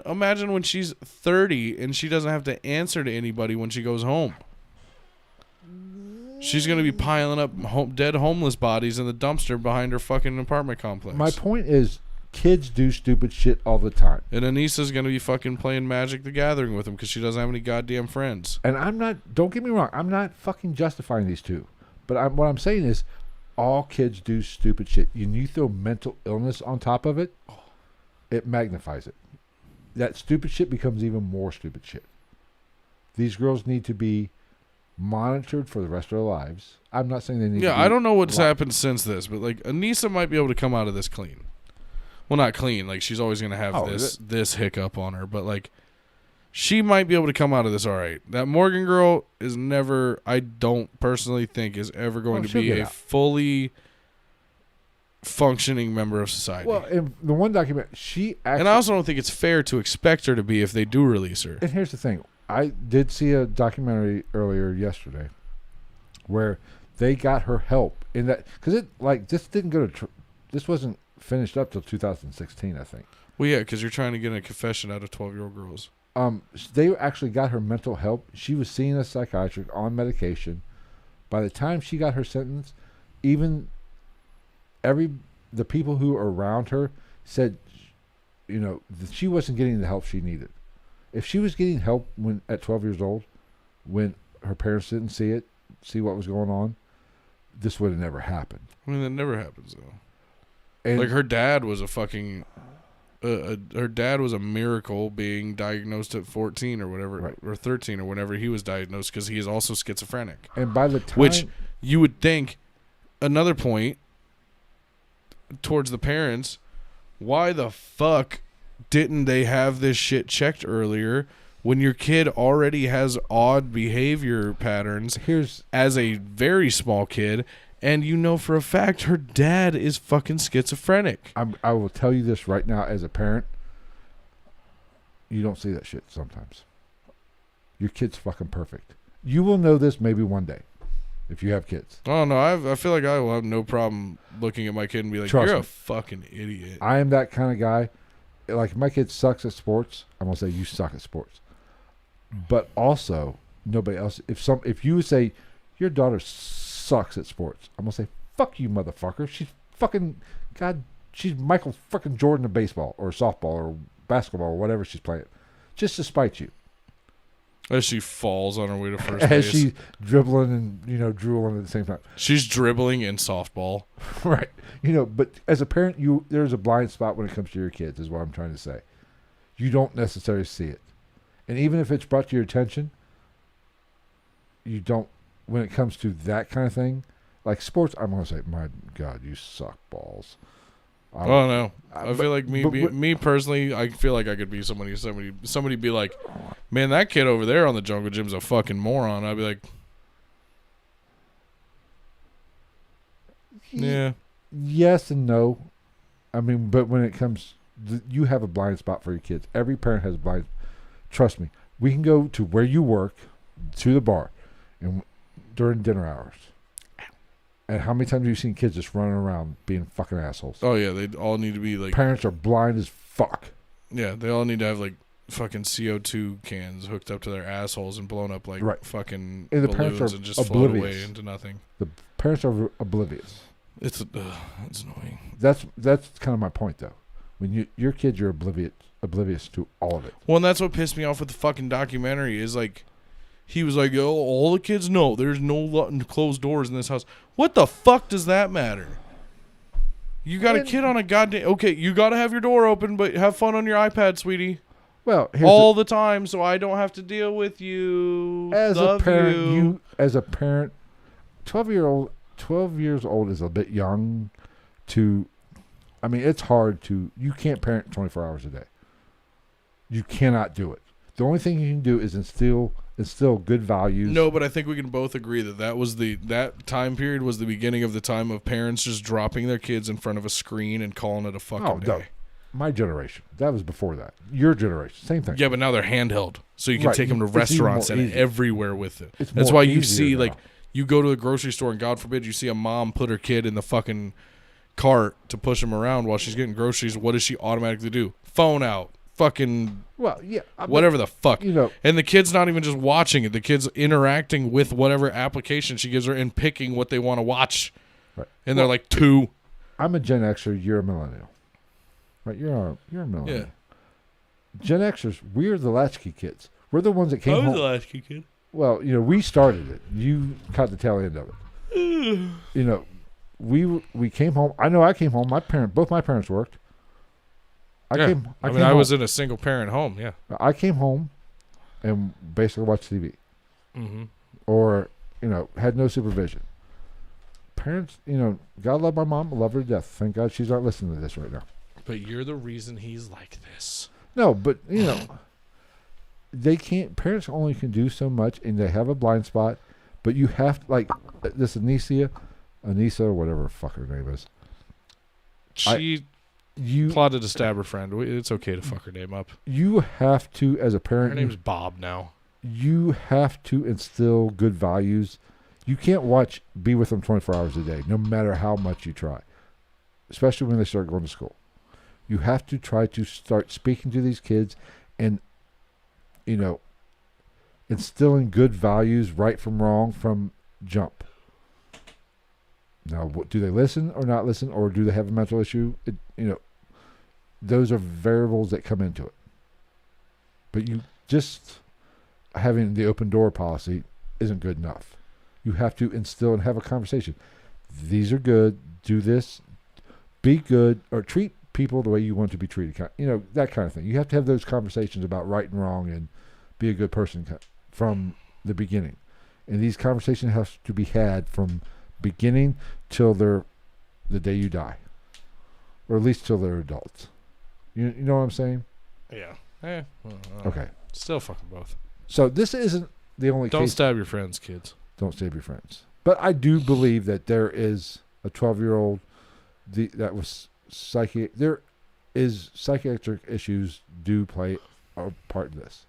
imagine when she's 30 and she doesn't have to answer to anybody when she goes home. She's going to be piling up dead homeless bodies in the dumpster behind her fucking apartment complex. My point is, kids do stupid shit all the time. And Anissa's going to be fucking playing Magic the Gathering with them because she doesn't have any goddamn friends. And I'm not... Don't get me wrong. I'm not fucking justifying these two. But what I'm saying is, all kids do stupid shit. You throw mental illness on top of it... It magnifies it. That stupid shit becomes even more stupid shit. These girls need to be monitored for the rest of their lives. I'm not saying they need to be... I don't know what's happened since this, but Anissa might be able to come out of this clean. Well, not clean. She's always going to have this hiccup on her, but she might be able to come out of this all right. That Morgan girl is never, I don't personally think, is ever going to be a fully functioning member of society. Well, in the one document, she actually... And I also don't think it's fair to expect her to be if they do release her. And here's the thing. I did see a documentary earlier yesterday where they got her help in that... Because this didn't go to... This wasn't finished up till 2016, I think. Well, yeah, because you're trying to get a confession out of 12-year-old girls. They actually got her mental help. She was seeing a psychiatrist on medication. By the time she got her sentence, even... the people who are around her said, that she wasn't getting the help she needed. If she was getting help at 12 years old, when her parents didn't see what was going on, this would have never happened. I mean, that never happens though. And her dad was a fucking, her dad was a miracle being diagnosed at 14 or whatever, right. or 13 or whenever he was diagnosed, because he is also schizophrenic. And by the time, which you would think, another point. Towards the parents, why the fuck didn't they have this shit checked earlier when your kid already has odd behavior patterns as a very small kid, and for a fact her dad is fucking schizophrenic? I will tell you this right now as a parent, you don't see that shit sometimes. Your kid's fucking perfect. You will know this maybe one day. If you have kids. Oh, no, I feel like I will have no problem looking at my kid and be like, you're a fucking idiot. I am that kind of guy. If my kid sucks at sports, I'm going to say, you suck at sports. But also, nobody else. If you would say, your daughter sucks at sports, I'm going to say, fuck you, motherfucker. She's fucking, God she's Michael fucking Jordan of baseball or softball or basketball or whatever she's playing, just to spite you. As she falls on her way to first As base. she's dribbling and drooling at the same time. She's dribbling in softball. Right. But as a parent, there's a blind spot when it comes to your kids, is what I'm trying to say. You don't necessarily see it. And even if it's brought to your attention, you don't, when it comes to that kind of thing, like sports, I'm going to say, my God, you suck balls. Oh no! I feel like me personally, I feel like I could be somebody be like, man, that kid over there on the jungle gym's a fucking moron. I'd be like, yeah. Yes and no. I mean, but when it comes, you have a blind spot for your kids. Every parent has a blind. Trust me, we can go to where you work, to the bar, and during dinner hours. And how many times have you seen kids just running around being fucking assholes? Oh yeah, they all need to be like. Parents are blind as fuck. Yeah, they all need to have like fucking CO2 cans hooked up to their assholes and blown up like fucking and the balloons parents are and just float oblivious. away into nothing. The parents are oblivious. It's annoying. That's kind of my point though. When your kids are oblivious to all of it. Well, and that's what pissed me off with the fucking documentary is like. He was like, oh, all the kids know there's no closed doors in this house. What the fuck does that matter? You got a kid on a goddamn... Okay, you got to have your door open, but have fun on your iPad, sweetie. Well, all the time, so I don't have to deal with you. As Love a parent, you. As a parent, 12 years old is a bit young to... I mean, it's hard to... You can't parent 24 hours a day. You cannot do it. The only thing you can do is instill good values. No, but I think we can both agree that time period was the beginning of the time of parents just dropping their kids in front of a screen and calling it a fucking day. No. My generation. That was before that. Your generation. Same thing. Yeah, but now they're handheld. So you can take them to restaurants and everywhere with it. That's why you see, like, you go to the grocery store and God forbid you see a mom put her kid in the fucking cart to push him around while she's getting groceries. What does she automatically do? Phone out. Fucking whatever the fuck. And the kid's not even just watching it. The kid's interacting with whatever application she gives her and picking what they want to watch. Right. And they're like 2. I'm a Gen Xer. You're a millennial. Right? You're a millennial. Yeah. Gen Xers, we're the latchkey kids. We're the ones that came home. I was the latchkey kid. Well, we started it. You caught the tail end of it. We came home. I know I came home. Both my parents worked. I was in a single parent home. Yeah, I came home and basically watched TV, or had no supervision. Parents, God love my mom, I love her to death. Thank God she's not listening to this right now. But you're the reason he's like this. No, but they can't. Parents only can do so much, and they have a blind spot. But you have to, like this Anissa, or whatever the fuck her name is. You plotted to stab her friend. It's okay to fuck her name up. You have to, as a parent... Her name's Bob now. You have to instill good values. You can't be with them 24 hours a day, no matter how much you try. Especially when they start going to school. You have to try to start speaking to these kids and, instilling good values, right from wrong, from jump. Now, do they listen or not listen, or do they have a mental issue? Those are variables that come into it. But you just having the open door policy isn't good enough. You have to instill and have a conversation. These are good. Do this. Be good, or treat people the way you want to be treated. That kind of thing. You have to have those conversations about right and wrong and be a good person from the beginning. And these conversations have to be had from beginning till the day you die, or at least till they're adults. You know what I'm saying? Yeah. Okay. Still fucking both. So this isn't the only case. Don't stab your friends, kids. Don't stab your friends. But I do believe that there is a 12-year-old that was psychiatric. There is psychiatric issues do play a part in this.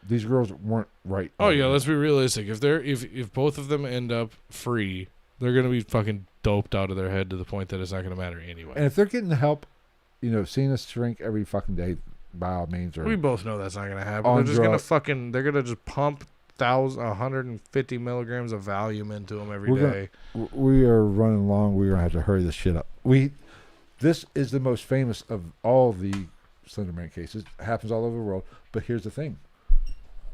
These girls weren't right. Oh yeah, let's be realistic. If both of them end up free, they're gonna be fucking doped out of their head to the point that it's not gonna matter anyway. And if they're getting help, seeing us shrink every fucking day, by all means. We both know that's not gonna happen. They're just gonna they're gonna just pump 150 milligrams of Valium into them every day. We are running long. We're gonna have to hurry this shit up. This is the most famous of all the Slenderman cases. It happens all over the world. But here's the thing.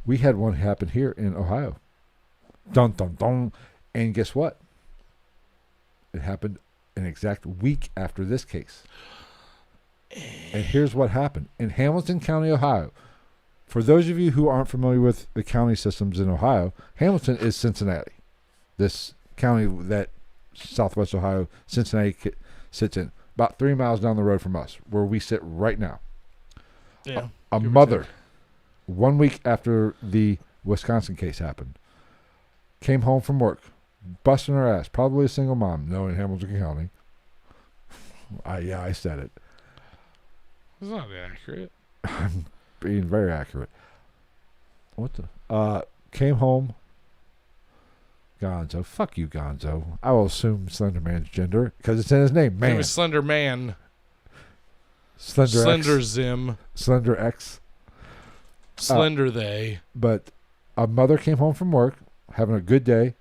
We had one happen here in Ohio. Dun, dun, dun. And guess what? It happened an exact week after this case. And here's what happened. In Hamilton County, Ohio, for those of you who aren't familiar with the county systems in Ohio, Hamilton is Cincinnati. This county that Southwest Ohio, Cincinnati sits in. About 3 miles down the road from us, where we sit right now. Yeah. A mother, 1 week after the Wisconsin case happened, came home from work, busting her ass. Probably a single mom, knowing Hamilton County. I said it. It's not accurate. I'm being very accurate. What the? Came home. Gonzo. Fuck you, Gonzo. I will assume Slenderman's gender because it's in his name. Man. It was Slender Man. Slender X. Zim. Slender X. Slender they. But a mother came home from work, having a good day.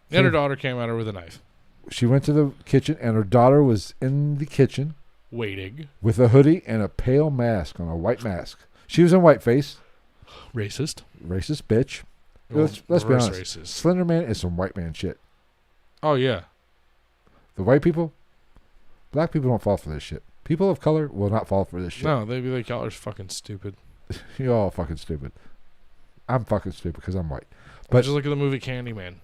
And her daughter came at her with a knife. She went to the kitchen, and her daughter was in the kitchen. Waiting. With a hoodie and a pale mask on, a white mask. She was in whiteface. Racist. Racist bitch. Well, let's be honest. Racist. Slenderman is some white man shit. Oh, yeah. The white people, black people don't fall for this shit. People of color will not fall for this shit. No, they'd be like, y'all are fucking stupid. You're all fucking stupid. I'm fucking stupid because I'm white. But just look at the movie Candyman.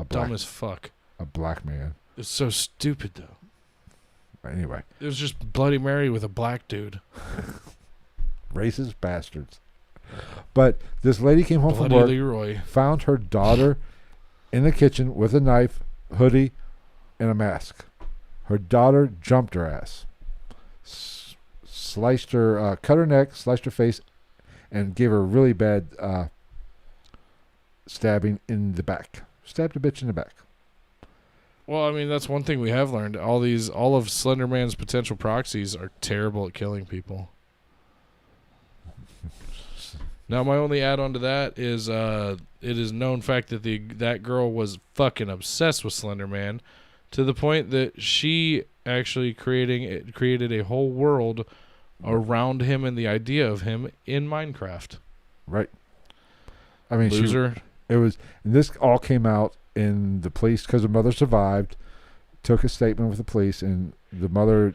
Dumb as fuck. A black man. It's so stupid, though. Anyway. It was just Bloody Mary with a black dude. Racist bastards. But this lady came home Bloody from work, Leroy. found her daughter in the kitchen with a knife, hoodie, and a mask. Her daughter jumped her ass, sliced her, cut her neck, sliced her face, and gave her a really bad stabbing in the back. Stabbed a bitch in the back. Well, I mean, that's one thing we have learned. All of Slenderman's potential proxies are terrible at killing people. Now, my only add-on to that is it is known fact that that girl was fucking obsessed with Slenderman to the point that she actually created a whole world around him and the idea of him in Minecraft. Right. I mean, Loser. And this all came out in the police because the mother survived, took a statement with the police, and the mother,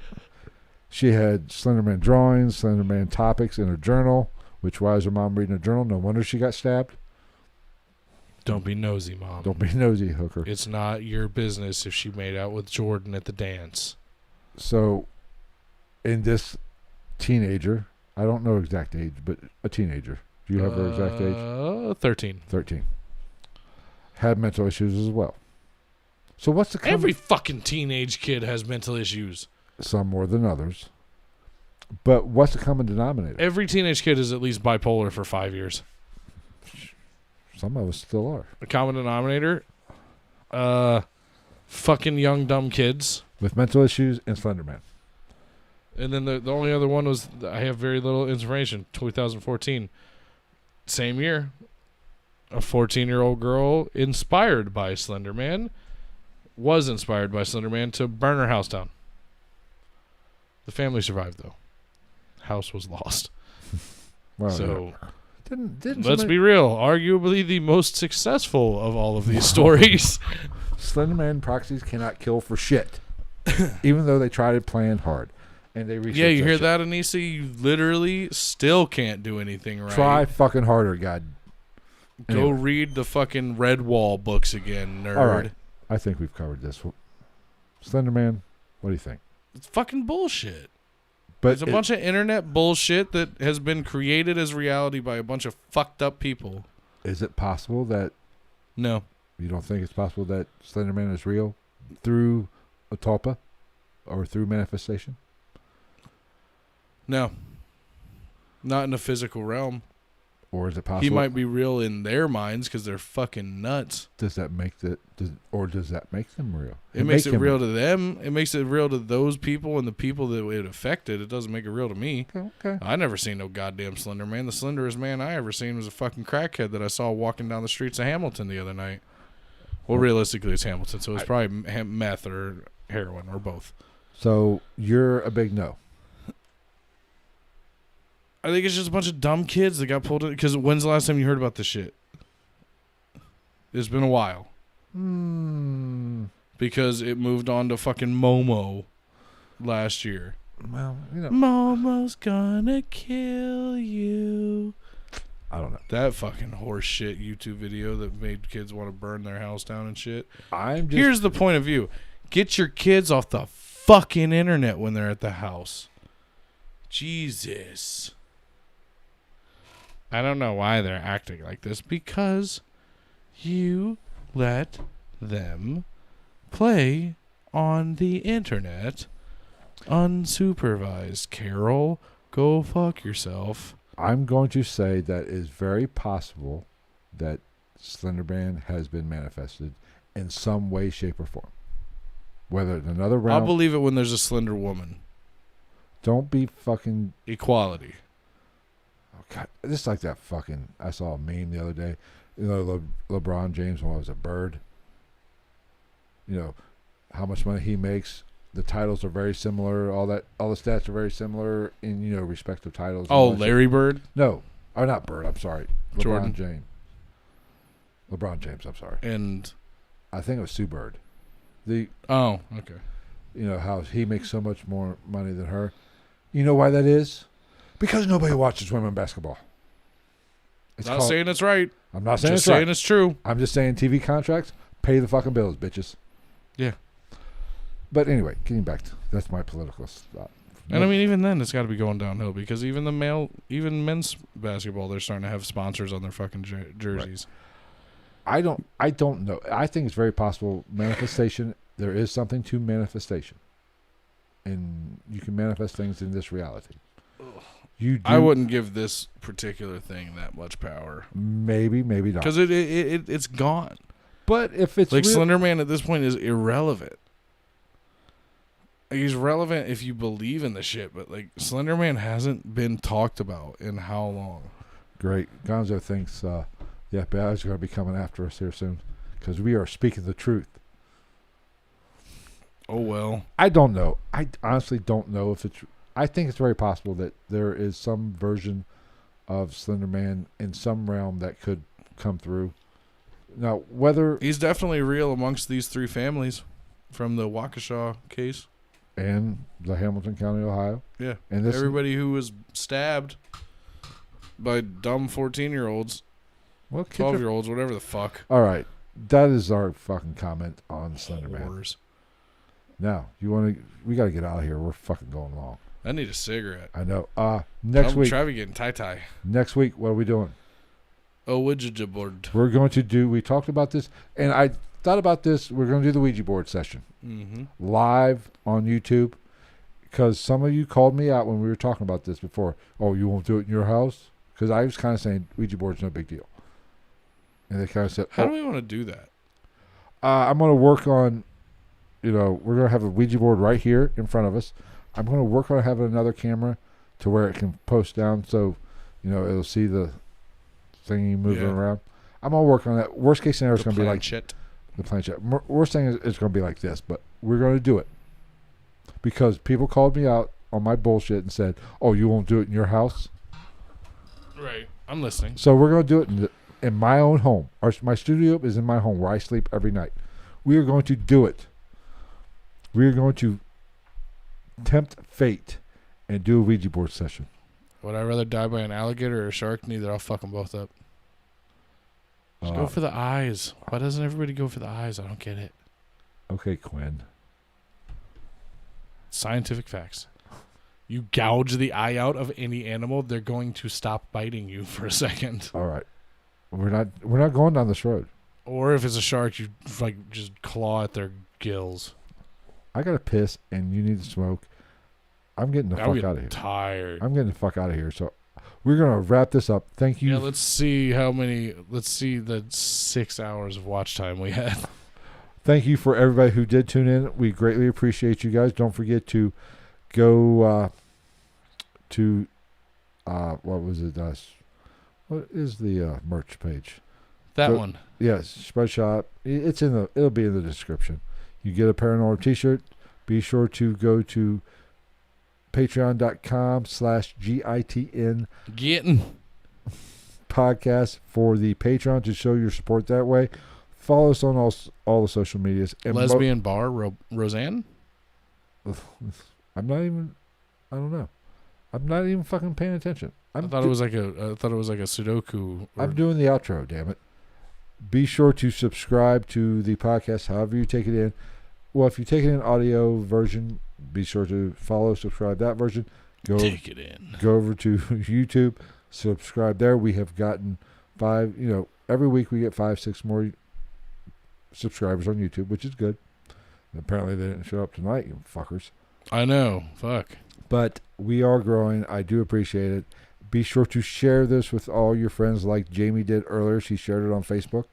she had Slenderman drawings, Slenderman topics in her journal. Which, why is her mom reading a journal? No wonder she got stabbed. Don't be nosy, Mom. Don't be nosy, hooker. It's not your business if she made out with Jordan at the dance. So, in this teenager, I don't know exact age, but a teenager. Do you have her exact age? 13. 13. Had mental issues as well. So what's the Every fucking teenage kid has mental issues. Some more than others. But what's the common denominator? Every teenage kid is at least bipolar for 5 years. Some of us still are. The common denominator? Fucking young, dumb kids. With mental issues and Slenderman. And then the only other one was, I have very little information, 2014. Same year. A 14-year-old girl inspired by Slenderman, was inspired by Slenderman to burn her house down. The family survived, though. House was lost. Well, so, didn't let's be real. Arguably the most successful of all of these stories. Slenderman proxies cannot kill for shit, even though they try to plan hard. And they research you hear shit. that, Anissa? You literally still can't do anything right. Try fucking harder, God. Go read the fucking Redwall books again, nerd. All right. I think we've covered this. Slenderman, what do you think? It's fucking bullshit. But it's a bunch of internet bullshit that has been created as reality by a bunch of fucked up people. Is it possible that... No. You don't think it's possible that Slenderman is real through a tulpa or through manifestation? No. Not in the physical realm. Or is it possible? He might be real in their minds because they're fucking nuts. Does that make does that make them real? It makes it real to them. It makes it real to those people and the people that it affected. It doesn't make it real to me. Okay. I never seen no goddamn Slender Man. The slenderest man I ever seen was a fucking crackhead that I saw walking down the streets of Hamilton the other night. Well, realistically, it's Hamilton, so it's probably meth or heroin or both. So you're a big no. I think it's just a bunch of dumb kids that got pulled in. Because when's the last time you heard about this shit? It's been a while. Because it moved on to fucking Momo last year. Well, Momo's gonna kill you. I don't know. That fucking horse shit YouTube video that made kids want to burn their house down and shit. Here's the point of view. Get your kids off the fucking internet when they're at the house. Jesus. I don't know why they're acting like this. Because you let them play on the internet unsupervised. Carol, go fuck yourself. I'm going to say that it is very possible that Slenderman has been manifested in some way, shape, or form. Whether it's another realm. I'll believe it when there's a slender woman. Don't be fucking... Equality. Oh, God. Just like that fucking... I saw a meme the other day. You know, LeBron James was a bird. You know, how much money he makes. The titles are very similar. All the stats are very similar in, you know, respective titles. Oh, Larry Bird? No. Oh, not Bird. I'm sorry. Jordan. LeBron James, I'm sorry. And I think it was Sue Bird. Oh, okay. You know, how he makes so much more money than her. You know why that is? Because nobody watches women basketball. Not saying it's right. I'm not saying just it's saying right. It's true. I'm just saying TV contracts, pay the fucking bills, bitches. Yeah. But anyway, getting back to that's my political stuff. And I mean, even then, it's got to be going downhill because even men's basketball, they're starting to have sponsors on their fucking jerseys. Right. I don't know. I think it's very possible manifestation. There is something to manifestation, and you can manifest things in this reality. I wouldn't give this particular thing that much power. Maybe not. Because it's gone. But if it's like Slenderman at this point is irrelevant. He's relevant if you believe in the shit, but like Slenderman hasn't been talked about in how long? Great. Gonzo thinks the FBI is going to be coming after us here soon because we are speaking the truth. Oh, well. I don't know. I honestly don't know if it's... I think it's very possible that there is some version of Slenderman in some realm that could come through. Now, whether... He's definitely real amongst these three families from the Waukesha case. And the Hamilton County, Ohio. Yeah. And everybody who was stabbed by dumb 14-year-olds, 12-year-olds, whatever the fuck. All right. That is our fucking comment on Slenderman. Horrors. Now, we got to get out of here. We're fucking going long. I need a cigarette. I know. Next week. Try getting tie-tie. Next week, what are we doing? Oh, Ouija board. We're going to do, we talked about this, and I thought about this. We're going to do the Ouija board session. Mm-hmm. Live on YouTube. Because some of you called me out when we were talking about this before. Oh, you won't do it in your house? Because I was kind of saying Ouija board's no big deal. And they kind of said, how do we want to do that? I'm going to work on, we're going to have a Ouija board right here in front of us. I'm going to work on having another camera to where it can post down so, it'll see the thingy moving around. I'm going to work on that. Worst case scenario is going to be like the planchette. Worst thing is it's going to be like this, but we're going to do it. Because people called me out on my bullshit and said, oh, you won't do it in your house? Right. I'm listening. So we're going to do it in my own home. My studio is in my home where I sleep every night. We are going to do it. We are going to tempt fate and do a Ouija board session. Would I rather die by an alligator or a shark? Neither. I'll fuck them both up. Just go for the eyes. Why doesn't everybody go for the eyes? I don't get it. Okay, Quinn. Scientific facts. You gouge the eye out of any animal, they're going to stop biting you for a second. All right. We're not going down this road. Or if it's a shark, you just claw at their gills. I got to piss and you need to smoke. I'm getting the fuck out of here. Tired. I'm getting the fuck out of here. So we're going to wrap this up. Thank you. Yeah, let's see the 6 hours of watch time we had. Thank you for everybody who did tune in. We greatly appreciate you guys. Don't forget to go to what was it? What is the merch page? That one. Yes, Spreadshop. It'll be in the description. You get a Paranormal t-shirt. Be sure to go to patreon.com/GITN Getting. podcast for the Patreon to show your support that way. Follow us on all the social medias. And Lesbian bar, Roseanne? I don't know. I'm not even fucking paying attention. I thought it was like a Sudoku. I'm doing the outro, damn it. Be sure to subscribe to the podcast, however you take it in. Well, if you take it in audio version, be sure to subscribe that version. Take it in. Go over to YouTube, subscribe there. We have gotten 5, every week we get 5, 6 more subscribers on YouTube, which is good. And apparently they didn't show up tonight, you fuckers. I know. Fuck. But we are growing. I do appreciate it. Be sure to share this with all your friends like Jamie did earlier. She shared it on Facebook.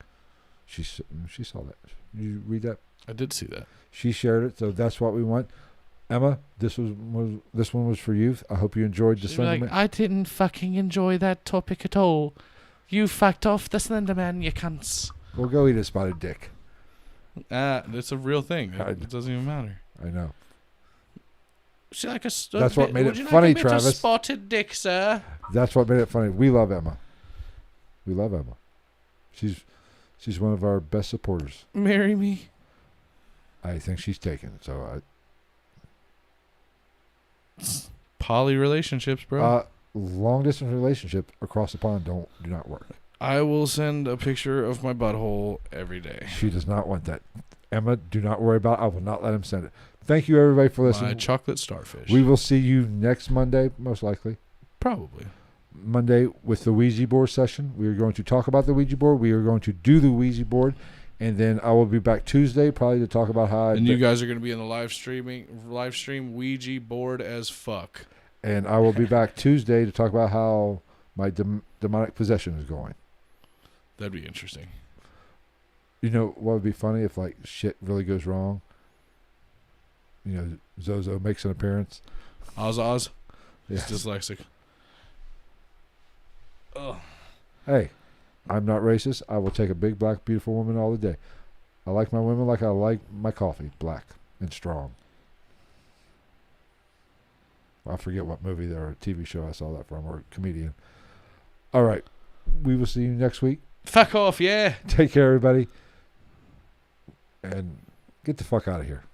She saw that. Did you read that? I did see that. She shared it, so that's what we want. Emma, this one was for you. I hope you enjoyed the Slenderman. Like, I didn't fucking enjoy that topic at all. You fucked off the Slenderman, you cunts. Well, go eat a spotted dick. It's a real thing. It doesn't even matter. I know. That's what made it funny, Travis. A spotted dick, sir. That's what made it funny. We love Emma. She's one of our best supporters. Marry me. I think she's taken. So poly relationships, bro. Long distance relationships across the pond do not work. I will send a picture of my butthole every day. She does not want that. Emma, do not worry about it. I will not let him send it. Thank you, everybody, for listening. My chocolate starfish. We will see you next Monday, most likely. Probably. Monday with the Ouija board session. We are going to talk about the Ouija board. We are going to do the Ouija board. And then I will be back Tuesday probably to talk about how... And you guys are going to be in the live stream Ouija board as fuck. And I will be back Tuesday to talk about how my demonic possession is going. That'd be interesting. You know what would be funny if like shit really goes wrong? Zozo makes an appearance. Oz. Yeah. He's dyslexic. Ugh. Hey, I'm not racist. I will take a big, black, beautiful woman all the day. I like my women like I like my coffee, black and strong. I forget what movie or TV show I saw that from, or comedian. All right. We will see you next week. Fuck off, yeah. Take care, everybody. And get the fuck out of here.